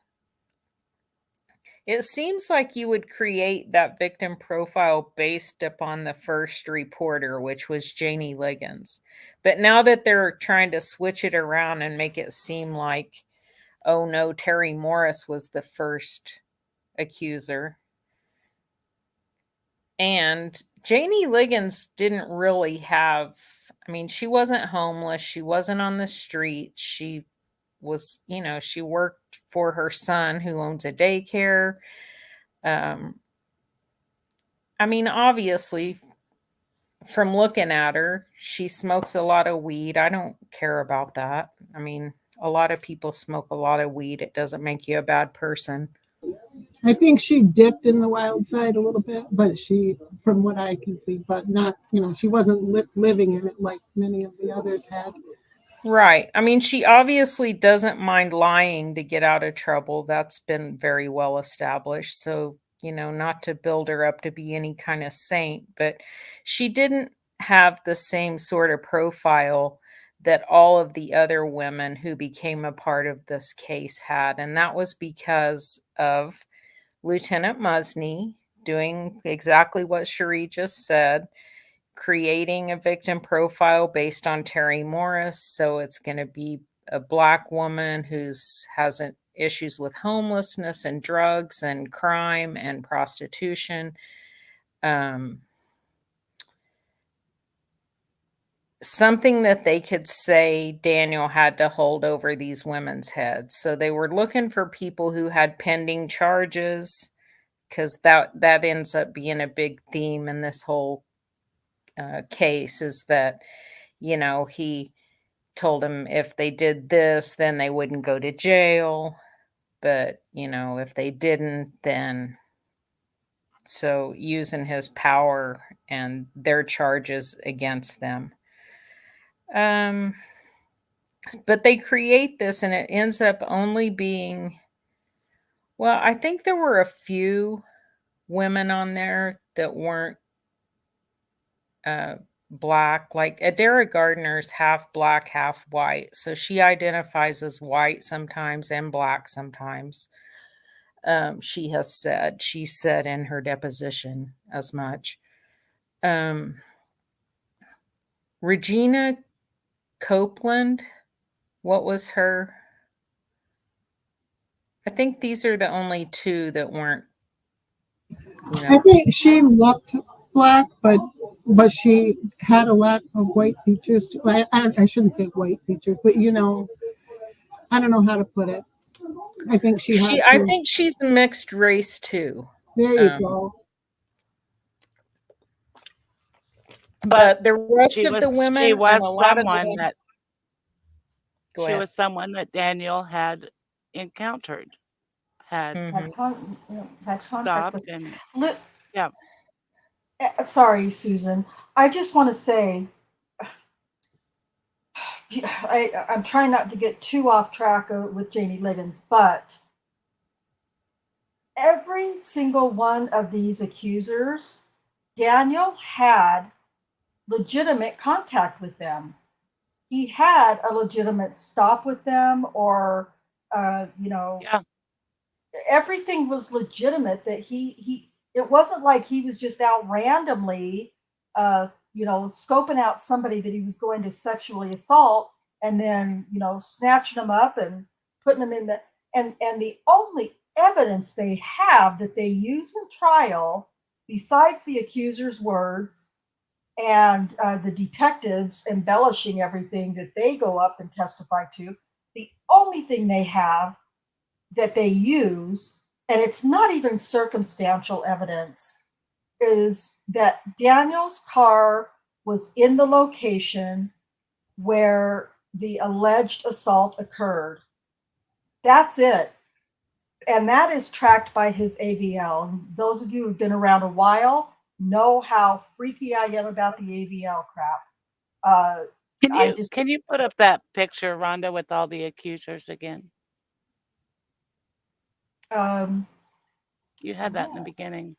it seems like you would create that victim profile based upon the first reporter, which was Janie Liggins. But now that they're trying to switch it around and make it seem like, oh no, Terry Morris was the first accuser. And Janie Liggins didn't really have, I mean, she wasn't homeless. She wasn't on the street. She was, she worked for her son who owns a daycare. I mean, obviously, from looking at her, she smokes a lot of weed. I don't care about that. I mean, a lot of people smoke a lot of weed. It doesn't make you a bad person. I think she dipped in the wild side a little bit, but she, from what I can see, but not, she wasn't living in it like many of the others had. Right. I mean, she obviously doesn't mind lying to get out of trouble. That's been very well established. So, not to build her up to be any kind of saint, but she didn't have the same sort of profile that all of the other women who became a part of this case had. And that was because of Lieutenant Musney doing exactly what Cherie just said, creating a victim profile based on Terry Morris. So it's going to be a Black woman who's hasn't issues with homelessness and drugs and crime and prostitution. Something that they could say Daniel had to hold over these women's heads. So they were looking for people who had pending charges, because that ends up being a big theme in this whole case, is that, he told him if they did this, then they wouldn't go to jail. But, if they didn't, then so using his power and their charges against them. But they create this and it ends up only being, well, I think there were a few women on there that weren't Black. Like Adara Gardner's half Black, half white. So she identifies as white sometimes and Black sometimes. She said in her deposition as much. Regina Copeland, what was her? I think these are the only two that weren't. I think she looked Black, but she had a lot of white features too. I shouldn't say white features, but I don't know how to put it. I think I think she's mixed race too. There you go. But the rest of the women, she was and a lot of the someone women, that Go she ahead. was someone that Daniel had encountered, had Had contact stopped, with. and Yeah. Sorry, Susan. I just want to say, I'm trying not to get too off track with Janie Liggins, but every single one of these accusers, Daniel had legitimate contact with them. He had a legitimate stop with them, or everything was legitimate. That it wasn't like he was just out randomly, scoping out somebody that he was going to sexually assault and then, snatching them up and putting them in and the only evidence they have that they use in trial, besides the accuser's words and the detectives embellishing everything that they go up and testify to, the only thing they have that they use, and it's not even circumstantial evidence, is that Daniel's car was in the location where the alleged assault occurred. That's it. And that is tracked by his AVL. And those of you who've been around a while know how freaky I am about the AVL crap. Can you put up that picture, Rhonda, with all the accusers again? You had that in the beginning.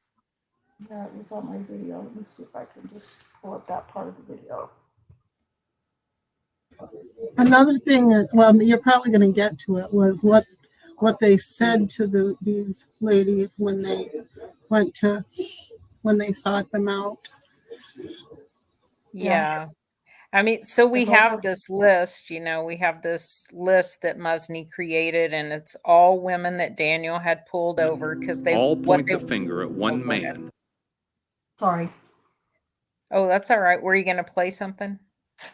Yeah, it was on my video. Let me see if I can just pull up that part of the video. Another thing, well, you're probably going to get to it, was what they said to these ladies when they sought them out. Yeah. I mean, so we have this list, we have this list that Musney created, and it's all women that Daniel had pulled over because they all point the finger at one man. Sorry. Oh, that's all right. Were you going to play something?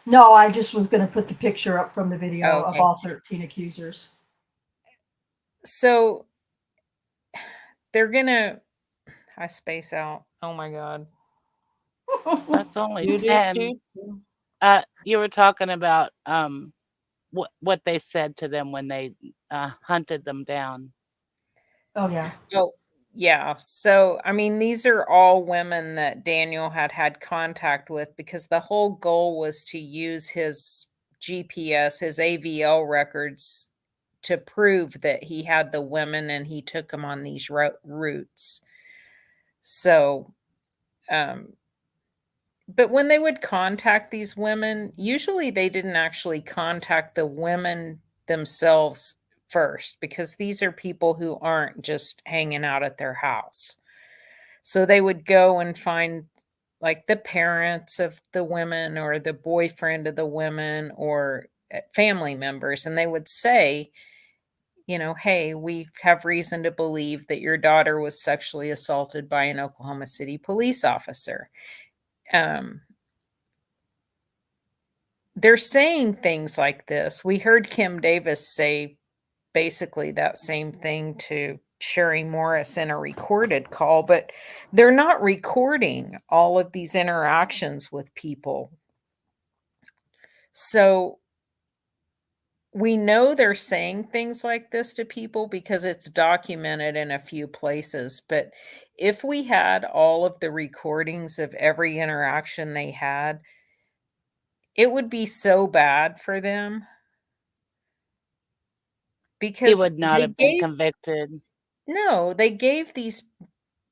No, I just was going to put the picture up from the video Oh, of okay. all 13 accusers. So they're going to, I space out. Oh my God. That's only Do, do, 10. do. You were talking about what they said to them when they hunted them down. Oh, yeah. Oh, yeah. So, I mean, these are all women that Daniel had contact with because the whole goal was to use his GPS, his AVL records to prove that he had the women and he took them on these routes. So, but when they would contact these women, usually they didn't actually contact the women themselves first because these are people who aren't just hanging out at their house. So they would go and find like the parents of the women or the boyfriend of the women or family members, and they would say, you know, hey, we have reason to believe that your daughter was sexually assaulted by an Oklahoma City police officer. They're saying things like this. We heard Kim Davis say basically that same thing to Sherry Morris in a recorded call, but they're not recording all of these interactions with people. So we know they're saying things like this to people because it's documented in a few places. But if we had all of the recordings of every interaction they had, it would be so bad for them. He Because would not have been convicted. No, they gave these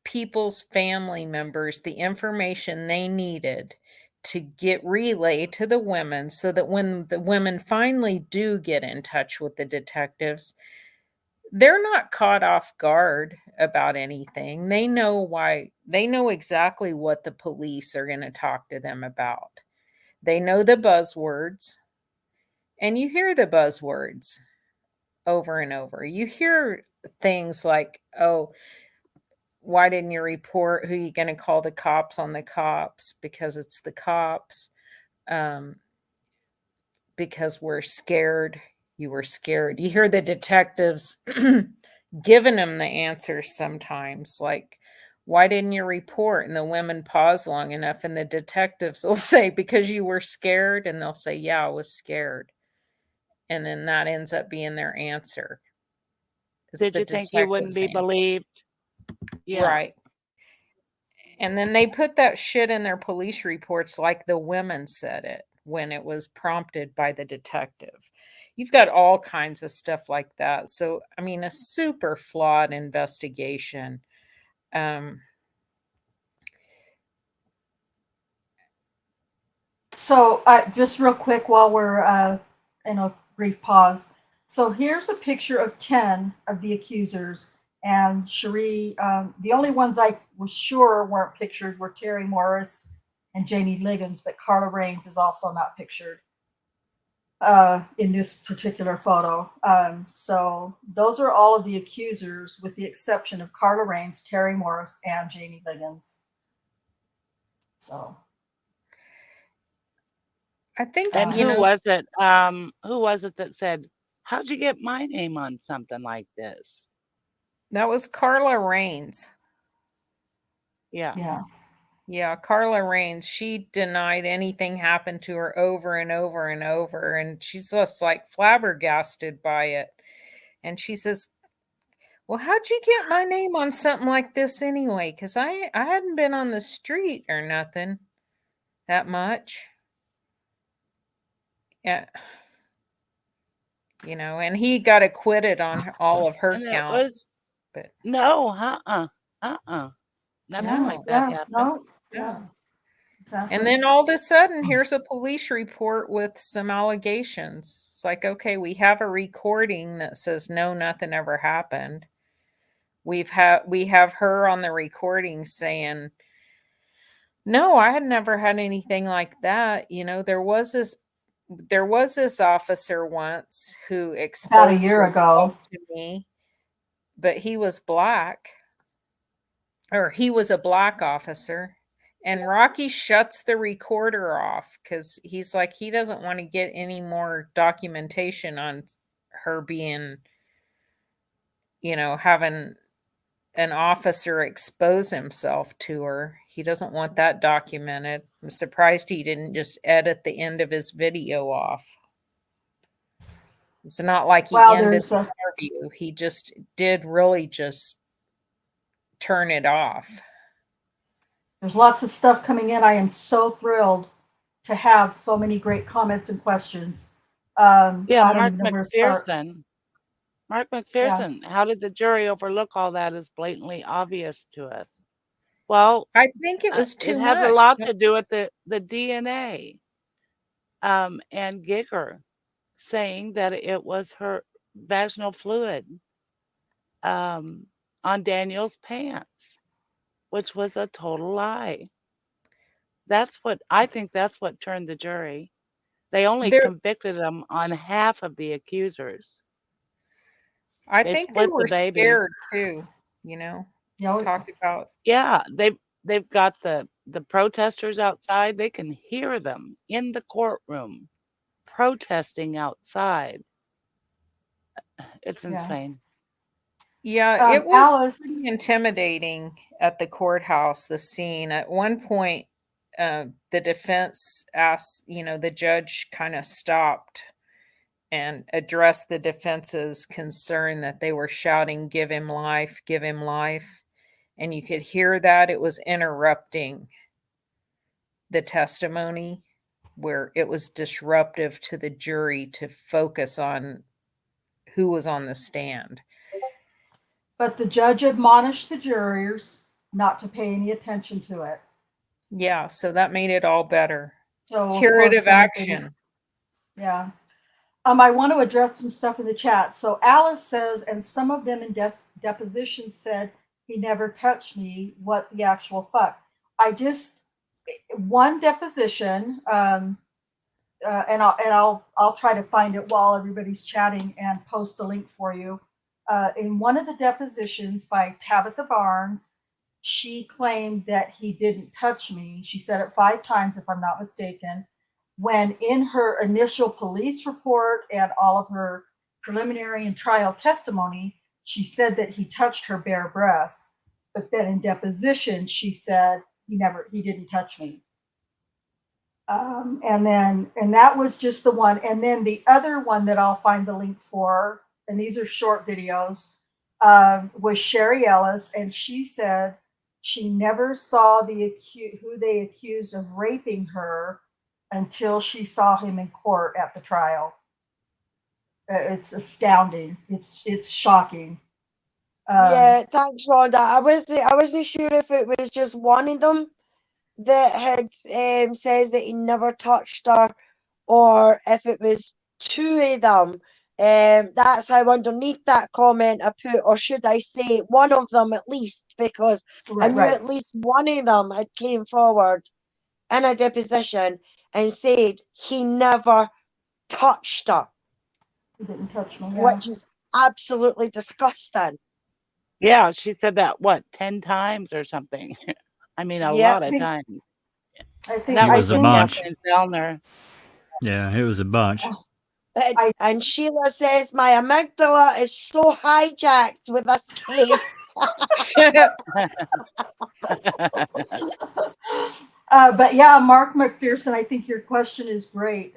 people's family members the information they needed to get relayed to the women so that when the women finally do get in touch with the detectives, they're not caught off guard about anything. They know why, they know exactly what the police are going to talk to them about. They know the buzzwords, and you hear the buzzwords over and over. You hear things like, oh, why didn't you report? Who are you going to call the cops on the cops? Because it's the cops. Because we're scared. You were scared. You hear the detectives giving them the answers sometimes, like, why didn't you report? And the women pause long enough, and the detectives will say, because you were scared. And they'll say, yeah, I was scared. And then that ends up being their answer. Did you think you wouldn't be believed? Yeah. Right. And then they put that shit in their police reports like the women said it when it was prompted by the detective. You've got all kinds of stuff like that. So, I mean, a super flawed investigation. So, just real quick while we're in a brief pause. So, here's a picture of 10 of the accusers. And Cherie, the only ones I was sure weren't pictured were Terry Morris and Janie Liggins, but Carla Raines is also not pictured in this particular photo. So those are all of the accusers with the exception of Carla Raines, Terry Morris, and Janie Liggins. So I think, and who was it? Who was it that said, how'd you get my name on something like this? That was Carla Raines. Yeah. Yeah, Carla Raines. She denied anything happened to her over and over and over. And she's just like flabbergasted by it. And she says, well, how'd you get my name on something like this anyway? Because I hadn't been on the street or nothing that much. Yeah. You know, and he got acquitted on all of her And it counts. was, but no, nothing like that happened. Yeah. Exactly. And then all of a sudden, here's a police report with some allegations. It's like, okay, we have a recording that says no, nothing ever happened. We have her on the recording saying, no, I had never had anything like that. You know, there was this officer once who exposed about a year ago to me, but he was black, or he was a black officer. And Rocky shuts the recorder off because he's like, he doesn't want to get any more documentation on her being, having an officer expose himself to her. He doesn't want that documented. I'm surprised he didn't just edit the end of his video off. It's not like he ended the interview. He just did really just turn it off. There's lots of stuff coming in. I am so thrilled to have so many great comments and questions. Mark McPherson. Mark McPherson, how did the jury overlook all that as blatantly obvious to us? Well, I think it was too much. It has a lot to do with the DNA and Giger saying that it was her vaginal fluid on Daniel's pants, which was a total lie. I think that's what turned the jury. They only convicted him on half of the accusers. I think they were scared too, talked about. Yeah, they've got the protesters outside. They can hear them in the courtroom protesting outside. It's insane. Yeah, it was pretty intimidating at the courthouse, the scene. At one point, the defense asked, the judge kind of stopped and addressed the defense's concern that they were shouting, "Give him life, give him life." And you could hear that it was interrupting the testimony, where it was disruptive to the jury to focus on who was on the stand. But the judge admonished the jurors not to pay any attention to it. Yeah, so that made it all better. So curative action. Yeah. I want to address some stuff in the chat. So Alice says, and some of them in deposition said he never touched me. What the actual fuck? One deposition, and I'll try to find it while everybody's chatting and post the link for you. In one of the depositions by Tabitha Barnes, she claimed that he didn't touch me. She said it 5 times, if I'm not mistaken, when in her initial police report and all of her preliminary and trial testimony, she said that he touched her bare breasts. But then in deposition, she said he didn't touch me. And that was just the one. And then the other one that I'll find the link for, and these are short videos, was Sherry Ellis, and she said she never saw who they accused of raping her until she saw him in court at the trial. It's astounding. It's shocking. Yeah, thanks, Rhonda. I wasn't sure if it was just one of them that had says that he never touched her, or if it was 2 of them. That's how underneath that comment I put, or should I say one of them at least, because I knew at least one of them had came forward in a deposition and said he never touched her. He didn't touch me, which is absolutely disgusting. Yeah, she said that 10 times or something. I mean, a lot of times. I think it was a bunch. Zellner. Yeah, it was a bunch. And Sheila says my amygdala is so hijacked with this case. But yeah, Mark McPherson, I think your question is great.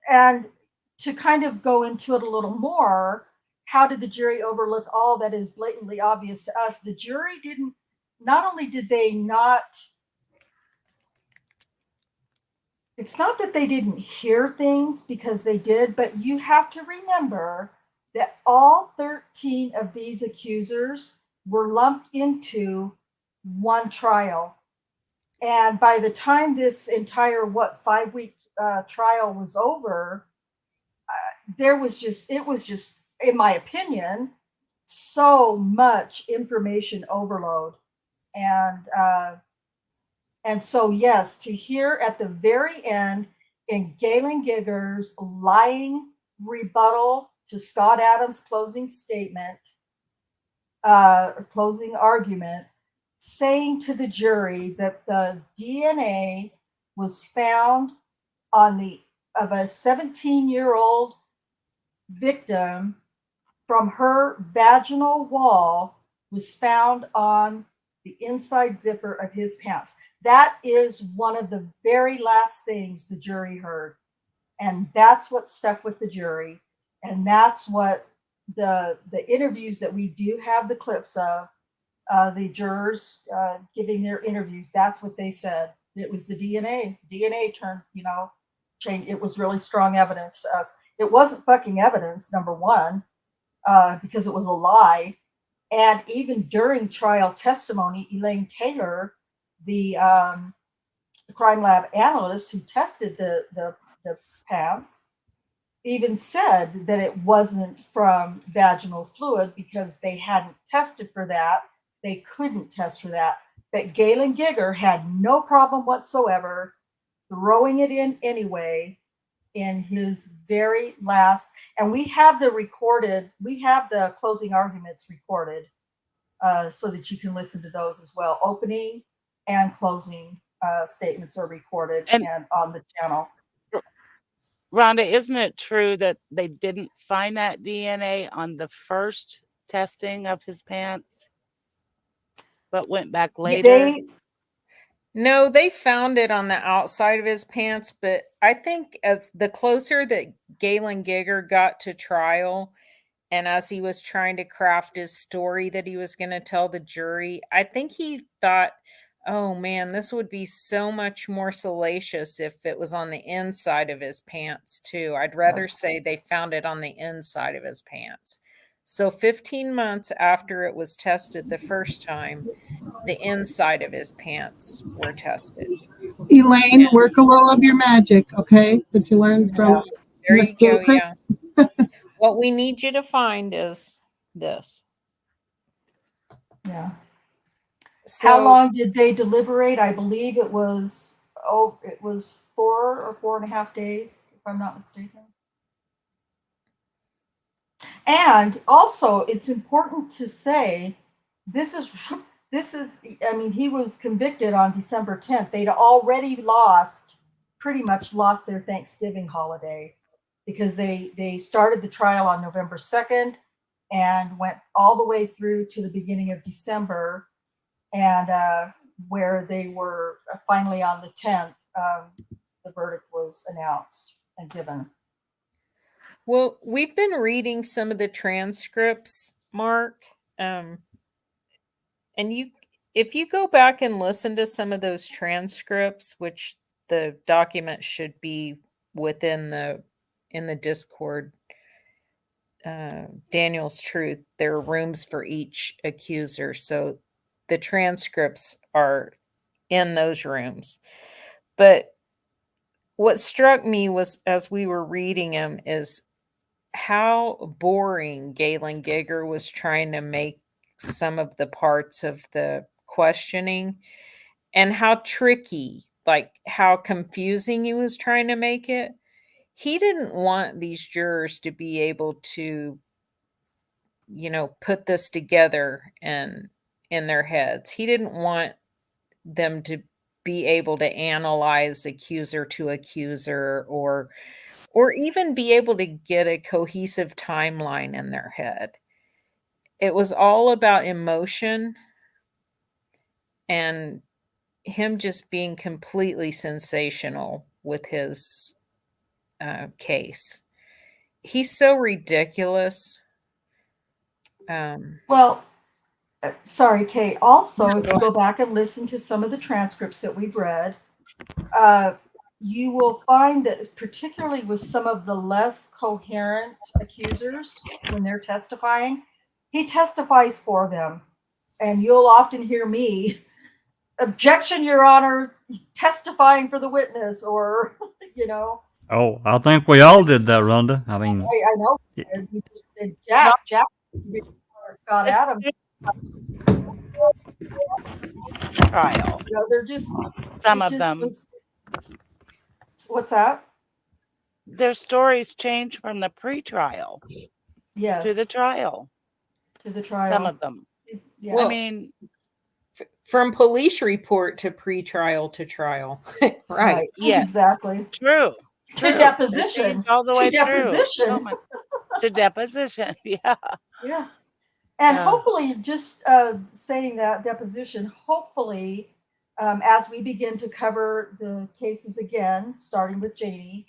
And to kind of go into it a little more, how did the jury overlook all that is blatantly obvious to us? The jury not only did they not, it's not that they didn't hear things, because they did, but you have to remember that all 13 of these accusers were lumped into one trial. And by the time this entire 5-week trial was over, it was just, in my opinion, so much information overload. And so, yes, to hear at the very end in Galen Giger's lying rebuttal to Scott Adams' closing statement, closing argument, saying to the jury that the DNA was found of a 17-year-old victim from her vaginal wall was found on the inside zipper of his pants. That is one of the very last things the jury heard. And that's what stuck with the jury. And that's what the interviews that we do have the clips of, the jurors giving their interviews, that's what they said. It was the DNA. DNA turned, changed. It was really strong evidence to us. It wasn't fucking evidence, number one, because it was a lie. And even during trial testimony, Elaine Taylor, the crime lab analyst who tested the pants, even said that it wasn't from vaginal fluid because they hadn't tested for that. They couldn't test for that. But Galen Gigger had no problem whatsoever throwing it in anyway in his very last, and we have the closing arguments recorded so that you can listen to those as well. Opening and closing statements are recorded and on the channel. Rhonda, isn't it true that they didn't find that DNA on the first testing of his pants, but went back later? No, they found it on the outside of his pants, but I think as the closer that Galen Gigger got to trial, and as he was trying to craft his story that he was going to tell the jury, I think he thought, oh man, this would be so much more salacious if it was on the inside of his pants too. I'd rather say they found it on the inside of his pants. So 15 months after it was tested the first time, the inside of his pants were tested. Elaine, work a little of your magic, okay? That you learned from there Miss you go. Gilchrist. Yeah. What we need you to find is this. Yeah. So, how long did they deliberate? I believe it was 4 or 4.5 days, if I'm not mistaken. And also, it's important to say this is, I mean, he was convicted on December 10th. They'd already pretty much lost their Thanksgiving holiday because they started the trial on November 2nd and went all the way through to the beginning of December, and where they were finally on the 10th, the verdict was announced and given. Well, we've been reading some of the transcripts, Mark, and if you go back and listen to some of those transcripts, which the document should be in the Discord, Daniel's Truth, there are rooms for each accuser, so the transcripts are in those rooms. But what struck me was, as we were reading them, is how boring Galen Gigger was trying to make some of the parts of the questioning, and how tricky, like how confusing he was trying to make it. He didn't want these jurors to be able to, put this together and in their heads. He didn't want them to be able to analyze accuser to accuser, or even be able to get a cohesive timeline in their head. It was all about emotion and him just being completely sensational with his case. He's so ridiculous. Well, sorry, Kate. Also, if you go back and listen to some of the transcripts that we've read, you will find that particularly with some of the less coherent accusers, when they're testifying, he testifies for them. And you'll often hear me, objection, Your Honor, testifying for the witness, or, Oh, I think we all did that, Rhonda. I mean, I know. You just did Jack, Scott Adams. Trial. They're just some of them. What's that? Their stories change from the pre-trial. Yes. To the trial. To the trial. Some of them. Yeah. I mean, From police report to pretrial to trial. Right. Yes. Exactly. True. To True. deposition. All the To way through. deposition. Oh my. To deposition. Yeah. Yeah. And Yeah. hopefully, just saying that deposition, hopefully, as we begin to cover the cases again, starting with JD,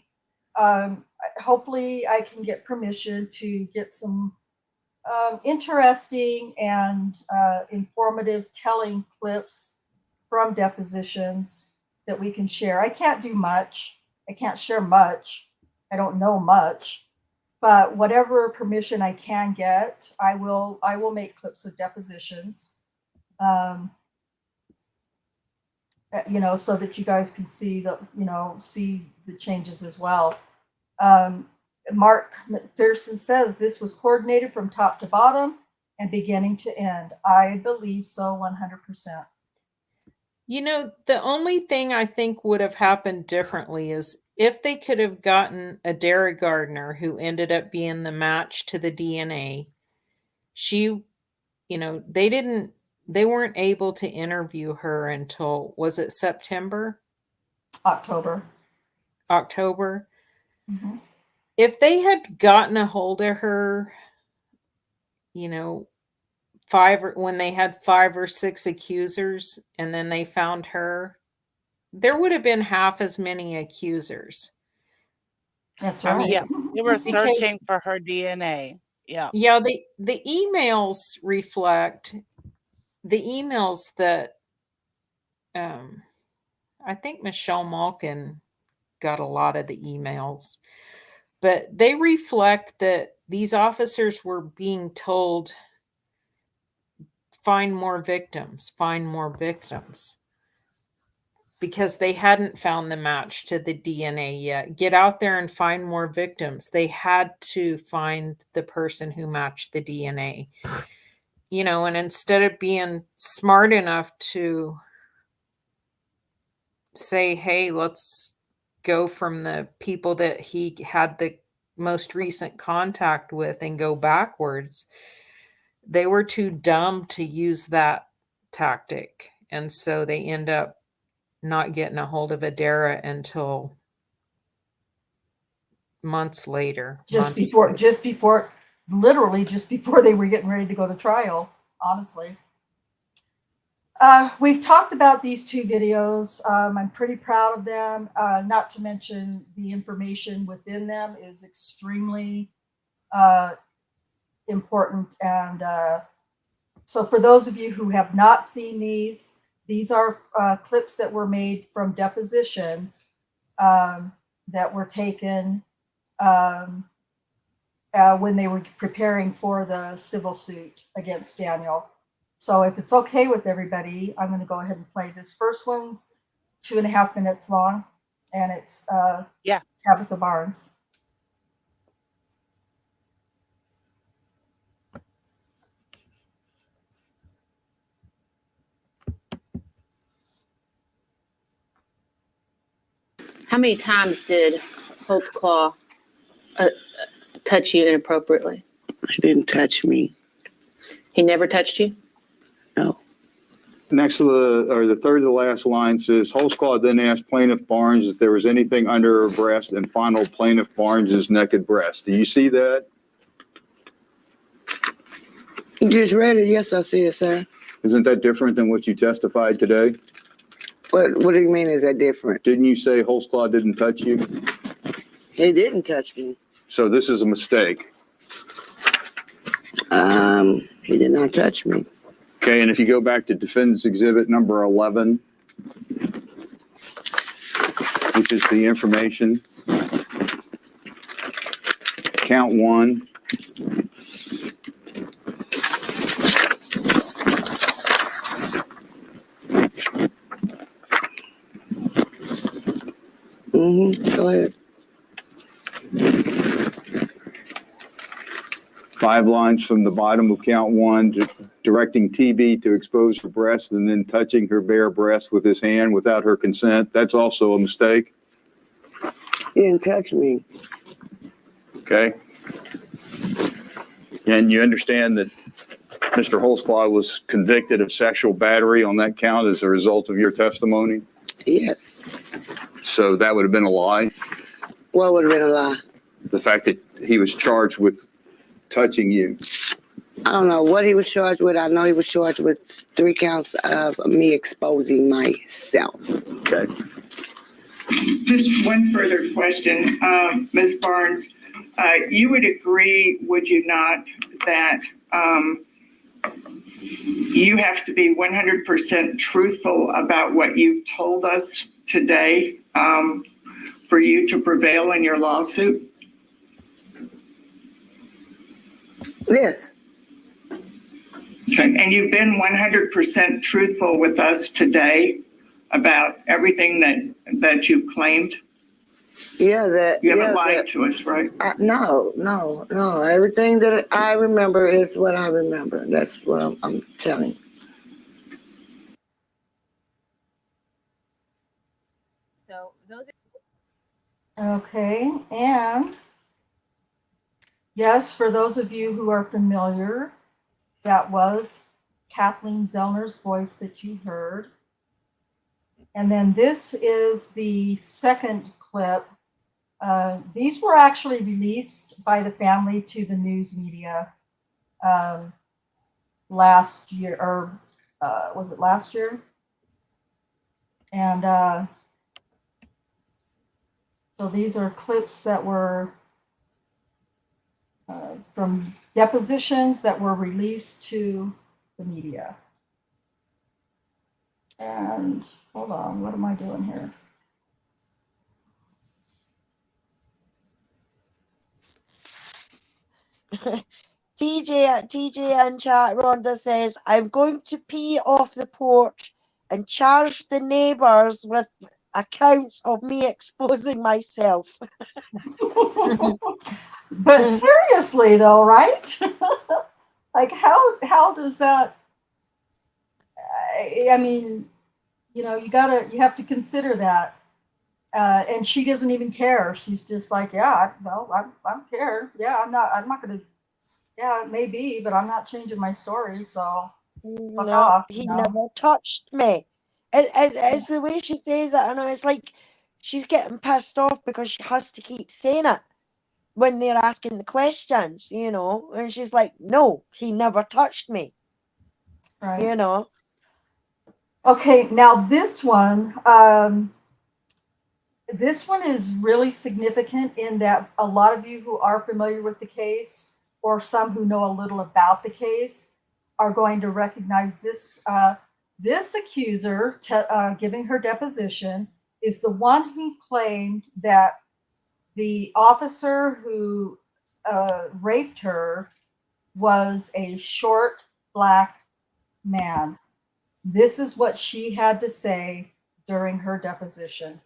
hopefully I can get permission to get some interesting and informative telling clips from depositions that we can share. I can't do much. I can't share much. I don't know much. But whatever permission I can get, I will make clips of depositions, so that you guys can see the changes as well. Mark McPherson says this was coordinated from top to bottom and beginning to end. I believe so 100%. The only thing I think would have happened differently is if they could have gotten Adara Gardner, who ended up being the match to the DNA. She, they weren't able to interview her until, was it September? October. Mm-hmm. If they had gotten a hold of her, when they had 5 or 6 accusers and then they found her, there would have been half as many accusers. That's right. Yeah, they were searching for her DNA. Yeah. Yeah, the emails reflect the emails that I think Michelle Malkin got a lot of the emails, but they reflect that these officers were being told, find more victims, because they hadn't found the match to the DNA yet. Get out there and find more victims. They had to find the person who matched the DNA. And instead of being smart enough to say, hey, let's go from the people that he had the most recent contact with and go backwards, they were too dumb to use that tactic. And so they end up not getting a hold of Adara until months later. Literally just before they were getting ready to go to trial, honestly. We've talked about these 2 videos. I'm pretty proud of them. Not to mention the information within them is extremely important. And so for those of you who have not seen these are clips that were made from depositions that were taken when they were preparing for the civil suit against Daniel. So if it's okay with everybody, I'm going to go ahead and play this. First one's 2.5 minutes long, and it's Tabitha Barnes. How many times did Holtzclaw touch you inappropriately? He didn't touch me. He never touched you? No. Next to the third to the last line says, Holtzclaw then asked Plaintiff Barnes if there was anything under her breast and fondled Plaintiff Barnes's naked breast. Do you see that? You just read it. Yes, I see it, sir. Isn't that different than what you testified today? What do you mean is that different? Didn't you say Holtzclaw didn't touch you? He didn't touch me. So this is a mistake. He did not touch me. Okay, and if you go back to Defendant's Exhibit number 11, which is the information, count 1. Go ahead. 5 lines from the bottom of count 1, directing TB to expose her breast and then touching her bare breast with his hand without her consent. That's also a mistake. He didn't touch me. Okay. And you understand that Mr. Holtzclaw was convicted of sexual battery on that count as a result of your testimony? Yes. So that would have been a lie? What would have been a lie? The fact that he was charged with touching you? I don't know what he was charged with. I know he was charged with 3 counts of me exposing myself. Okay. Just one further question, Ms. Barnes. You would agree, would you not, that you have to be 100% truthful about what you've told us today for you to prevail in your lawsuit? Yes. Okay. And you've been 100% truthful with us today about everything that you claimed? Yeah, you haven't lied to us, right? No. Everything that I remember is what I remember. That's what I'm telling you. So those. Okay, and yes, for those of you who are familiar, that was Kathleen Zellner's voice that you heard. And then this is the second clip. These were actually released by the family to the news media last year, or was it last year? And so these are clips that were from depositions that were released to the media. And hold on, what am I doing here? TJ in chat, Rhonda says, I'm going to pee off the porch and charge the neighbors with accounts of me exposing myself. But seriously though, right? Like how does that, I mean, you know, you have to consider that. And she doesn't even care. She's just like, yeah, I don't care. Yeah, I'm not gonna, yeah, it may be, but I'm not changing my story, so fuck off. He never touched me. It's the way she says it, and it's like she's getting pissed off because she has to keep saying it when they're asking the questions, you know, and she's like, no, he never touched me. Right. You know. Okay, now this one is really significant in that a lot of you who are familiar with the case, or some who know a little about the case, are going to recognize this. This accuser giving her deposition is the one who claimed that the officer who raped her was a short black man. This is what she had to say during her deposition.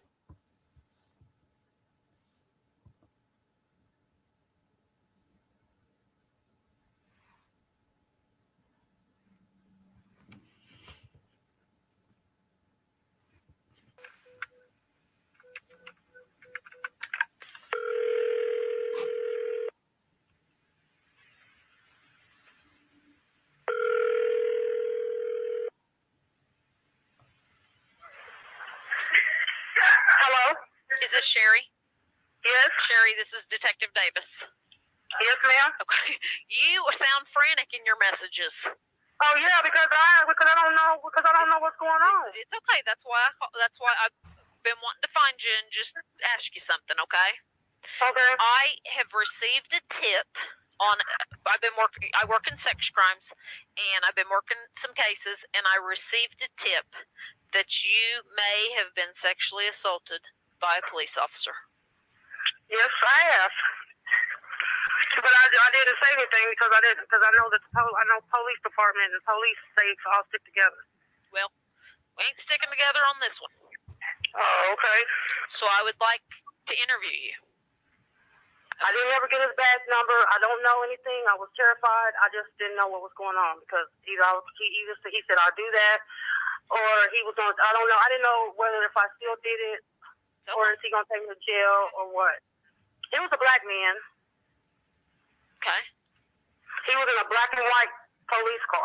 Hello? Is this Sherry? Yes? Sherry, this is Detective Davis. Yes, ma'am? Okay. You sound frantic in your messages. Oh yeah, because I don't know what's going on. It's okay. That's why I've been wanting to find you and just ask you something, okay? Okay. I have received a tip on I work in sex crimes, and I've been working some cases, and I received a tip that you may have been sexually assaulted by a police officer. Yes, I have. But I didn't say anything because I know that I know police department and police say all stick together. Well, we ain't sticking together on this one. Oh, okay. So I would like to interview you. I didn't ever get his badge number. I don't know anything. I was terrified. I just didn't know what was going on because he said I'll do that, or he was going. I don't know. I didn't know whether if I still did it, or is he going to take me to jail or what. He was a black man. Okay. He was in a black and white police car.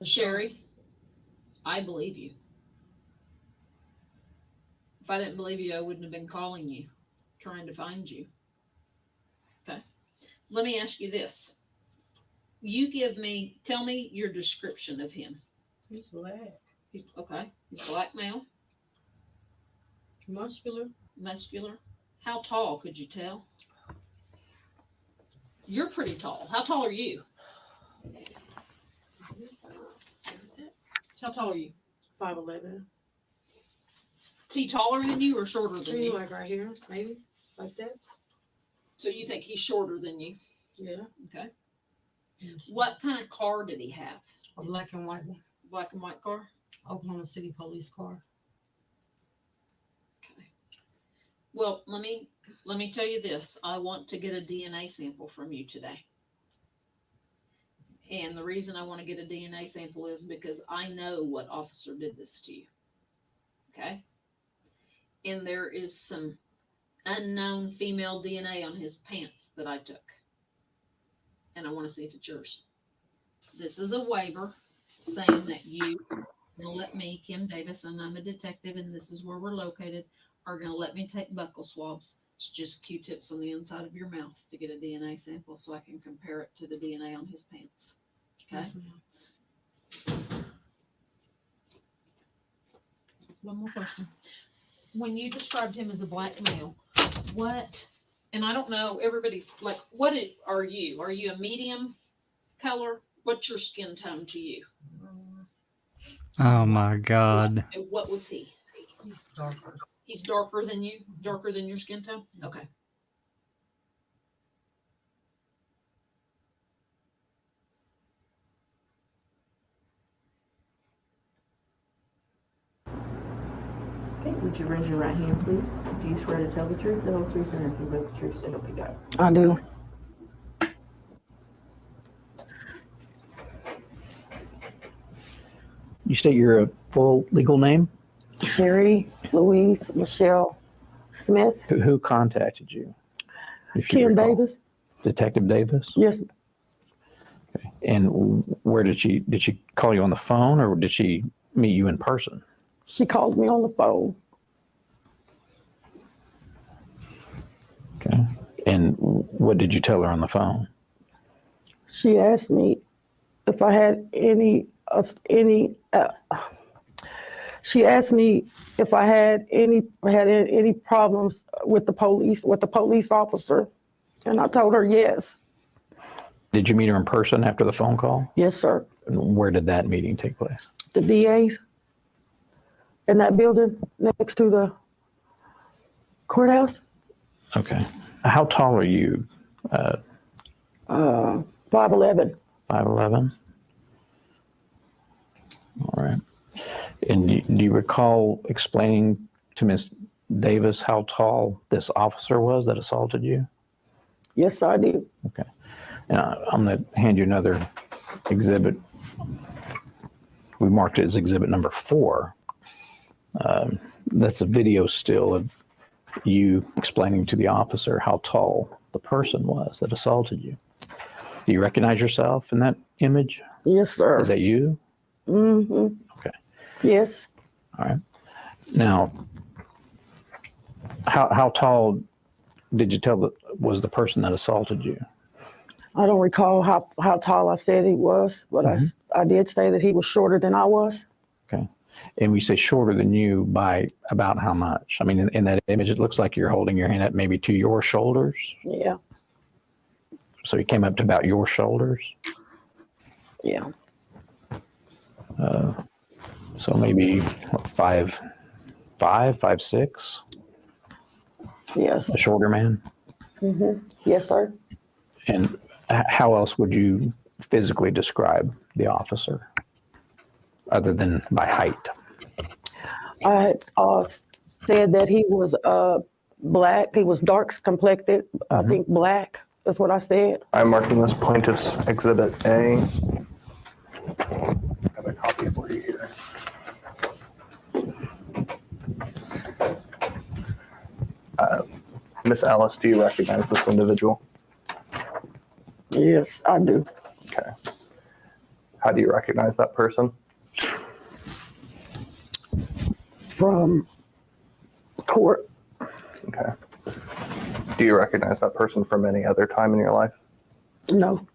Sherry, I believe you. If I didn't believe you, I wouldn't have been calling you, trying to find you. Okay. Let me ask you this. Tell me your description of him. He's black. He's okay. He's black male. Muscular. Muscular. How tall could you tell? You're pretty tall. How tall are you? How tall are you? 5'11". Is he taller than you or shorter than you? Like right here, maybe like that. So you think he's shorter than you? Yeah. Okay. What kind of car did he have? A black and white one. Black and white car? Oklahoma City police car. Okay. Well, let me tell you this. I want to get a DNA sample from you today. And the reason I want to get a DNA sample is because I know what officer did this to you. Okay? And there is some unknown female DNA on his pants that I took. And I want to see if it's yours. This is a waiver saying that you will let me, Kim Davis, and I'm a detective, and this is where we're located, are going to let me take buccal swabs. It's just Q-tips on the inside of your mouth to get a DNA sample so I can compare it to the DNA on his pants. Okay? Yes, One more question. When you described him as a black male, what, and I don't know, everybody's like, are you? Are you a medium color? What's your skin tone to you? Oh my God. And what was he? He's darker. He's darker than you? Darker than your skin tone? Okay. Okay, would you raise your right hand, please? Do you swear to tell the truth, the whole truth, and nothing but the truth, so help you God? I do. You state your full legal name? Sherry Louise Michelle Smith. Who contacted you? If you Kim recall? Davis. Detective Davis? Yes. Okay. And where did she call you on the phone, or did she meet you in person? She called me on the phone. Okay. And what did you tell her on the phone? She asked me if I had she asked me if I had any problems with the police officer, and I told her yes. Did you meet her in person after the phone call? Yes, sir. And where did that meeting take place? The DA's in that building next to the courthouse. Okay. How tall are you? 5'11". 5'11". All right. And do you recall explaining to Miss Davis how tall this officer was that assaulted you? Yes, I do. Okay. And I'm going to hand you another exhibit. We marked it as exhibit number 4. That's a video still of you explaining to the officer how tall the person was that assaulted you. Do you recognize yourself in that image? Yes, sir. Is that you? Mm-hmm. Okay. Yes. All right. Now, how tall did you tell was the person that assaulted you? I don't recall how tall I said he was, but I did say that he was shorter than I was. Okay. And we say shorter than you by about how much? I mean, in that image, it looks like you're holding your hand up maybe to your shoulders. Yeah. So he came up to about your shoulders? Yeah. So maybe what, 5'5", 5'6"? Yes. A shorter man? Mm-hmm. Yes, sir. And how else would you physically describe the officer other than by height? I had said that he was black. He was dark complected. I think black. That's what I said. I'm marking this plaintiff's Exhibit A. I have a copy for you here. Miss Alice, do you recognize this individual? Yes, I do. Okay. How do you recognize that person? From court. Okay. Do you recognize that person from any other time in your life? No.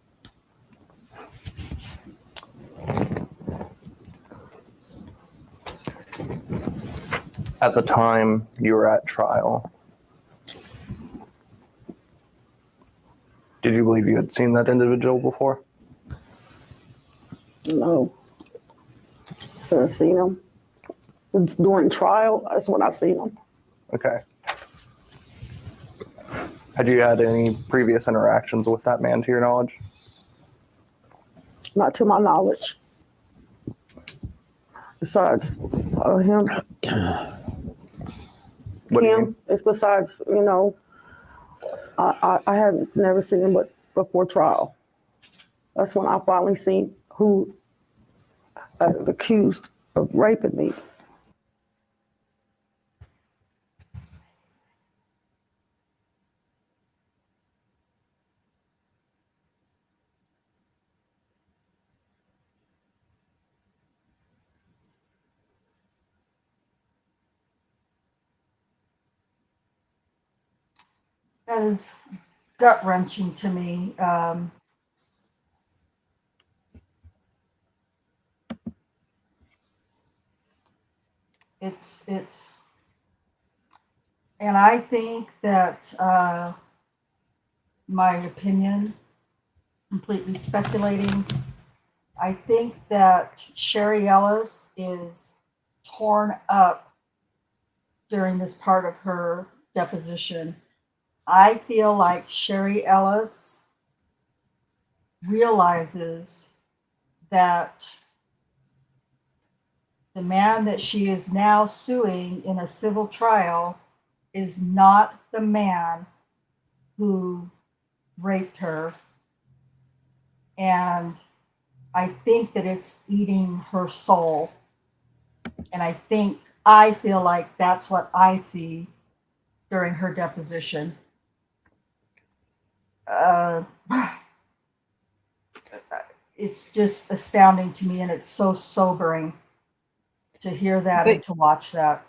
At the time you were at trial, did you believe you had seen that individual before? No. I seen him. It's during trial, that's when I seen him. Okay. Had you had any previous interactions with that man to your knowledge? Not to my knowledge. Besides him. What do you mean? It's besides, you know, I have never seen him but before trial. That's when I finally seen who accused of raping me. That is gut wrenching to me. It's, and I think that my opinion, completely speculating, I think that Sherry Ellis is torn up during this part of her deposition. I feel like Sherry Ellis realizes that the man that she is now suing in a civil trial is not the man who raped her. And I think that it's eating her soul. And I feel like that's what I see during her deposition. It's just astounding to me, and it's so sobering to hear that and to watch that.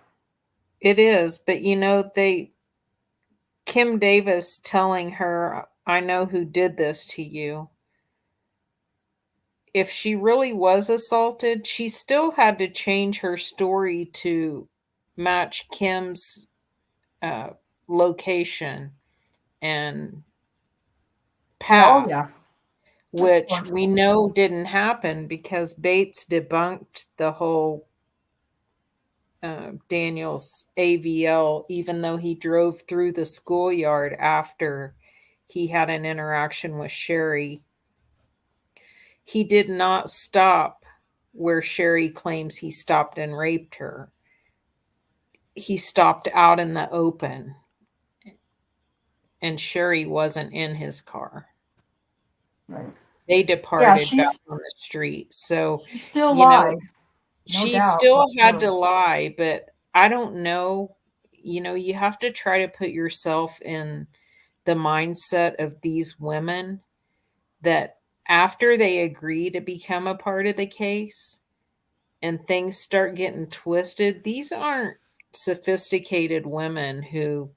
It is, but you know, Kim Davis telling her, I know who did this to you. If she really was assaulted, she still had to change her story to match Kim's location and path, which we know didn't happen because Bates debunked the whole Daniel's AVL, even though he drove through the schoolyard after he had an interaction with Sherry. He did not stop where Sherry claims he stopped and raped her. He stopped out in the open, and Sherry wasn't in his car. Right. They departed back on the street. So she still you lied. know, she still had to lie, but I don't know. You know, you have to try to put yourself in the mindset of these women that after they agree to become a part of the case and things start getting twisted, these aren't sophisticated women who,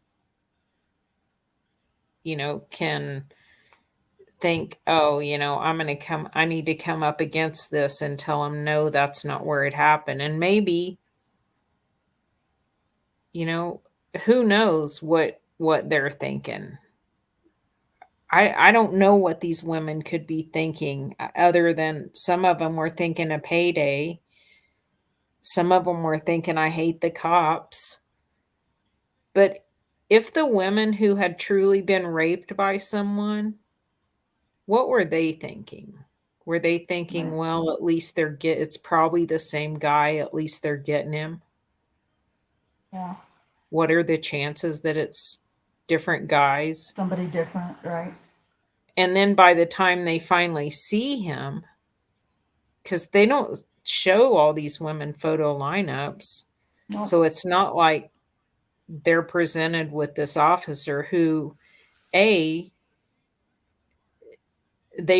you know, can think, oh, you know, I need to come up against this and tell them, no, that's not where it happened. And maybe, you know, who knows what they're thinking. I don't know what these women could be thinking other than some of them were thinking a payday. Some of them were thinking, I hate the cops. But if the women who had truly been raped by someone, what were they thinking? Were they thinking, well, at least it's probably the same guy, at least they're getting him? Yeah. What are the chances that it's different guys? Somebody different, right? And then by the time they finally see him, because they don't show all these women photo lineups, No. so it's not like they're presented with this officer who, they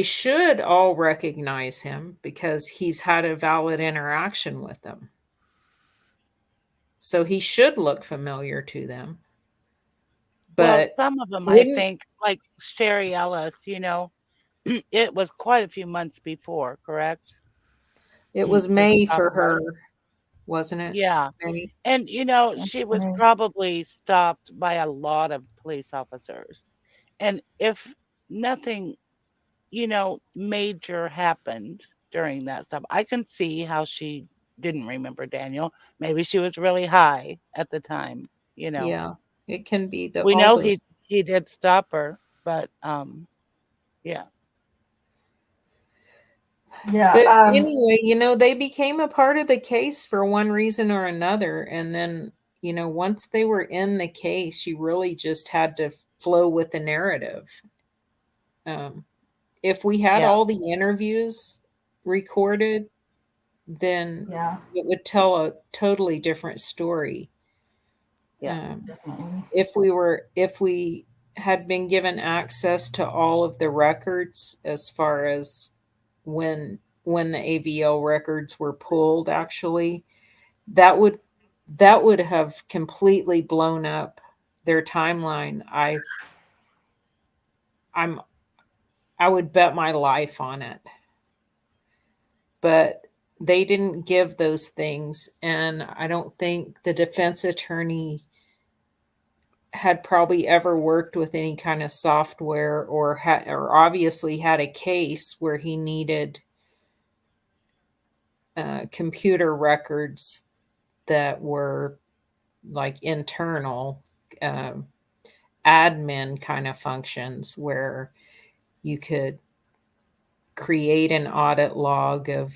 should all recognize him because he's had a valid interaction with them. So he should look familiar to them. Well, But some of them, I wouldn't think, like Sherry Ellis, it was quite a few months before, correct? it was The May stop for was. her, wasn't it? Yeah. May. And, she was May. probably stopped by a lot of police officers. And if nothing, major happened during that stuff, I can see how she didn't remember Daniel. Maybe she was really high at the time, Yeah, it can be We all know those. he did stop her, but yeah. Yeah. But anyway, they became a part of the case for one reason or another. And then, once they were in the case, you really just had to flow with the narrative. If we had Yeah. all the interviews recorded, then Yeah. it would tell a totally different story. Yeah. Definitely. If we had been given access to all of the records as far as when the AVL records were pulled, actually, that would have completely blown up their timeline. I would bet my life on it. But they didn't give those things, and I don't think the defense attorney had probably ever worked with any kind of software or obviously had a case where he needed computer records that were like internal admin kind of functions where you could create an audit log of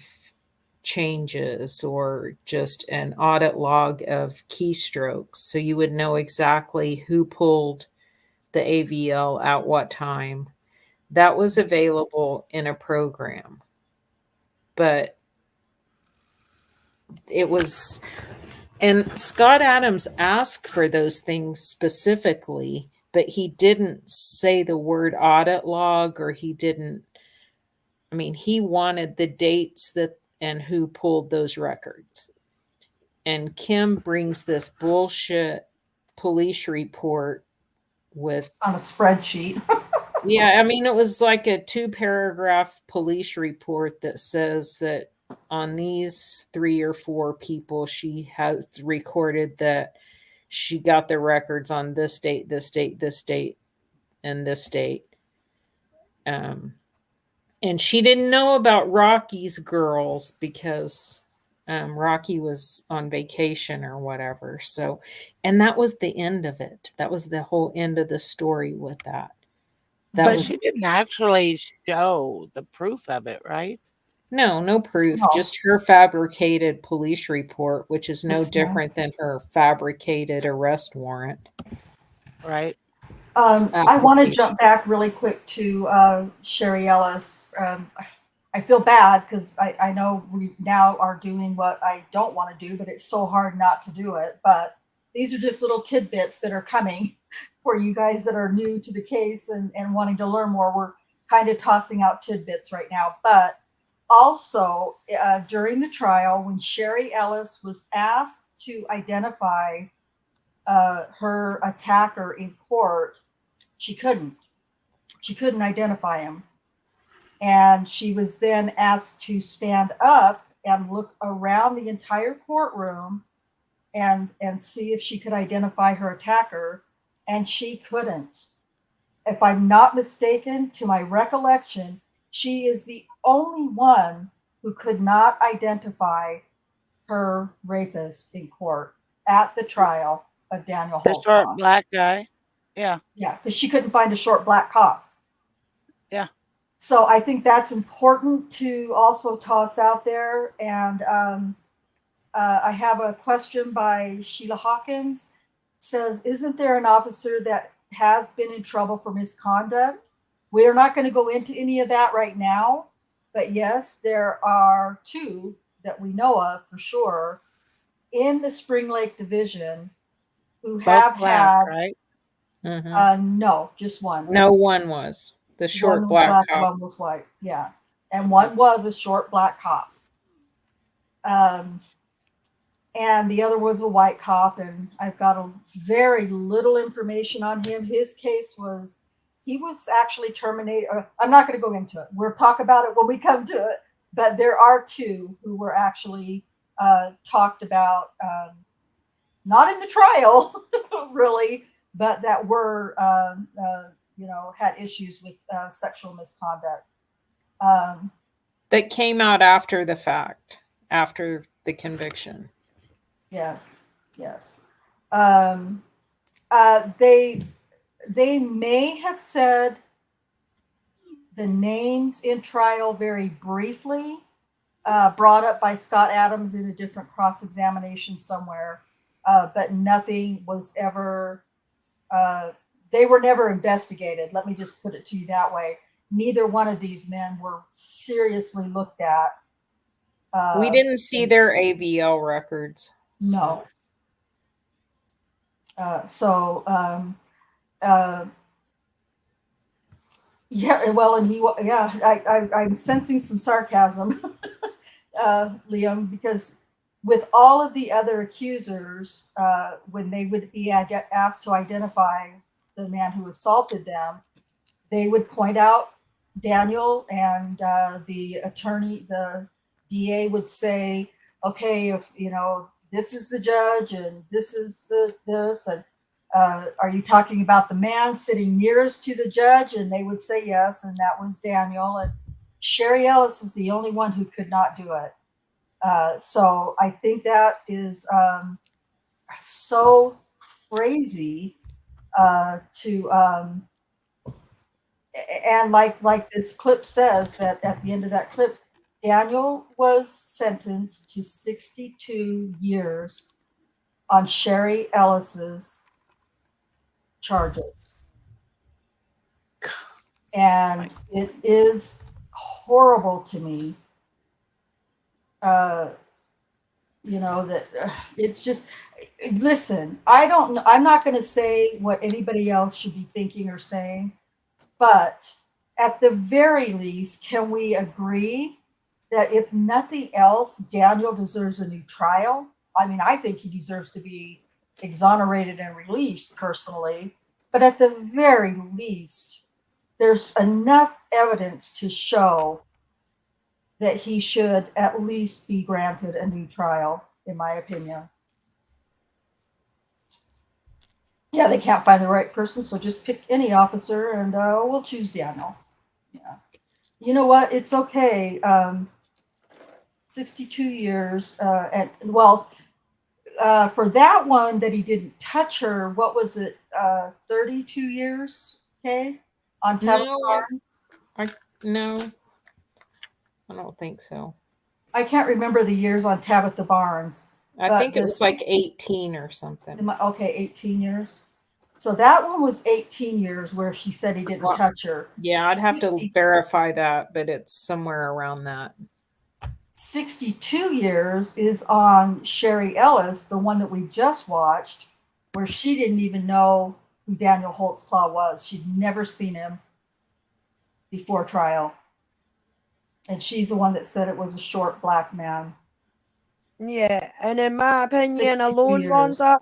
changes or just an audit log of keystrokes so you would know exactly who pulled the AVL at what time. That was available in a program, but it was, and Scott Adams asked for those things specifically, but he didn't say the word audit log, or he wanted the dates and who pulled those records. And Kim brings this bullshit police report with on a spreadsheet. Yeah, it was like a 2-paragraph police report that says that on these 3 or 4 people, she has recorded that she got the records on this date, this date, this date, and this date. And she didn't know about Rocky's girls because Rocky was on vacation or whatever. So, and that was the end of it. That was the whole end of the story with that. But she didn't actually show the proof of it, right? No proof, No. just her fabricated police report, which is no Just, different than her fabricated arrest warrant. Right. I want to jump back really quick to Sherry Ellis. I feel bad because I know we now are doing what I don't want to do, but it's so hard not to do it. But these are just little tidbits that are coming for you guys that are new to the case and wanting to learn more. We're kind of tossing out tidbits right now. But also, during the trial, when Sherry Ellis was asked to identify her attacker in court, she couldn't identify him. And she was then asked to stand up and look around the entire courtroom and see if she could identify her attacker, and she couldn't. If I'm not mistaken, to my recollection, she is the only one who could not identify her rapist in court at the trial of Daniel Holtzclaw. The short black guy. Yeah. Yeah, because she couldn't find a short black cop. Yeah. So I think that's important to also toss out there. And I have a question by Sheila Hawkins. It says, isn't there an officer that has been in trouble for misconduct? We're not going to go into any of that right now, but yes, there are 2 that we know of for sure in the Spring Lake Division who Both have black, had, right? Mm-hmm. no, just one. No, one was the short One was black black, cop. one was white. Yeah. And one was a short black cop. And the other was a white cop, and I've got a very little information on him. His case was, he was actually terminated. I'm not going to go into it. We'll talk about it when we come to it. But there are 2 who were actually talked about, not in the trial, really, but that were, had issues with sexual misconduct. That came out after the fact, after the conviction. Yes, yes. They may have said the names in trial very briefly, brought up by Scott Adams in a different cross-examination somewhere, but nothing was ever, they were never investigated. Let me just put it to you that way. Neither one of these men were seriously looked at. We didn't see their AVL records. No. Yeah, well, and I'm sensing some sarcasm, Liam, because with all of the other accusers, when they would be asked to identify the man who assaulted them, they would point out Daniel, and the attorney, the DA would say, okay, if this is the judge and this is this, and are you talking about the man sitting nearest to the judge? And they would say yes, and that was Daniel. And Sherry Ellis is the only one who could not do it. So I think that is so crazy and like this clip says, that at the end of that clip, Daniel was sentenced to 62 years on Sherry Ellis's charges. And it is horrible to me, that it's just, listen, I'm not going to say what anybody else should be thinking or saying, but at the very least, can we agree that if nothing else, Daniel deserves a new trial? I mean, I think he deserves to be exonerated and released personally, but at the very least, there's enough evidence to show that he should at least be granted a new trial, in my opinion. Yeah, they can't find the right person, so just pick any officer, and we'll choose Daniel. Yeah. You know what? It's okay. 62 years, and well, for that one that he didn't touch her, what was it? 32 years, okay? On Tabitha Barnes? No, I don't think so. I can't remember the years on Tabitha Barnes. I think it was like 18 or something. Okay, 18 years. So that one was 18 years where she said he didn't touch her. Yeah, I'd have to verify that, but it's somewhere around that. 62 years is on Sherry Ellis, the one that we just watched, where she didn't even know who Daniel Holtzclaw was. She'd never seen him before trial. And she's the one that said it was a short black man. Yeah, and in my opinion alone, Rhonda,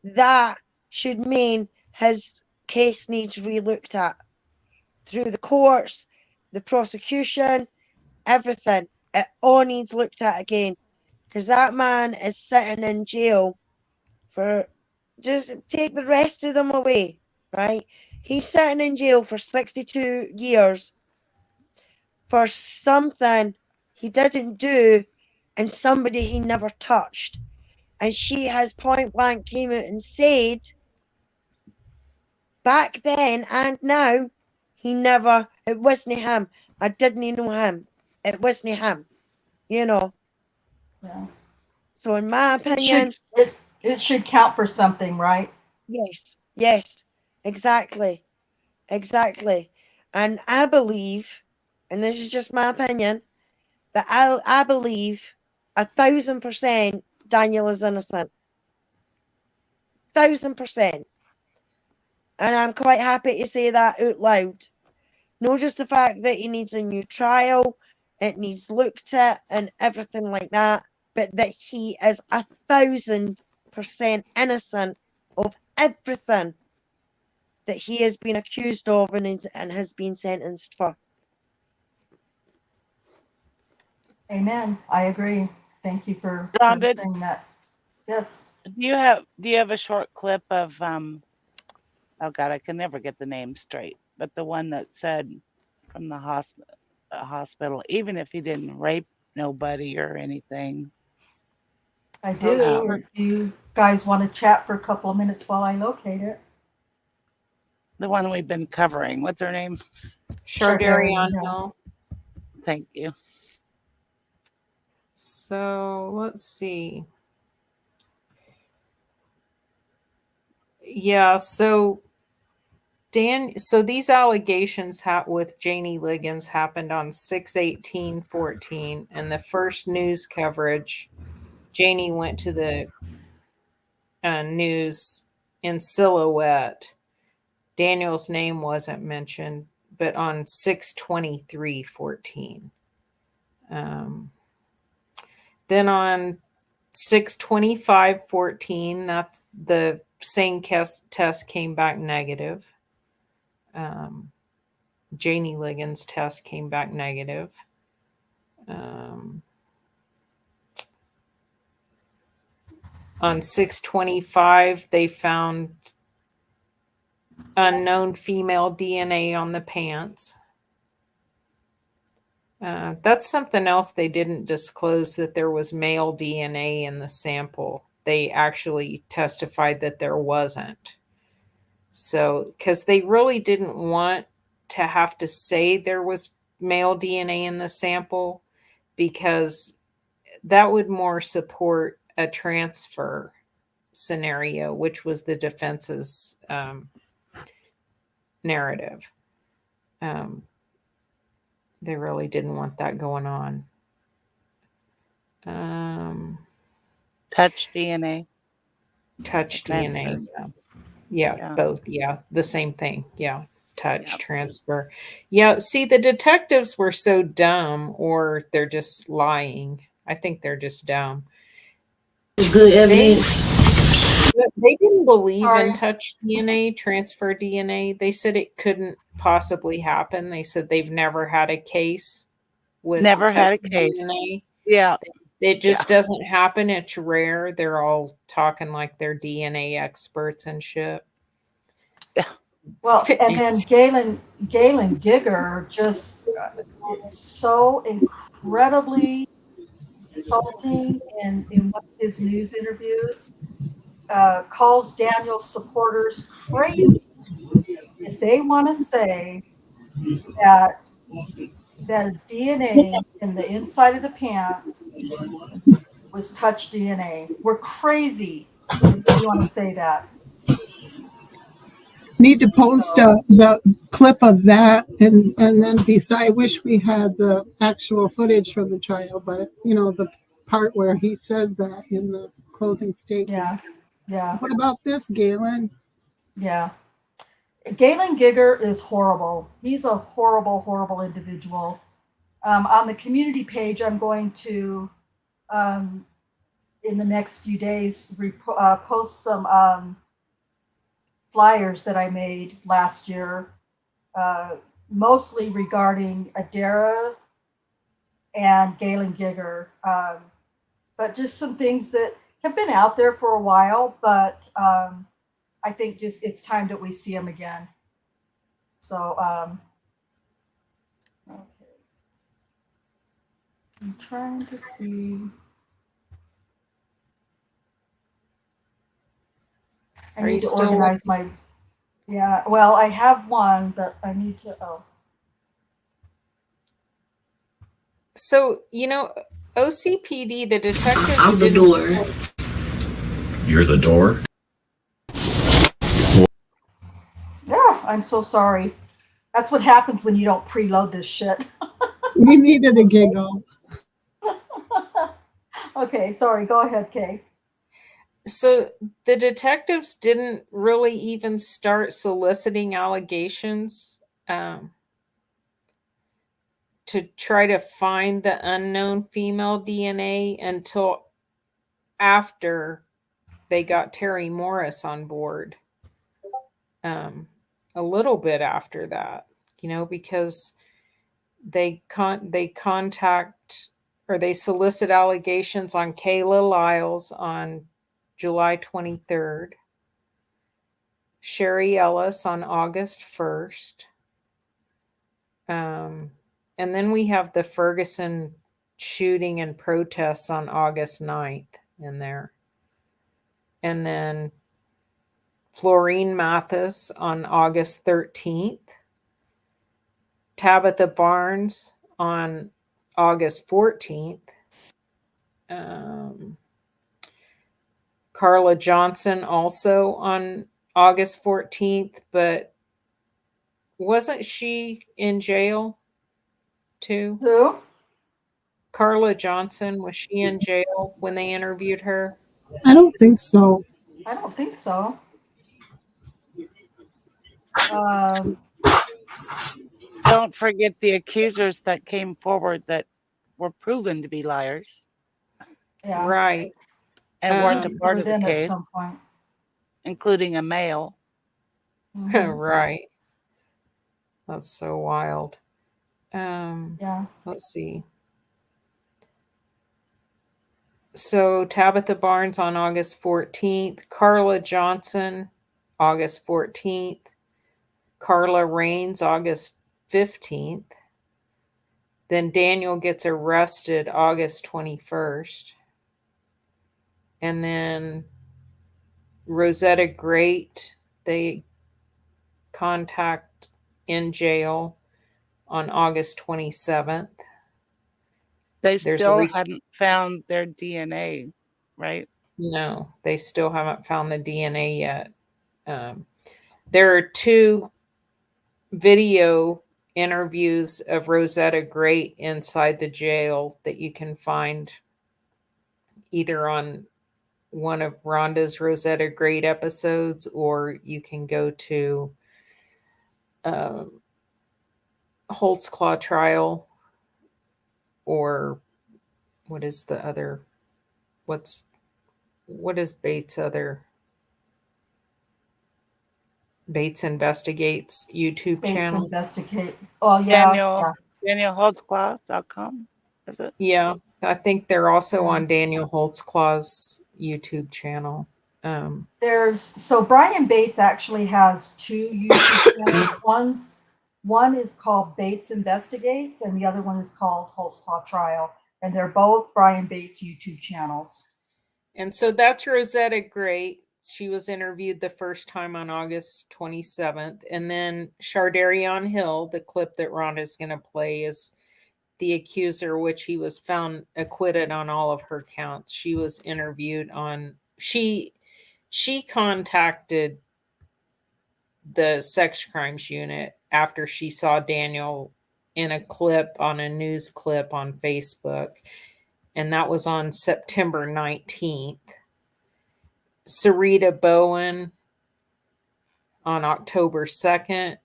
that should mean his case needs re-looked at through the courts, the prosecution, everything. It all needs looked at again, because that man is sitting in jail for, just take the rest of them away, right? He's sitting in jail for 62 years for something he didn't do and somebody he never touched. And she has point blank came out and said, back then and now, it wasn't him. I didn't know him. It wasn't him. Yeah. So in my opinion, it should count for something, right? Yes, exactly. And I believe, and this is just my opinion, but I believe 1,000% Daniel is innocent. 1,000%. And I'm quite happy to say that out loud. Not just the fact that he needs a new trial, it needs looked at and everything like that, but that he is 1,000% innocent of everything that he has been accused of and has been sentenced for. Amen. I agree. Thank you for Rhonda, saying that. Yes. do you have a short clip of oh God, I can never get the name straight, but the one that said from the hospital, even if he didn't rape nobody or anything. I do. If you guys want to chat for a couple of minutes while I locate it. The one we've been covering. What's her name? Shardarian Hill. Thank you. So let's see. Yeah, so these allegations with Janie Liggins happened on 6/18/14, and the first news coverage, Janie went to the news in silhouette. Daniel's name wasn't mentioned, but on 6/23/14. Then on 6/25/14, that the same test came back negative. Janie Liggins' test came back negative. On 6/25, they found unknown female DNA on the pants. That's something else they didn't disclose, that there was male DNA in the sample. They actually testified that there wasn't. So, because they really didn't want to have to say there was male DNA in the sample, because that would more support a transfer scenario, which was the defense's narrative. They really didn't want that going on. Touch DNA. Touch DNA. Yeah, both. Yeah, the same thing. Yeah, touch transfer. Yeah, see, the detectives were so dumb, or they're just lying. I think they're just dumb. Good evidence. They didn't believe in touch DNA, transfer DNA. They said it couldn't possibly happen. They said they've never had a case with Never had a touch case. DNA. Yeah. It just doesn't happen. It's rare. They're all talking like they're DNA experts and shit. Well, and then Galen Gigger just it's so incredibly insulting in one of his news interviews. Calls Daniel's supporters crazy if they want to say that DNA in the inside of the pants was touch DNA. We're crazy if you want to say that. Need to post the clip of that, and then I wish we had the actual footage from the trial, but the part where he says that in the closing statement. Yeah. What about this, Galen? Yeah. Galen Gigger is horrible. He's a horrible, horrible individual. On the community page, I'm going to, in the next few days, post some flyers that I made last year, mostly regarding Adara and Galen Gigger, but just some things that have been out there for a while, but I think just it's time that we see them again. So, okay. I'm trying to see. I need to organize my, well, I have one, but I need to, So, OCPD, the detectives. I'm the door. You're the door? Yeah, I'm so sorry. That's what happens when you don't preload this shit. We needed a giggle. Okay, sorry. Go ahead, Kay. So the detectives didn't really even start soliciting allegations to try to find the unknown female DNA until after they got Terry Morris on board. A little bit after that, because they contact or they solicit allegations on Kayla Lyles on July 23rd, Sherry Ellis on August 1st. And then we have the Ferguson shooting and protests on August 9th in there. And then Florine Mathis on August 13th. Tabitha Barnes on August 14th. Carla Johnson also on August 14th, but wasn't she in jail too? Who? Carla Johnson, was she in jail when they interviewed her? I don't think so. I don't think so. Don't forget the accusers that came forward that were proven to be liars. Yeah. Right. And weren't a part of the At case, some point. including a male. Right. That's so wild. Yeah. Let's see. So Tabitha Barnes on August 14th, Carla Johnson, August 14th, Carla Raines, August 15th. Then Daniel gets arrested August 21st. And then Rosetta Great, they contact in jail on August 27th. They still hadn't found their DNA, right? No, they still haven't found the DNA yet. There are 2 video interviews of Rosetta Great inside the jail that you can find either on one of Rhonda's Rosetta Great episodes, or you can go to Holtzclaw trial, or what is the other? What is Bates' other? Bates Investigates YouTube channel. Bates Investigate. Oh yeah. DanielHoltzclaw.com, is it? Yeah, I think they're also on Daniel Holtzclaw's YouTube channel. So Brian Bates actually has 2 YouTube channels. One is called Bates Investigates, and the other one is called Holtzclaw Trial, and they're both Brian Bates YouTube channels. And so that's Rosetta Great. She was interviewed the first time on August 27th. And then Shardarion Hill, the clip that Rhonda's going to play, is the accuser, which he was found acquitted on all of her counts. She was interviewed on... She contacted the sex crimes unit after she saw Daniel in a clip, on a news clip on Facebook. And that was on September 19th. Sarita Bowen on October 2nd.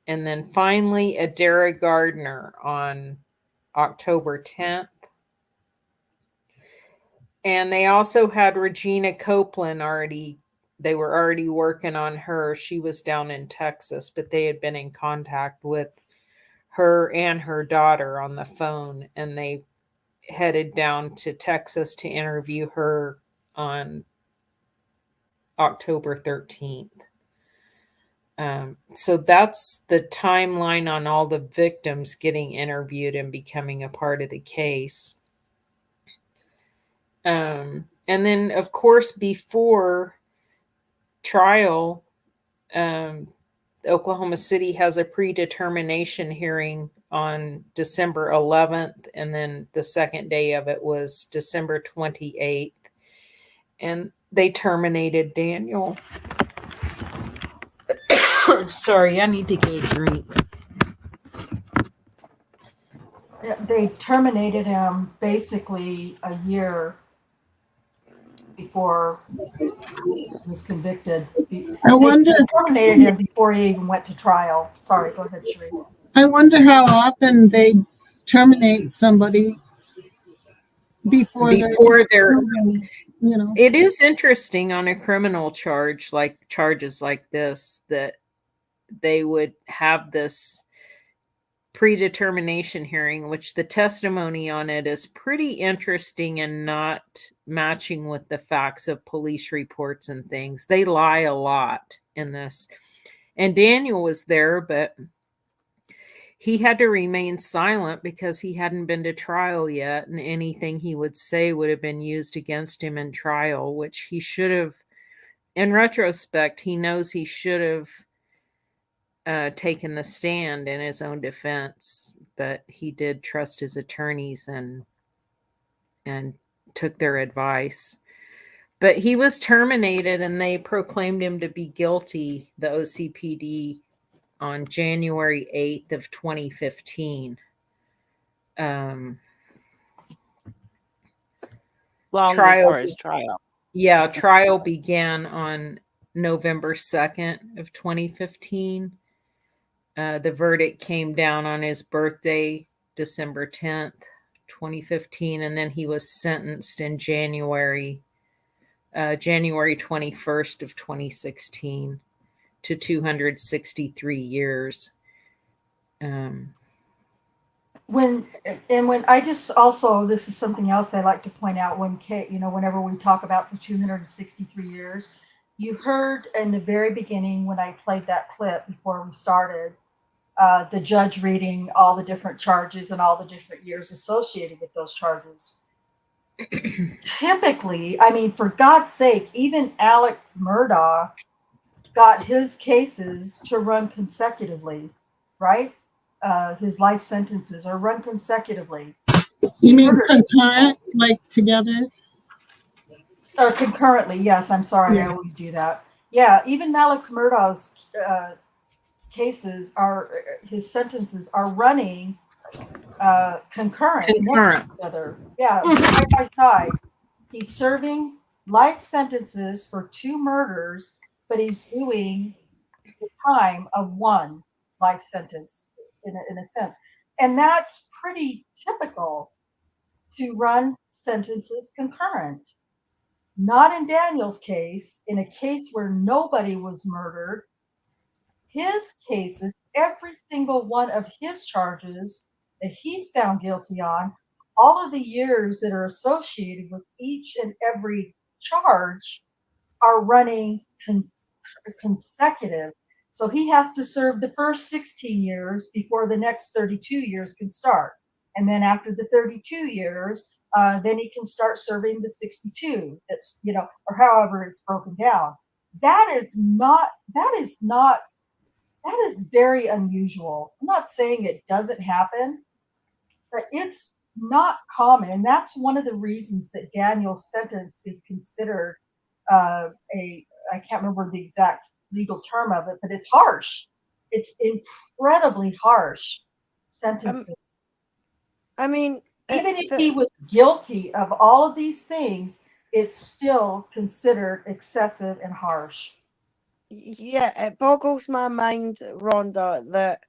And then finally, Adara Gardner on October 10th. And they also had Regina Copeland already. They were already working on her. She was down in Texas, but they had been in contact with her and her daughter on the phone. And they headed down to Texas to interview her on October 13th. So that's the timeline on all the victims getting interviewed and becoming a part of the case. And then, of course, before trial, Oklahoma City has a predetermination hearing on December 11th, and then the second day of it was December 28th. And they terminated Daniel. Sorry, I need to get a drink. They terminated him basically a year before he was convicted. I They wonder. terminated him before he even went to trial. Sorry, go ahead, Sheree. I wonder how often they terminate somebody before they're proven, you know. It is interesting on a criminal charge, like charges like this, that they would have this predetermination hearing, which the testimony on it is pretty interesting and not matching with the facts of police reports and things. They lie a lot in this. And Daniel was there, but he had to remain silent because he hadn't been to trial yet, and anything he would say would have been used against him in trial, which he should have. In retrospect, he knows he should have taken the stand in his own defense, but he did trust his attorneys and took their advice. But he was terminated, and they proclaimed him to be guilty, the OCPD, on January 8th of 2015. Long Trial before his trial. Yeah, trial began on November 2nd of 2015. The verdict came down on his birthday, December 10th, 2015, and then he was sentenced in January 21st of 2016 to 263 years. When I just also, this is something else I like to point out whenever we talk about the 263 years, you heard in the very beginning when I played that clip before we started, the judge reading all the different charges and all the different years associated with those charges. Typically, I mean, for God's sake, even Alex Murdaugh got his cases to run consecutively, right? His life sentences are run consecutively. You mean concurrent, like together? Or concurrently, yes. I'm sorry, I always do that. Yeah, even Alex Murdaugh's his sentences are running concurrent next to each other. Yeah, side by side. He's serving life sentences for 2 murders, but he's doing the time of 1 life sentence in a sense. And that's pretty typical to run sentences concurrent. Not in Daniel's case, in a case where nobody was murdered. His cases, every single one of his charges that he's found guilty on, all of the years that are associated with each and every charge are running consecutive. So he has to serve the first 16 years before the next 32 years can start. And then after the 32 years, then he can start serving the 62. That's, or however it's broken down. That is very unusual. I'm not saying it doesn't happen, but it's not common. And that's one of the reasons that Daniel's sentence is considered I can't remember the exact legal term of it, but it's harsh. It's incredibly harsh sentencing. I mean, even if he was guilty of all of these things, it's still considered excessive and harsh. Yeah, it boggles my mind, Rhonda, that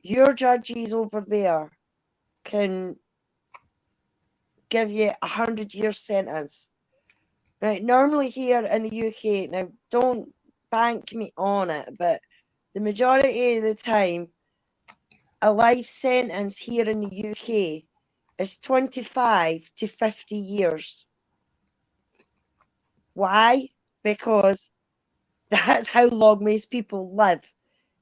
your judges over there can give you 100-year sentence. Right, normally here in the UK, now don't bank me on it, but the majority of the time, a life sentence here in the UK is 25 to 50 years. Why? Because that's how long most people live.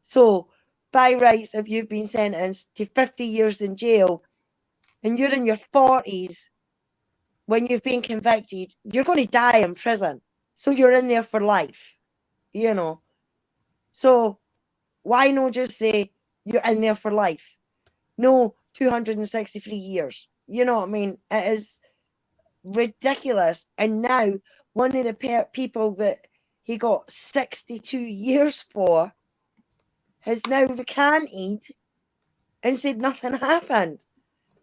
So, by rights, if you've been sentenced to 50 years in jail and you're in your 40s when you've been convicted, you're going to die in prison. So you're in there for life, So why not just say you're in there for life? No, 263 years. You know what I mean? It is ridiculous. And now one of the people that he got 62 years for has now recanted and said nothing happened.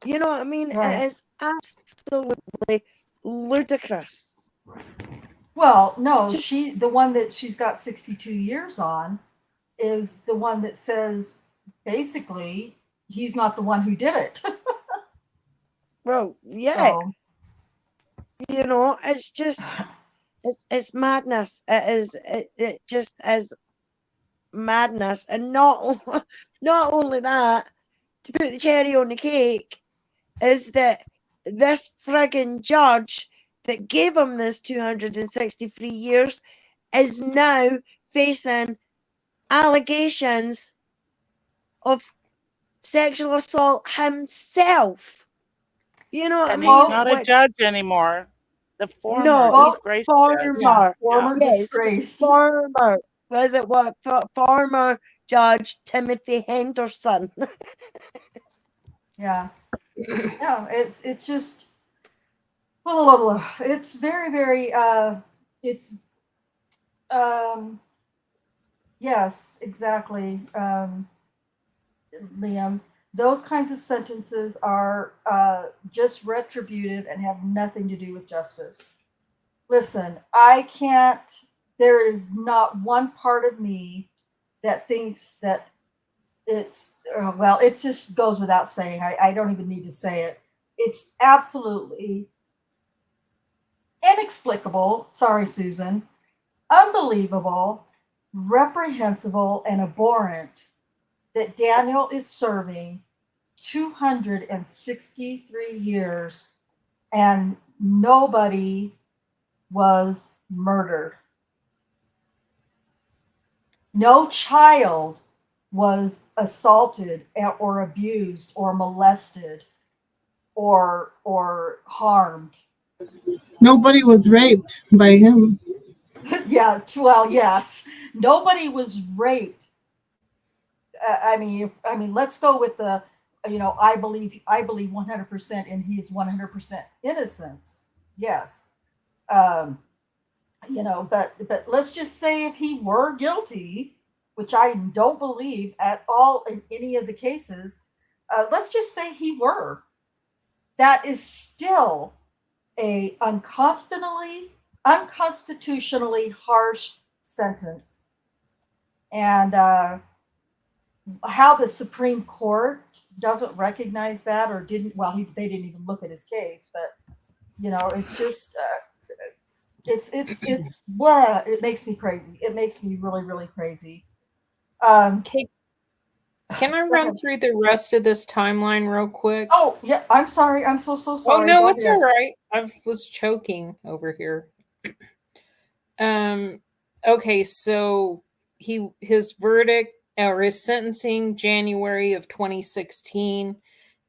You know what I mean? Right. It is absolutely ludicrous. Well, no, the one that she's got 62 years on is the one that says basically he's not the one who did it. Well, yeah. So, You know, it's just it's madness. It just is madness. And not not only that, to put the cherry on the cake, is that this friggin' judge that gave him this 263 years is now facing allegations of sexual assault himself. You know what I And mean? he's not a judge anymore. The former No, he's disgraced former. judge. former Yes, disgraced. former. Was it what? Former Judge Timothy Henderson. yeah. No, it's just blah, blah, blah. It's very, very it's yes, exactly. Liam, those kinds of sentences are just retributive and have nothing to do with justice. Listen, I can't, there is not one part of me that thinks that it's, well, it just goes without saying. I don't even need to say it. It's absolutely inexplicable. Sorry, Susan. Unbelievable, reprehensible, and abhorrent that Daniel is serving 263 years and nobody was murdered. No child was assaulted or abused or molested or harmed. Nobody was raped by him. Yeah, well, yes. Nobody was raped. I mean, let's go with the, I believe 100% in his 100% innocence. Yes. Um, but let's just say if he were guilty, which I don't believe at all in any of the cases, let's just say he were. That is still a unconstitutionally harsh sentence. And how the Supreme Court doesn't recognize that or didn't, well, they didn't even look at his case, but it's just it's blah. It makes me crazy. It makes me really, really crazy. Okay. Can I run through the rest of this timeline real quick? Oh, yeah. I'm sorry. I'm so sorry. Oh no, Go it's ahead. all right. I was choking over here. Okay, so his verdict or his sentencing January of 2016.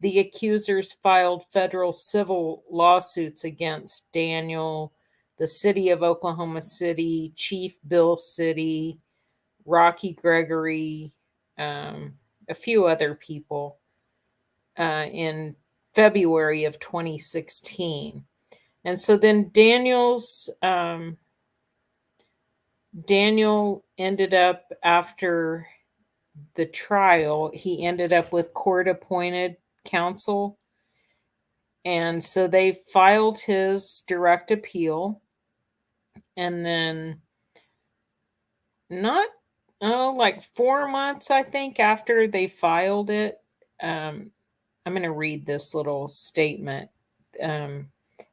The accusers filed federal civil lawsuits against Daniel, the city of Oklahoma City, Chief Bill City, Rocky Gregory, a few other people in February of 2016. And so then Daniel ended up, after the trial, he ended up with court appointed counsel. And so they filed his direct appeal. And then, not, like 4 months, I think, after they filed it, I'm going to read this little statement.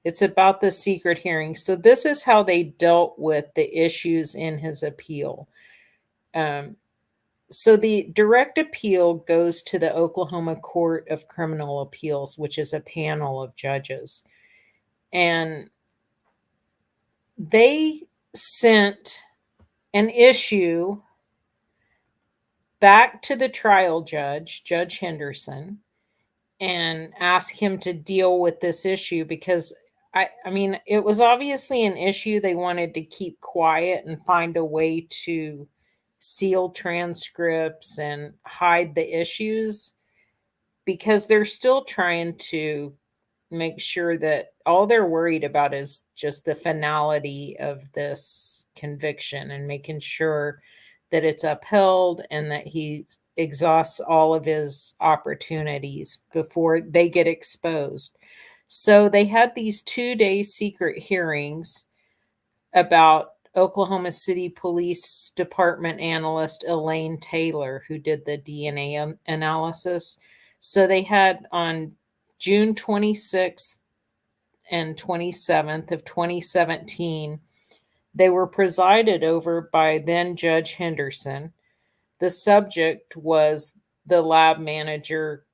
It's about the secret hearing. So this is how they dealt with the issues in his appeal. So the direct appeal goes to the Oklahoma Court of Criminal Appeals, which is a panel of judges. And they sent an issue back to the trial judge, Judge Henderson, and ask him to deal with this issue because I mean, it was obviously an issue they wanted to keep quiet and find a way to seal transcripts and hide the issues because they're still trying to make sure that all they're worried about is just the finality of this conviction and making sure that it's upheld and that he exhausts all of his opportunities before they get exposed. So they had these 2-day secret hearings about Oklahoma City Police Department analyst Elaine Taylor, who did the DNA analysis. So they had on June 26th and 27th of 2017, they were presided over by then Judge Henderson. The subject was the lab manager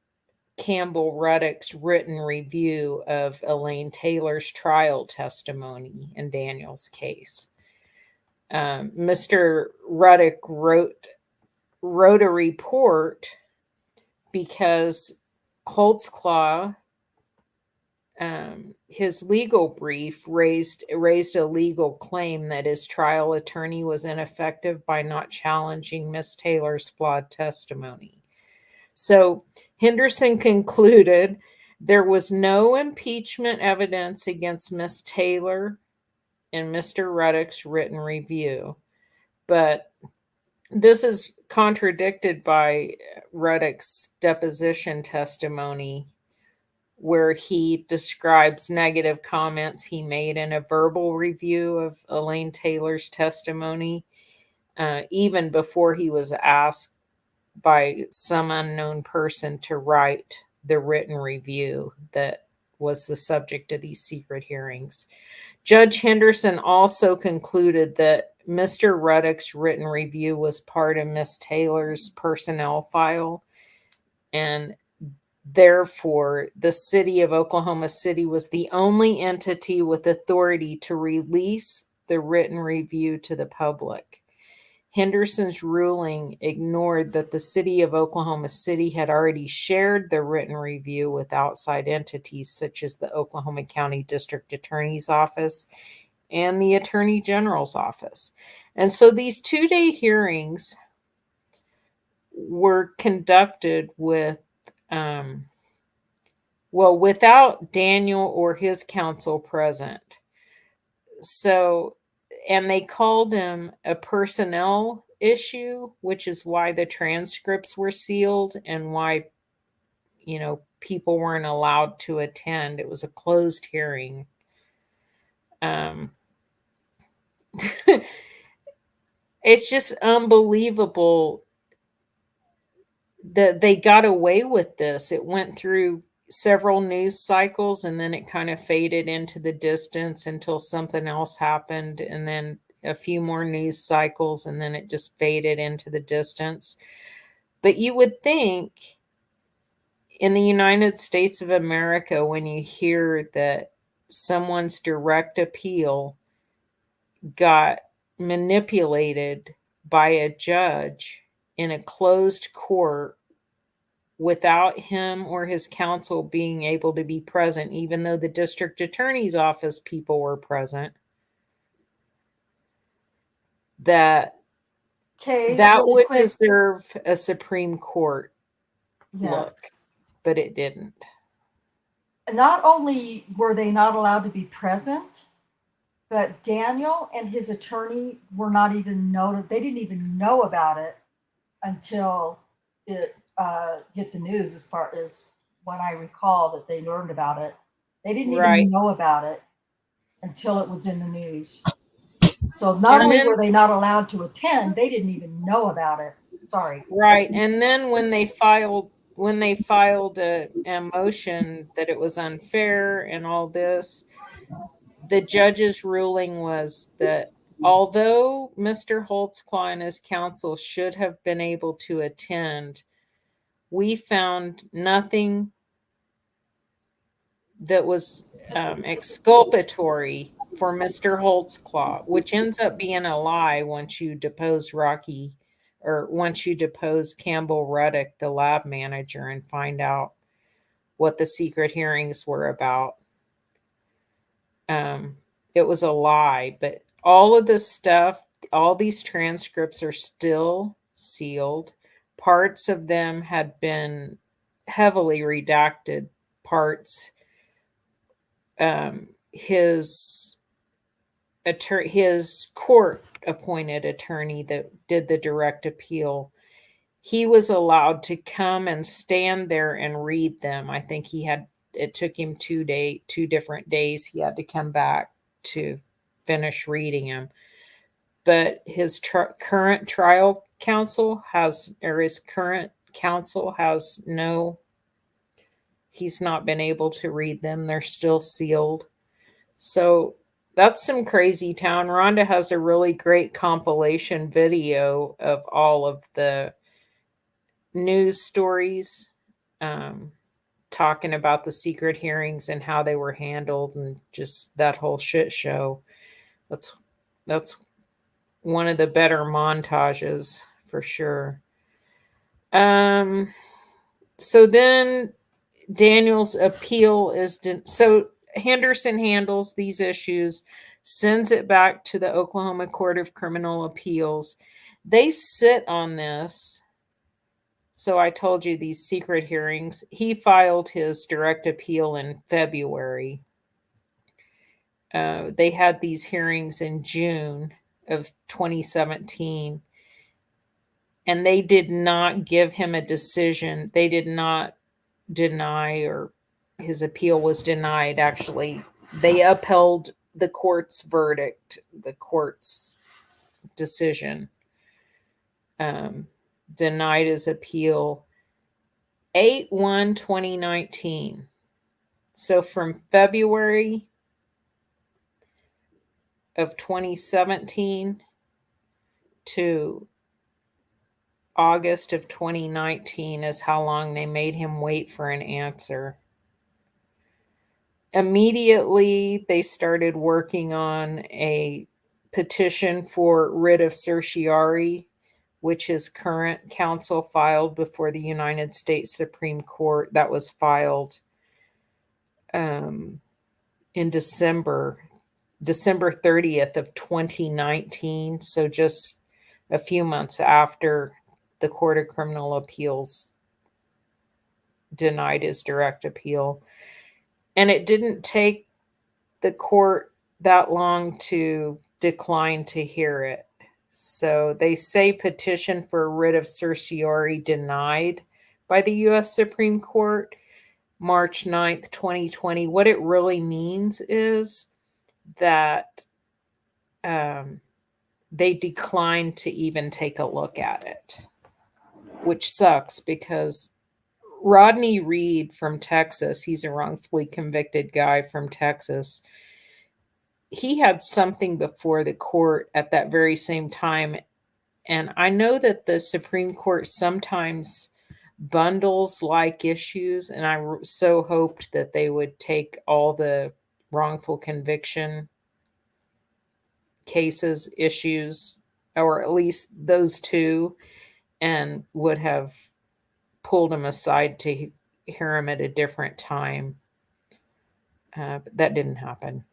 Campbell Ruddock's written review of Elaine Taylor's trial testimony in Daniel's case. Mr. Ruddock wrote a report because Holtzclaw, his legal brief raised a legal claim that his trial attorney was ineffective by not challenging Miss Taylor's flawed testimony. So Henderson concluded there was no impeachment evidence against Miss Taylor in Mr. Ruddock's written review, but this is contradicted by Ruddock's deposition testimony, where he describes negative comments he made in a verbal review of Elaine Taylor's testimony, even before he was asked by some unknown person to write the written review that was the subject of these secret hearings. Judge Henderson also concluded that Mr. Ruddock's written review was part of Miss Taylor's personnel file, and therefore the city of Oklahoma City was the only entity with authority to release the written review to the public. Henderson's ruling ignored that the city of Oklahoma City had already shared the written review with outside entities such as the Oklahoma County District Attorney's Office and the Attorney General's Office. And so these 2-day hearings were conducted with, without Daniel or his counsel present. So, and they called him a personnel issue, which is why the transcripts were sealed and why, people weren't allowed to attend. It was a closed hearing. It's just unbelievable that they got away with this. It went through several news cycles and then it kind of faded into the distance until something else happened, and then a few more news cycles and then it just faded into the distance. But you would think in the United States of America, when you hear that someone's direct appeal got manipulated by a judge in a closed court without him or his counsel being able to be present, even though the district attorney's office people were present, that would deserve a Supreme Court look, but it didn't. Not only were they not allowed to be present, but Daniel and his attorney were not even noted. They didn't even know about it until it hit the news, as far as when I recall that they learned about it. They didn't even know about it until it was in the news. So not only were they not allowed to attend, they didn't even know about it. Sorry. Right. And then when they filed a motion that it was unfair and all this, the judge's ruling was that although Mr. Holtzclaw and his counsel should have been able to attend, we found nothing that was exculpatory for Mr. Holtzclaw, which ends up being a lie once you depose Campbell Ruddock, the lab manager, and find out what the secret hearings were about. It was a lie, but all of this stuff, all these transcripts are still sealed. Parts of them had been heavily redacted. Parts, his court-appointed attorney that did the direct appeal, he was allowed to come and stand there and read them. I think it took him 2 different days. He had to come back to finish reading them. But his current trial counsel his current counsel has he's not been able to read them. They're still sealed. So that's some crazy town. Rhonda has a really great compilation video of all of the news stories, talking about the secret hearings and how they were handled and just that whole shit show. That's one of the better montages for sure. So then Daniel's appeal is so Henderson handles these issues, sends it back to the Oklahoma Court of Criminal Appeals. They sit on this. So I told you these secret hearings. He filed his direct appeal in February. They had these hearings in June of 2017. And they did not give him a decision. They did not deny, or his appeal was denied, actually. They upheld the court's verdict, the court's decision. Denied his appeal 8/1/2019. So from February of 2017 to August of 2019 is how long they made him wait for an answer. Immediately, they started working on a petition for writ of certiorari, which his current counsel filed before the United States Supreme Court. That was filed in December 30th of 2019. So just a few months after the Court of Criminal Appeals denied his direct appeal. And it didn't take the court that long to decline to hear it. So they say petition for writ of certiorari denied by the U.S. Supreme Court, March 9th, 2020. What it really means is that they declined to even take a look at it, which sucks because Rodney Reed from Texas, he's a wrongfully convicted guy from Texas. He had something before the court at that very same time. And I know that the Supreme Court sometimes bundles like issues, and I so hoped that they would take all the wrongful conviction cases, issues, or at least those two, and would have pulled him aside to hear him at a different time. But that didn't happen.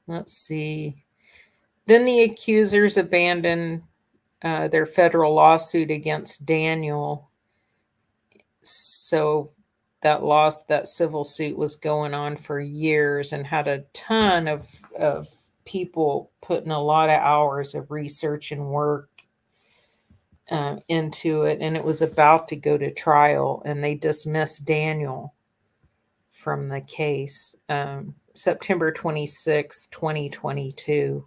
Let's see. Then the accusers abandoned their federal lawsuit against Daniel. So that civil suit was going on for years and had a ton of people putting a lot of hours of research and work into it. And it was about to go to trial, and they dismissed Daniel from the case. September 26, 2022.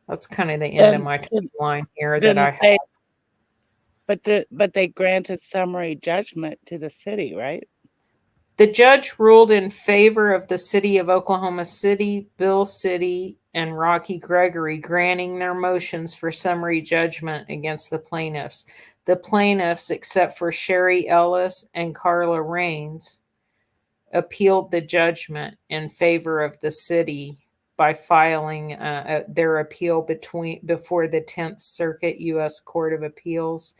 That's kind of the end of my timeline here that I have. But they granted summary judgment to the city, right? The judge ruled in favor of the city of Oklahoma City, Bill City, and Rocky Gregory, granting their motions for summary judgment against the plaintiffs. The plaintiffs, except for Sherry Ellis and Carla Raines, appealed the judgment in favor of the city by filing their appeal before the 10th Circuit U.S. Court of Appeals.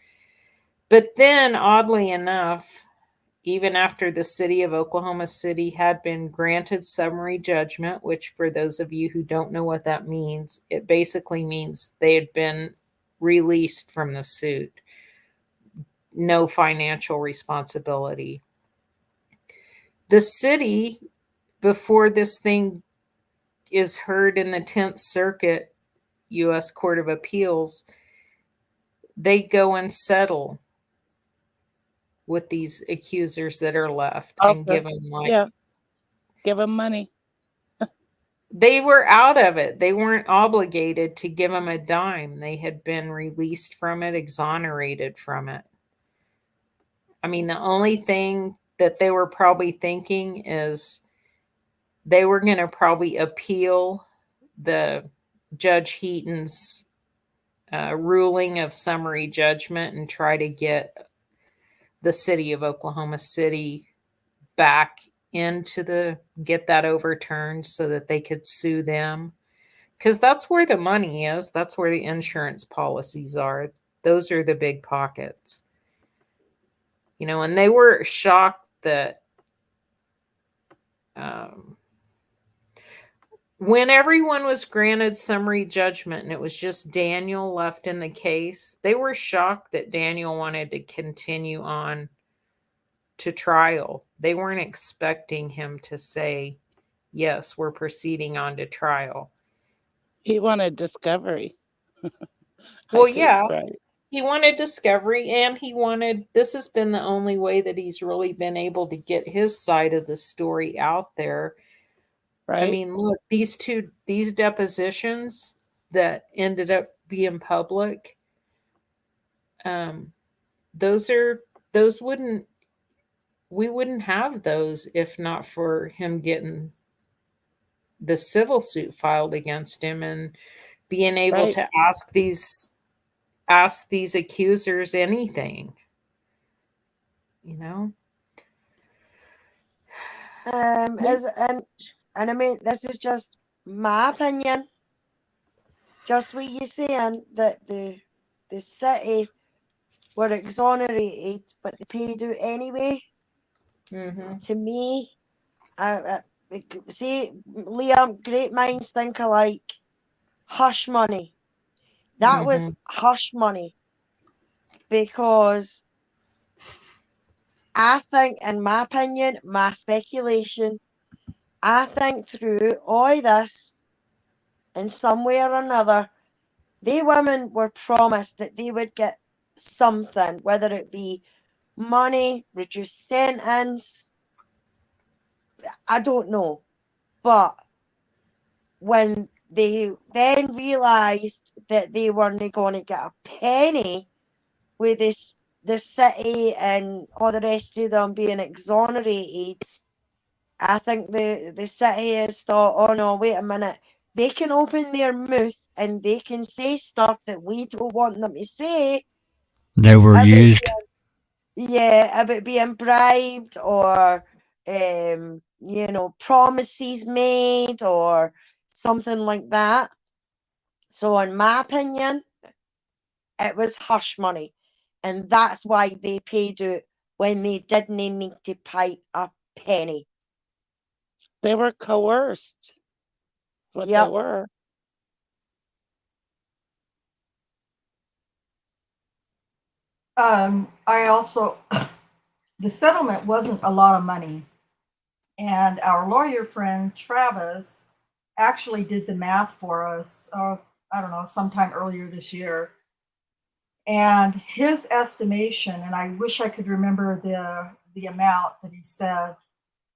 But then, oddly enough, even after the city of Oklahoma City had been granted summary judgment, which for those of you who don't know what that means, it basically means they had been released from the suit. No financial responsibility. The city, before this thing is heard in the 10th Circuit, U.S. Court of Appeals, they go and settle with these accusers that are left and give them give them money. They were out of it. They weren't obligated to give them a dime. They had been released from it, exonerated from it. I mean, the only thing that they were probably thinking is they were going to probably appeal the Judge Heaton's ruling of summary judgment and try to get the city of Oklahoma City back get that overturned so that they could sue them. Because that's where the money is. That's where the insurance policies are. Those are the big pockets. And they were shocked that when everyone was granted summary judgment and it was just Daniel left in the case, they were shocked that Daniel wanted to continue on to trial. They weren't expecting him to say, yes, we're proceeding on to trial. He wanted discovery. Well, yeah. Right. He wanted discovery, and this has been the only way that he's really been able to get his side of the story out there. Right. I mean, look, these depositions that ended up being public, we wouldn't have those if not for him getting the civil suit filed against him and being able to ask these accusers anything. And I mean, this is just my opinion. Just what you're saying, that the city were exonerated, but they paid out anyway. Mm-hmm. To me, see, Liam, great minds think alike. Hush money. That was hush money. Because I think, in my opinion, my speculation, I think through all this, in some way or another, they women were promised that they would get something, whether it be money, reduced sentence, I don't know. But when they then realised that they weren't going to get a penny with the city and all the rest of them being exonerated, I think the city has thought, oh no, wait a minute, they can open their mouth and they can say stuff that we don't want them to say. They were used. About being bribed or, promises made or something like that. So in my opinion, it was hush money. And that's why they paid out when they didn't need to pay a penny. They were coerced. What they were. I also, the settlement wasn't a lot of money. And our lawyer friend, Travis, actually did the math for us, I don't know, sometime earlier this year. And his estimation, and I wish I could remember the amount that he said,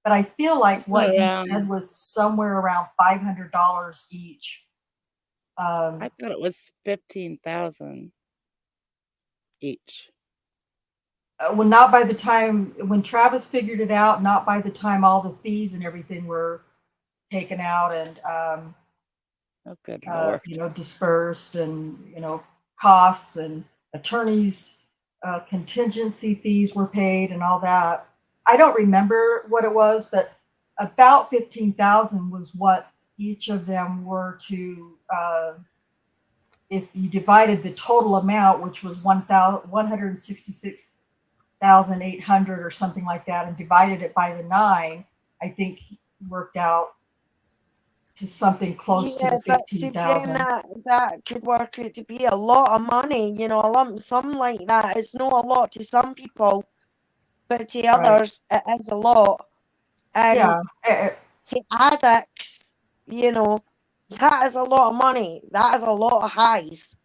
but I feel like what he said was somewhere around $500 each. I thought it was $15,000 each. Well, not by the time when Travis figured it out, not by the time all the fees and everything were taken out and oh, good Lord. Dispersed and costs and attorneys contingency fees were paid and all that. I don't remember what it was, but about $15,000 was what each of them were to. If you divided the total amount, which was $166,800 or something like that, and divided it by the 9, I think worked out to something close to the 15,000. That could work out to be a lot of money, a lump sum like that. It's not a lot to some people, but to others, it is a lot. And to addicts, That is a lot of money. That is a lot of highs,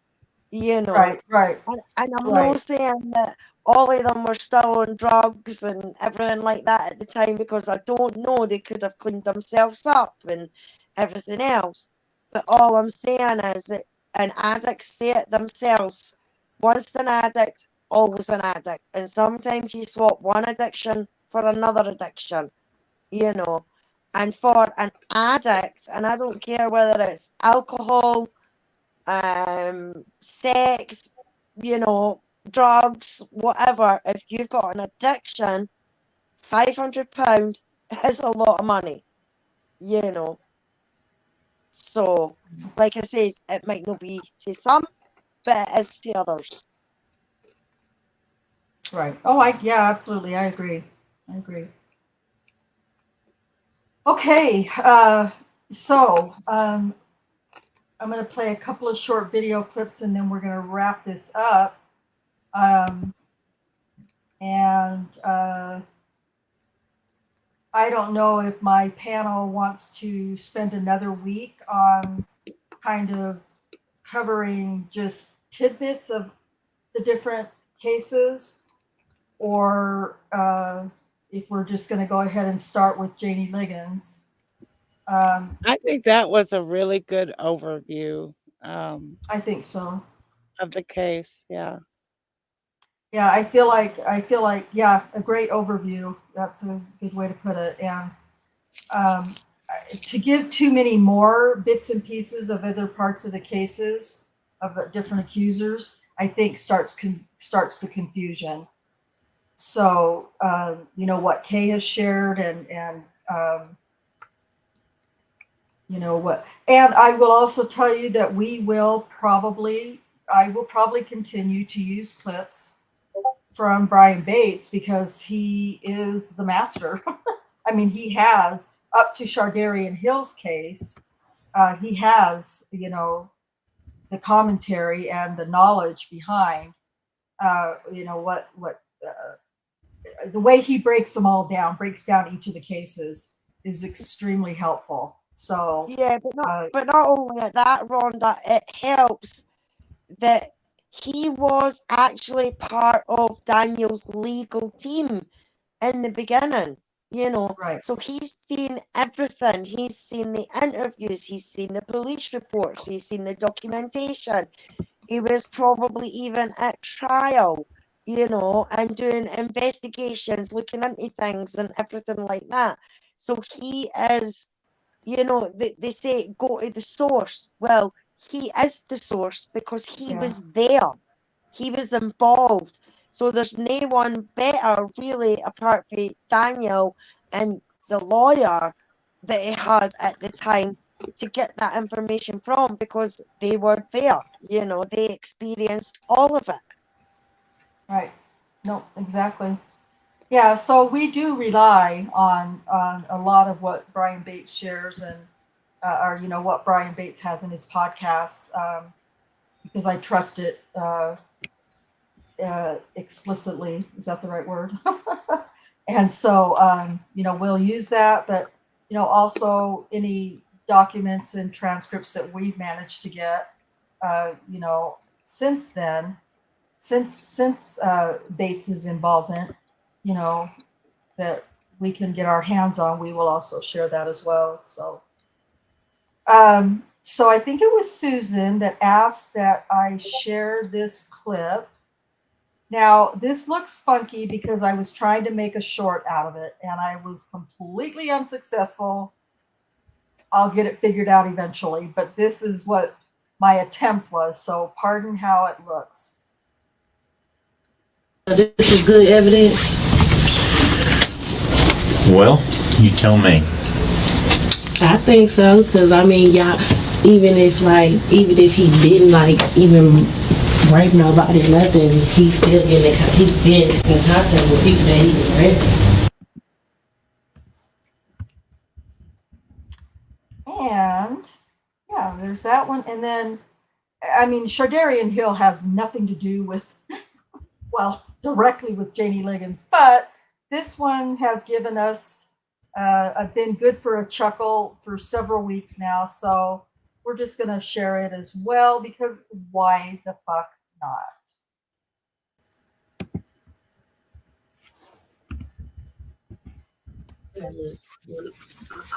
you know. Right. And I'm Right. not saying that all of them were still on drugs and everything like that at the time, because I don't know. They could have cleaned themselves up and everything else. But all I'm saying is that an addict say it themselves. Once an addict, always an addict. And sometimes you swap one addiction for another addiction, you know. And for an addict, and I don't care whether it's alcohol, sex, you know, drugs, whatever, if you've got an addiction, £500 is a lot of money, you know. So, like I say, it might not be to some, but it is to others. Right. Oh, yeah, absolutely. I agree. Okay. So I'm going to play a couple of short video clips and then we're going to wrap this up. I don't know if my panel wants to spend another week on kind of covering just tidbits of the different cases, or if we're just going to go ahead and start with Janie Liggins. I think that was a really good overview. I think so. Of the case, yeah. Yeah, I feel like, yeah, a great overview. That's a good way to put it. And to give too many more bits and pieces of other parts of the cases of different accusers, I think starts the confusion. So, you know, what Kay has shared and you know what, and I will also tell you that I will probably continue to use clips from Brian Bates because he is the master. I mean, he has, up to Shardarian Hill's case, he has, you know, the commentary and the knowledge behind, you know, what the way he breaks down each of the cases is extremely helpful. So yeah, but not only at that, Rhonda, it helps that he was actually part of Daniel's legal team in the beginning, you know. Right. So he's seen everything. He's seen the interviews, he's seen the police reports, he's seen the documentation. He was probably even at trial, you know, and doing investigations, looking into things and everything like that. So he is, you know, they say go to the source. Well, he is the source because he was there. He was involved. So there's no one better, really, apart from Daniel and the lawyer that he had at the time to get that information from, because they were there, you know, they experienced all of it. Right. No, exactly. Yeah, so we do rely on a lot of what Brian Bates shares and, or, you know, what Brian Bates has in his podcasts, because I trust it explicitly. Is that the right word? And so, you know, we'll use that, but, you know, also any documents and transcripts that we've managed to get, you know, since then, since Bates's involvement, you know, that we can get our hands on, we will also share that as well. So, so I think it was Susan that asked that I share this clip. Now, this looks funky because I was trying to make a short out of it and I was completely unsuccessful. I'll get it figured out eventually, but this is what my attempt was. So pardon how it looks. This is good evidence. Well, you tell me. I think so, because I mean, y'all, even if he didn't even rape nobody or nothing, he's been in contact with people that he arrested. And yeah, there's that one. And then, I mean, Shardarian Hill has nothing to do with, well, directly with Janie Liggins, but this one has given us, been good for a chuckle for several weeks now. So we're just going to share it as well because why the fuck not?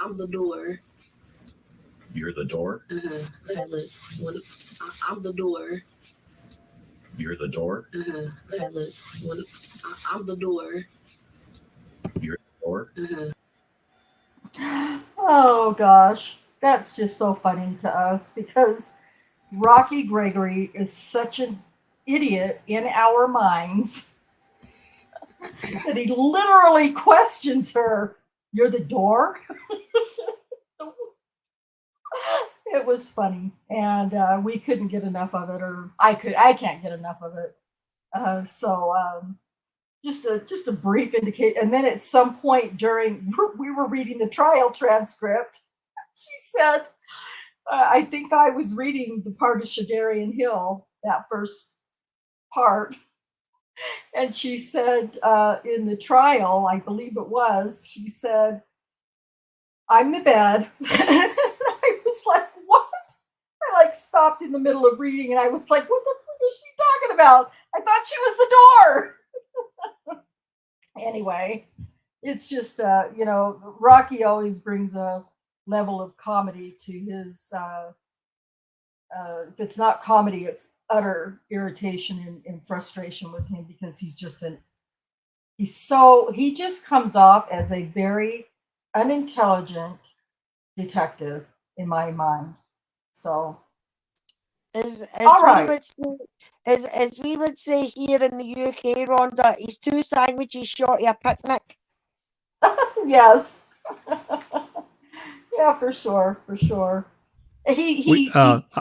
I'm the door. You're the door. I'm the door. You're the door. I'm the door. You're the door. Oh gosh, that's just so funny to us because Rocky Gregory is such an idiot in our minds that he literally questions her. You're the door? It was funny, and we couldn't get enough of it, or I can't get enough of it. Just a brief indicate, and then at some point during we were reading the trial transcript, she said, I think I was reading the part of Shadarian Hill, that first part, and she said in the trial, I believe it was, she said, I'm the bed. I was like, what? I like stopped in the middle of reading and I was like, what the fuck is she talking about? I thought she was the door. Anyway, it's just, Rocky always brings a level of comedy to his, if it's not comedy, it's utter irritation and frustration with him because he just comes off as a very unintelligent detective in my mind. So, As all we right. would say, as we would say here in the UK, Rhonda, he's 2 sandwiches short of a picnic. Yes. Yeah, for sure.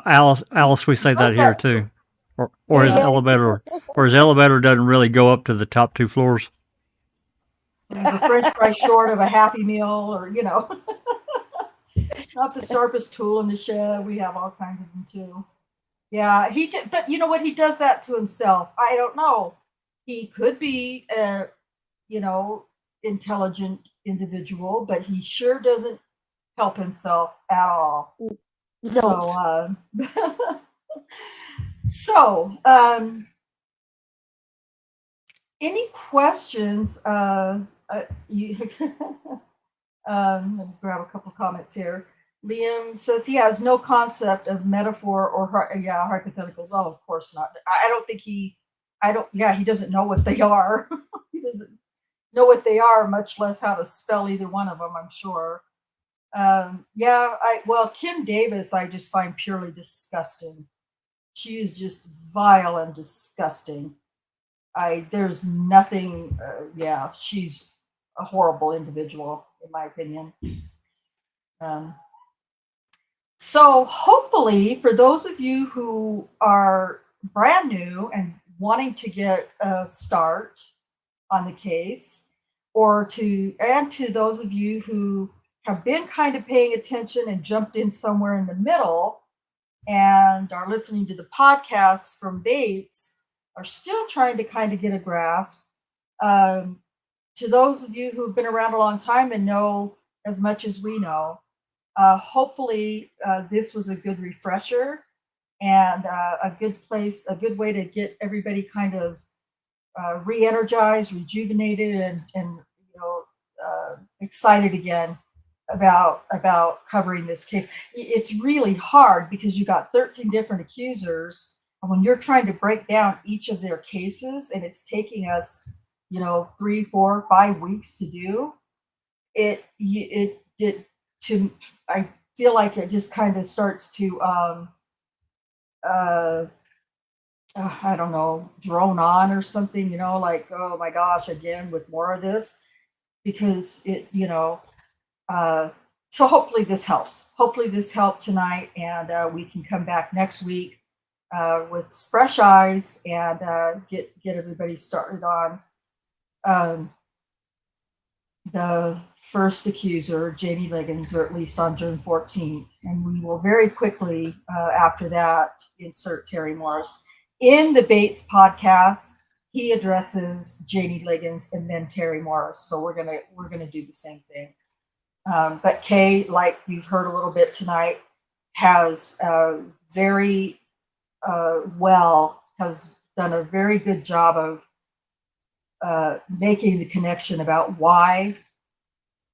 Alice, we say that here too, or his elevator doesn't really go up to the top 2 floors. He's a French fry short of a Happy Meal, or not the sharpest tool in the shed. We have all kinds of them too. Yeah, but you know what? He does that to himself. I don't know. He could be a, intelligent individual, but he sure doesn't help himself at all. No. Any questions? Let me grab a couple comments here. Liam says he has no concept of metaphor or hypotheticals. Oh, of course not. I don't think he doesn't know what they are. He doesn't know what they are, much less how to spell either one of them, I'm sure. Kim Davis, I just find purely disgusting. She is just vile and disgusting. There's nothing, she's a horrible individual, in my opinion. So hopefully, for those of you who are brand new and wanting to get a start on the case, and to those of you who have been kind of paying attention and jumped in somewhere in the middle and are listening to the podcasts from Bates, are still trying to kind of get a grasp. To those of you who've been around a long time and know as much as we know, hopefully this was a good refresher and a good way to get everybody kind of re-energized, rejuvenated, and excited again about covering this case. It's really hard because you got 13 different accusers, and when you're trying to break down each of their cases, and it's taking us 3, 4, 5 weeks to do it, I feel like it just kind of starts to I don't know, drone on or something, like, oh my gosh, again with more of this, because it, so hopefully this helps. Hopefully this helped tonight, and we can come back next week with fresh eyes and get everybody started on the first accuser, Jamie Liggins, or at least on June 14th. And we will very quickly, after that, insert Terry Morris. In the Bates podcast, he addresses Jamie Liggins and then Terry Morris. So we're gonna do the same thing. But Kay, like you've heard a little bit tonight, has very has done a very good job of making the connection about why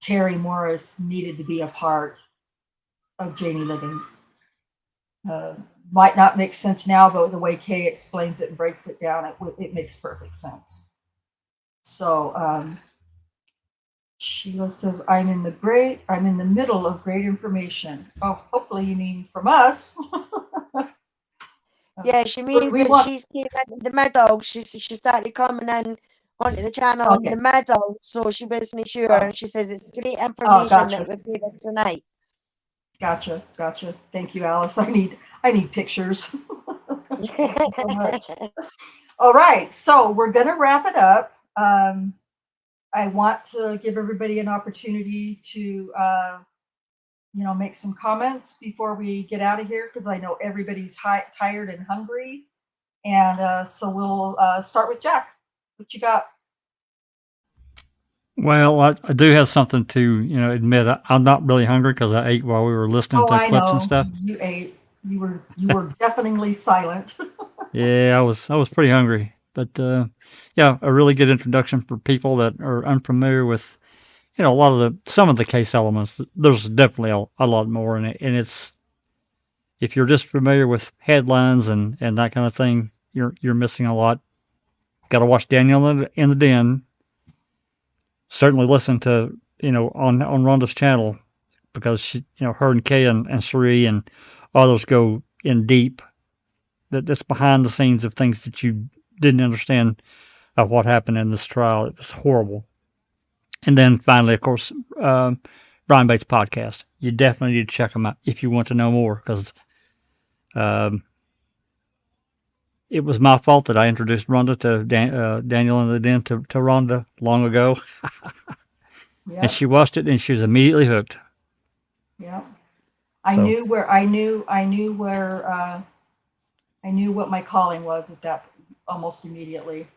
Terry Morris needed to be a part of Janie Living's. Might not make sense now, but the way Kay explains it and breaks it down, it makes perfect sense. So Sheila says, I'm in the middle of great information. Oh, hopefully you mean from us. Yeah, she means that she's came in the middle. She started coming in onto the channel in the middle, so she wasn't sure. And she says it's great information that we've given tonight. Gotcha. Thank you, Alice. I need pictures. Thank you so much. All right, so we're gonna wrap it up. I want to give everybody an opportunity to make some comments before we get out of here, because I know everybody's tired and hungry. And so we'll start with Jack. What you got? Well, I do have something to, admit. I'm not really hungry because I ate while we were listening to I clips know. and stuff. You ate. You were definitely silent. Yeah, I was pretty hungry. But yeah, a really good introduction for people that are unfamiliar with, some of the case elements. There's definitely a lot more in it, and it's, if you're just familiar with headlines and that kind of thing, you're missing a lot. Got to watch Daniel in the Den. Certainly listen to, on Rhonda's channel, because she, her and Kay and Sheree and others go in deep. That's behind the scenes of things that you didn't understand of what happened in this trial. It was horrible. And then finally, of course, Brian Bates' podcast. You definitely need to check them out if you want to know more, because it was my fault that I introduced Rhonda to Daniel in the Den to Rhonda long ago. Yep. And she watched it and she was immediately hooked. Yeah. I knew what my calling was at that almost immediately.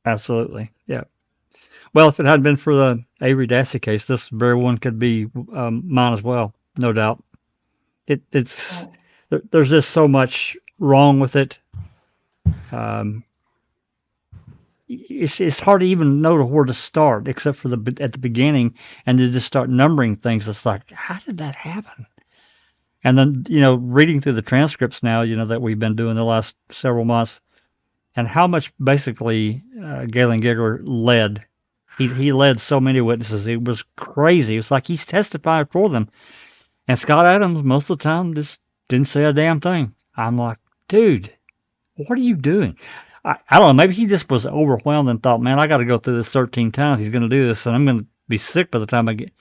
Absolutely. Yeah. Well, if it hadn't been for the Avery Dassey case, this very one could be mine as well, no doubt. There's just so much wrong with it. It's hard to even know where to start, except for at the beginning, and then just start numbering things. It's like, how did that happen? And then, reading through the transcripts now, that we've been doing the last several months, and how much basically Galen Giggler led. He led so many witnesses. It was crazy. It was like he's testifying for them. And Scott Adams, most of the time, just didn't say a damn thing. I'm like, dude, what are you doing? I don't know. Maybe he just was overwhelmed and thought, man, I got to go through this 13 times. He's going to do this, and I'm going to be sick by the time I get.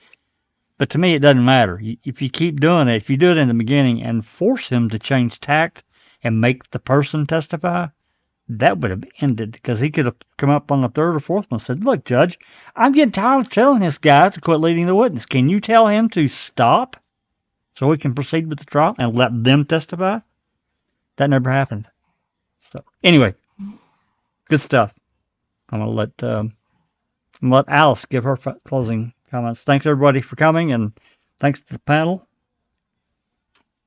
But to me, it doesn't matter. If you keep doing it, if you do it in the beginning and force him to change tact and make the person testify, that would have ended, because he could have come up on the third or fourth one and said, look, Judge, I'm getting tired of telling this guy to quit leading the witness. Can you tell him to stop so we can proceed with the trial and let them testify? That never happened. So anyway, good stuff. I'm going to let Alice give her closing comments. Thanks, everybody, for coming, and thanks to the panel.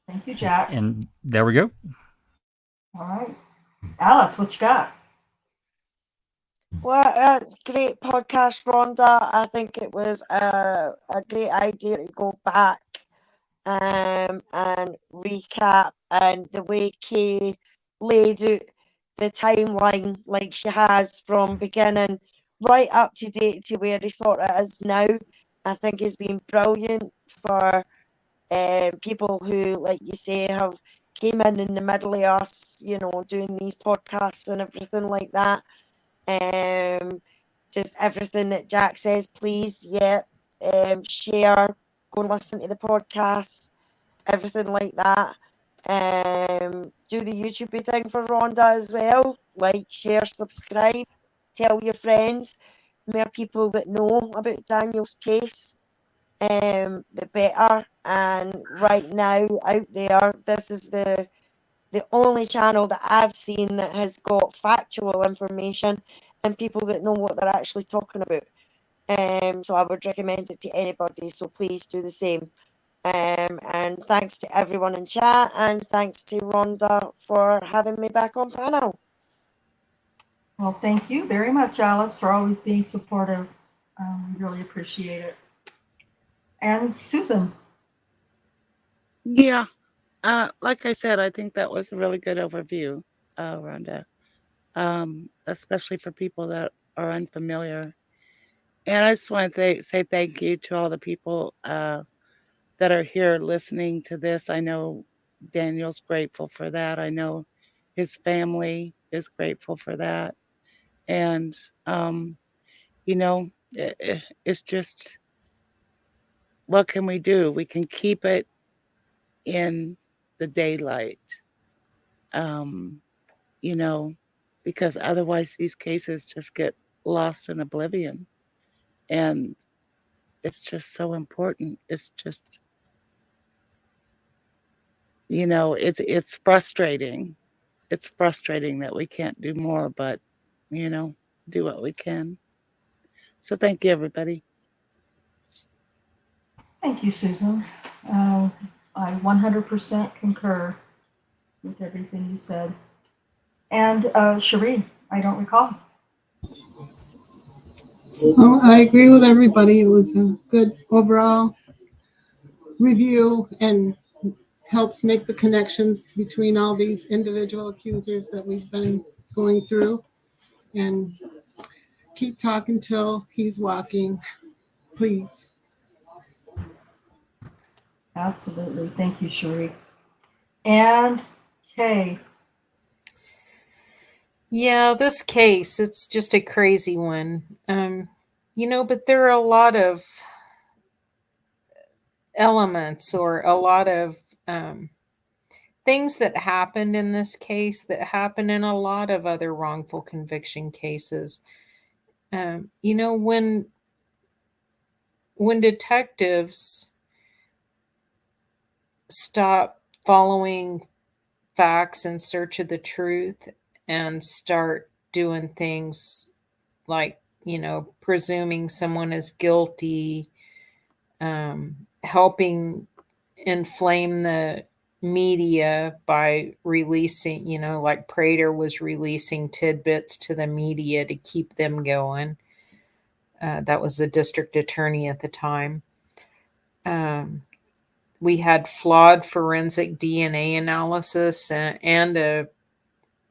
Thank you, Jack. And there we go. All right. Alice, what you got? Well, it's a great podcast, Rhonda. I think it was a great idea to go back and recap, and the way Kay laid out the timeline like she has from beginning right up to date to where he sort of is now, I think has been brilliant for people who, like you say, have came in the middle of us, doing these podcasts and everything like that. Just everything that Jack says, please, share, go and listen to the podcast, everything like that. Do the YouTube thing for Rhonda as well. Like, share, subscribe, tell your friends. More people that know about Daniel's case, the better. And right now, out there, this is the only channel that I've seen that has got factual information and people that know what they're actually talking about. So I would recommend it to anybody. So please do the same. And thanks to everyone in chat, and thanks to Rhonda for having me back on panel. Well, thank you very much, Alice, for always being supportive. We really appreciate it. And Susan. Yeah. Like I said, I think that was a really good overview, Rhonda, especially for people that are unfamiliar. And I just want to say thank you to all the people that are here listening to this. I know Daniel's grateful for that. I know his family is grateful for that. And, you know, it's just, what can we do? We can keep it in the daylight, you know, because otherwise these cases just get lost in oblivion. And it's just so important. It's just, you know, it's frustrating. It's frustrating that we can't do more, but, you know, do what we can. So thank you, everybody. Thank you, Susan. I 100% concur with everything you said. And Cherie, I don't recall. Well, I agree with everybody. It was a good overall review and helps make the connections between all these individual accusers that we've been going through. And keep talking till he's walking, please. Absolutely. Thank you, Cherie. And Kay. Yeah, this case, it's just a crazy one. You know, but there are a lot of elements or a lot of things that happened in this case that happen in a lot of other wrongful conviction cases. You know, when detectives stop following facts in search of the truth and start doing things like, you know, presuming someone is guilty, helping inflame the media by releasing, you know, like Prater was releasing tidbits to the media to keep them going. That was the district attorney at the time. We had flawed forensic DNA analysis and a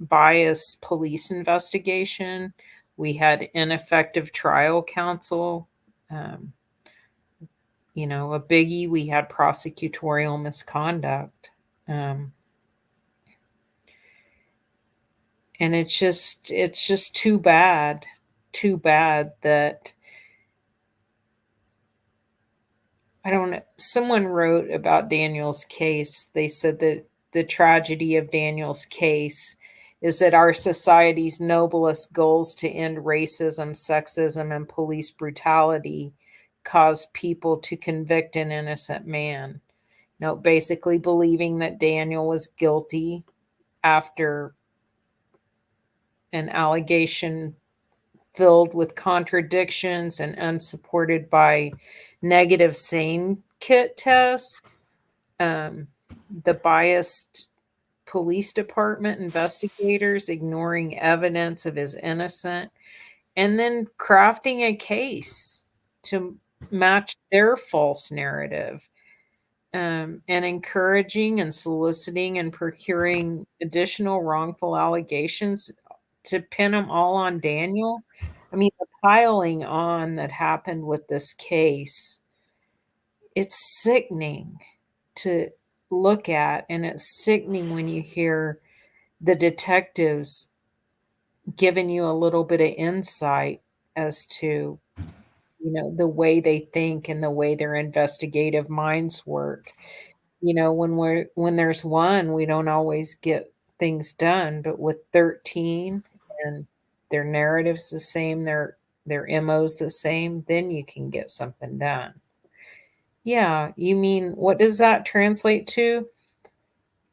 biased police investigation. We had ineffective trial counsel. You know, a biggie, we had prosecutorial misconduct. And it's just too bad that I don't know. Someone wrote about Daniel's case. They said that the tragedy of Daniel's case is that our society's noblest goals to end racism, sexism, and police brutality cause people to convict an innocent man. You know, basically believing that Daniel was guilty after an allegation filled with contradictions and unsupported by negative SANE kit tests. The biased police department investigators ignoring evidence of his innocence, and then crafting a case to match their false narrative, and encouraging and soliciting and procuring additional wrongful allegations to pin them all on Daniel. I mean, the piling on that happened with this case, it's sickening to look at, and it's sickening when you hear the detectives giving you a little bit of insight as to, you know, the way they think and the way their investigative minds work. You know, when there's one, we don't always get things done, but with 13 and their narrative's the same, their MO's the same, then you can get something done. Yeah, you mean, what does that translate to?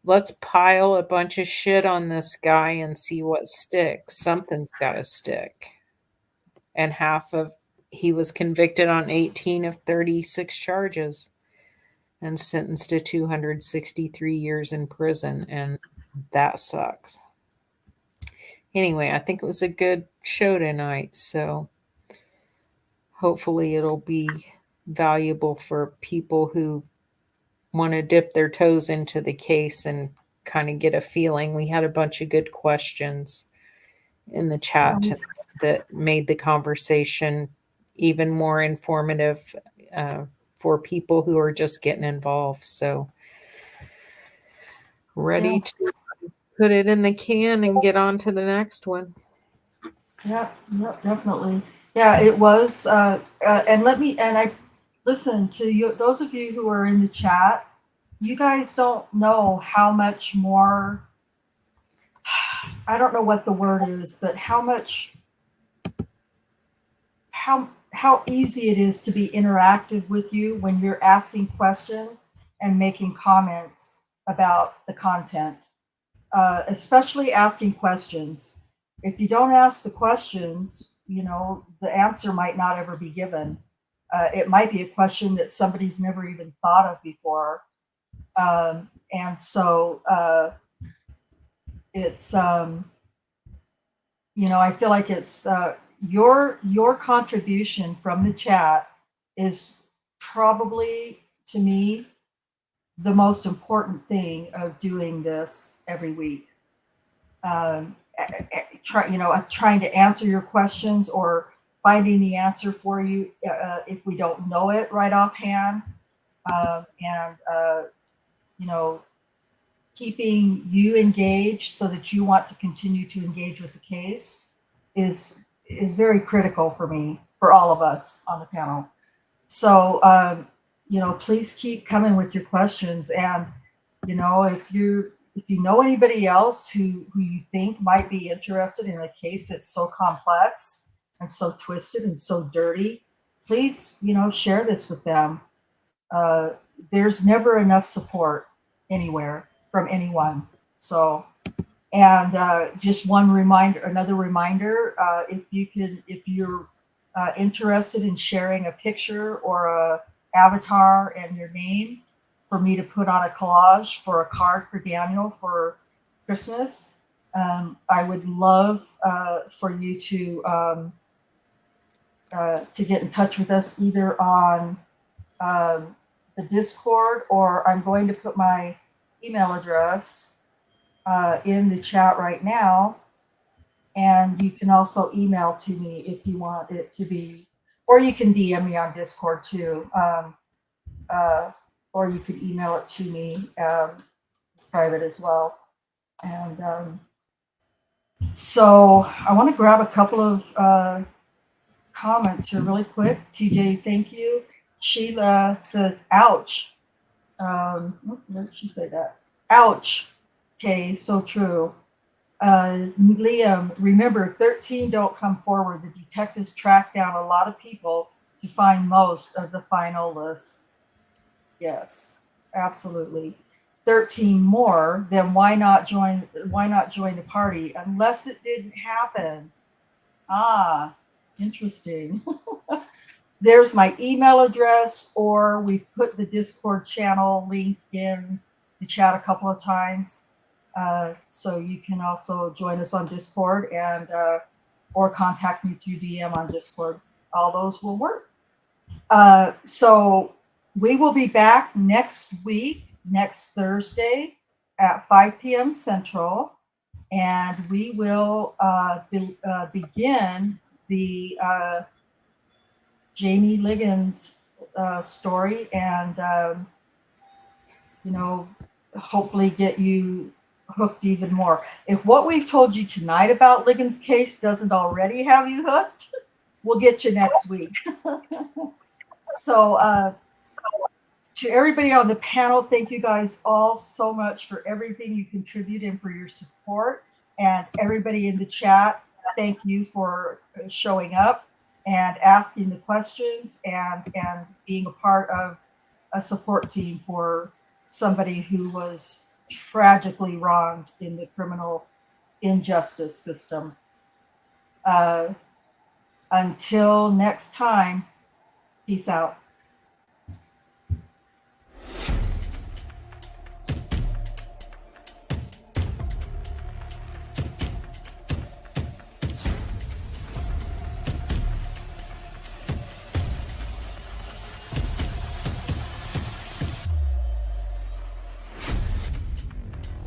Let's pile a bunch of shit on this guy and see what sticks. Something's got to stick. And he was convicted on 18 of 36 charges. and sentenced to 263 years in prison, and that sucks. Anyway, I think it was a good show tonight, so hopefully it'll be valuable for people who want to dip their toes into the case and kind of get a feeling. We had a bunch of good questions in the chat tonight that made the conversation even more informative for people who are just getting involved. So ready to put it in the can and get on to the next one. Yeah, definitely. Yeah, it was. And I listen to you, those of you who are in the chat. You guys don't know how much more, I don't know what the word is, but how easy it is to be interactive with you when you're asking questions and making comments about the content, especially asking questions. If you don't ask the questions, the answer might not ever be given. It might be a question that somebody's never even thought of before. And so it's, I feel like it's your contribution from the chat is probably, to me, the most important thing of doing this every week. Trying to answer your questions or finding the answer for you if we don't know it right offhand, keeping you engaged so that you want to continue to engage with the case is very critical for me, for all of us on the panel. So, please keep coming with your questions. And, if you know anybody else who you think might be interested in a case that's so complex and so twisted and so dirty, please, share this with them. There's never enough support anywhere from anyone. So, and just another reminder, if you're interested in sharing a picture or a avatar and your name for me to put on a collage for a card for Daniel for Christmas, I would love for you to get in touch with us either on the Discord, or I'm going to put my email address in the chat right now, and you can also email to me if you want it to be, or you can DM me on Discord too, or you could email it to me private as well. And so I want to grab a couple of comments here really quick. TJ, thank you. Sheila says, ouch. Where did she say that? Ouch. Okay, so true. Liam, remember, 13 don't come forward. The detectives track down a lot of people to find most of the finalists. Yes, absolutely. 13 more, then why not join the party unless it didn't happen? Ah, interesting. There's my email address, or we've put the Discord channel link in the chat a couple of times. So you can also join us on Discord and or contact me through DM on Discord. All those will work. So we will be back next week, next Thursday at 5 p.m. Central, and we will begin the Jamie Liggins story, and hopefully get you hooked even more. If what we've told you tonight about Liggins' case doesn't already have you hooked, we'll get you next week. So to everybody on the panel, thank you guys all so much for everything you contribute and for your support. And everybody in the chat, thank you for showing up and asking the questions and being a part of a support team for somebody who was tragically wronged in the criminal injustice system. Until next time, peace out.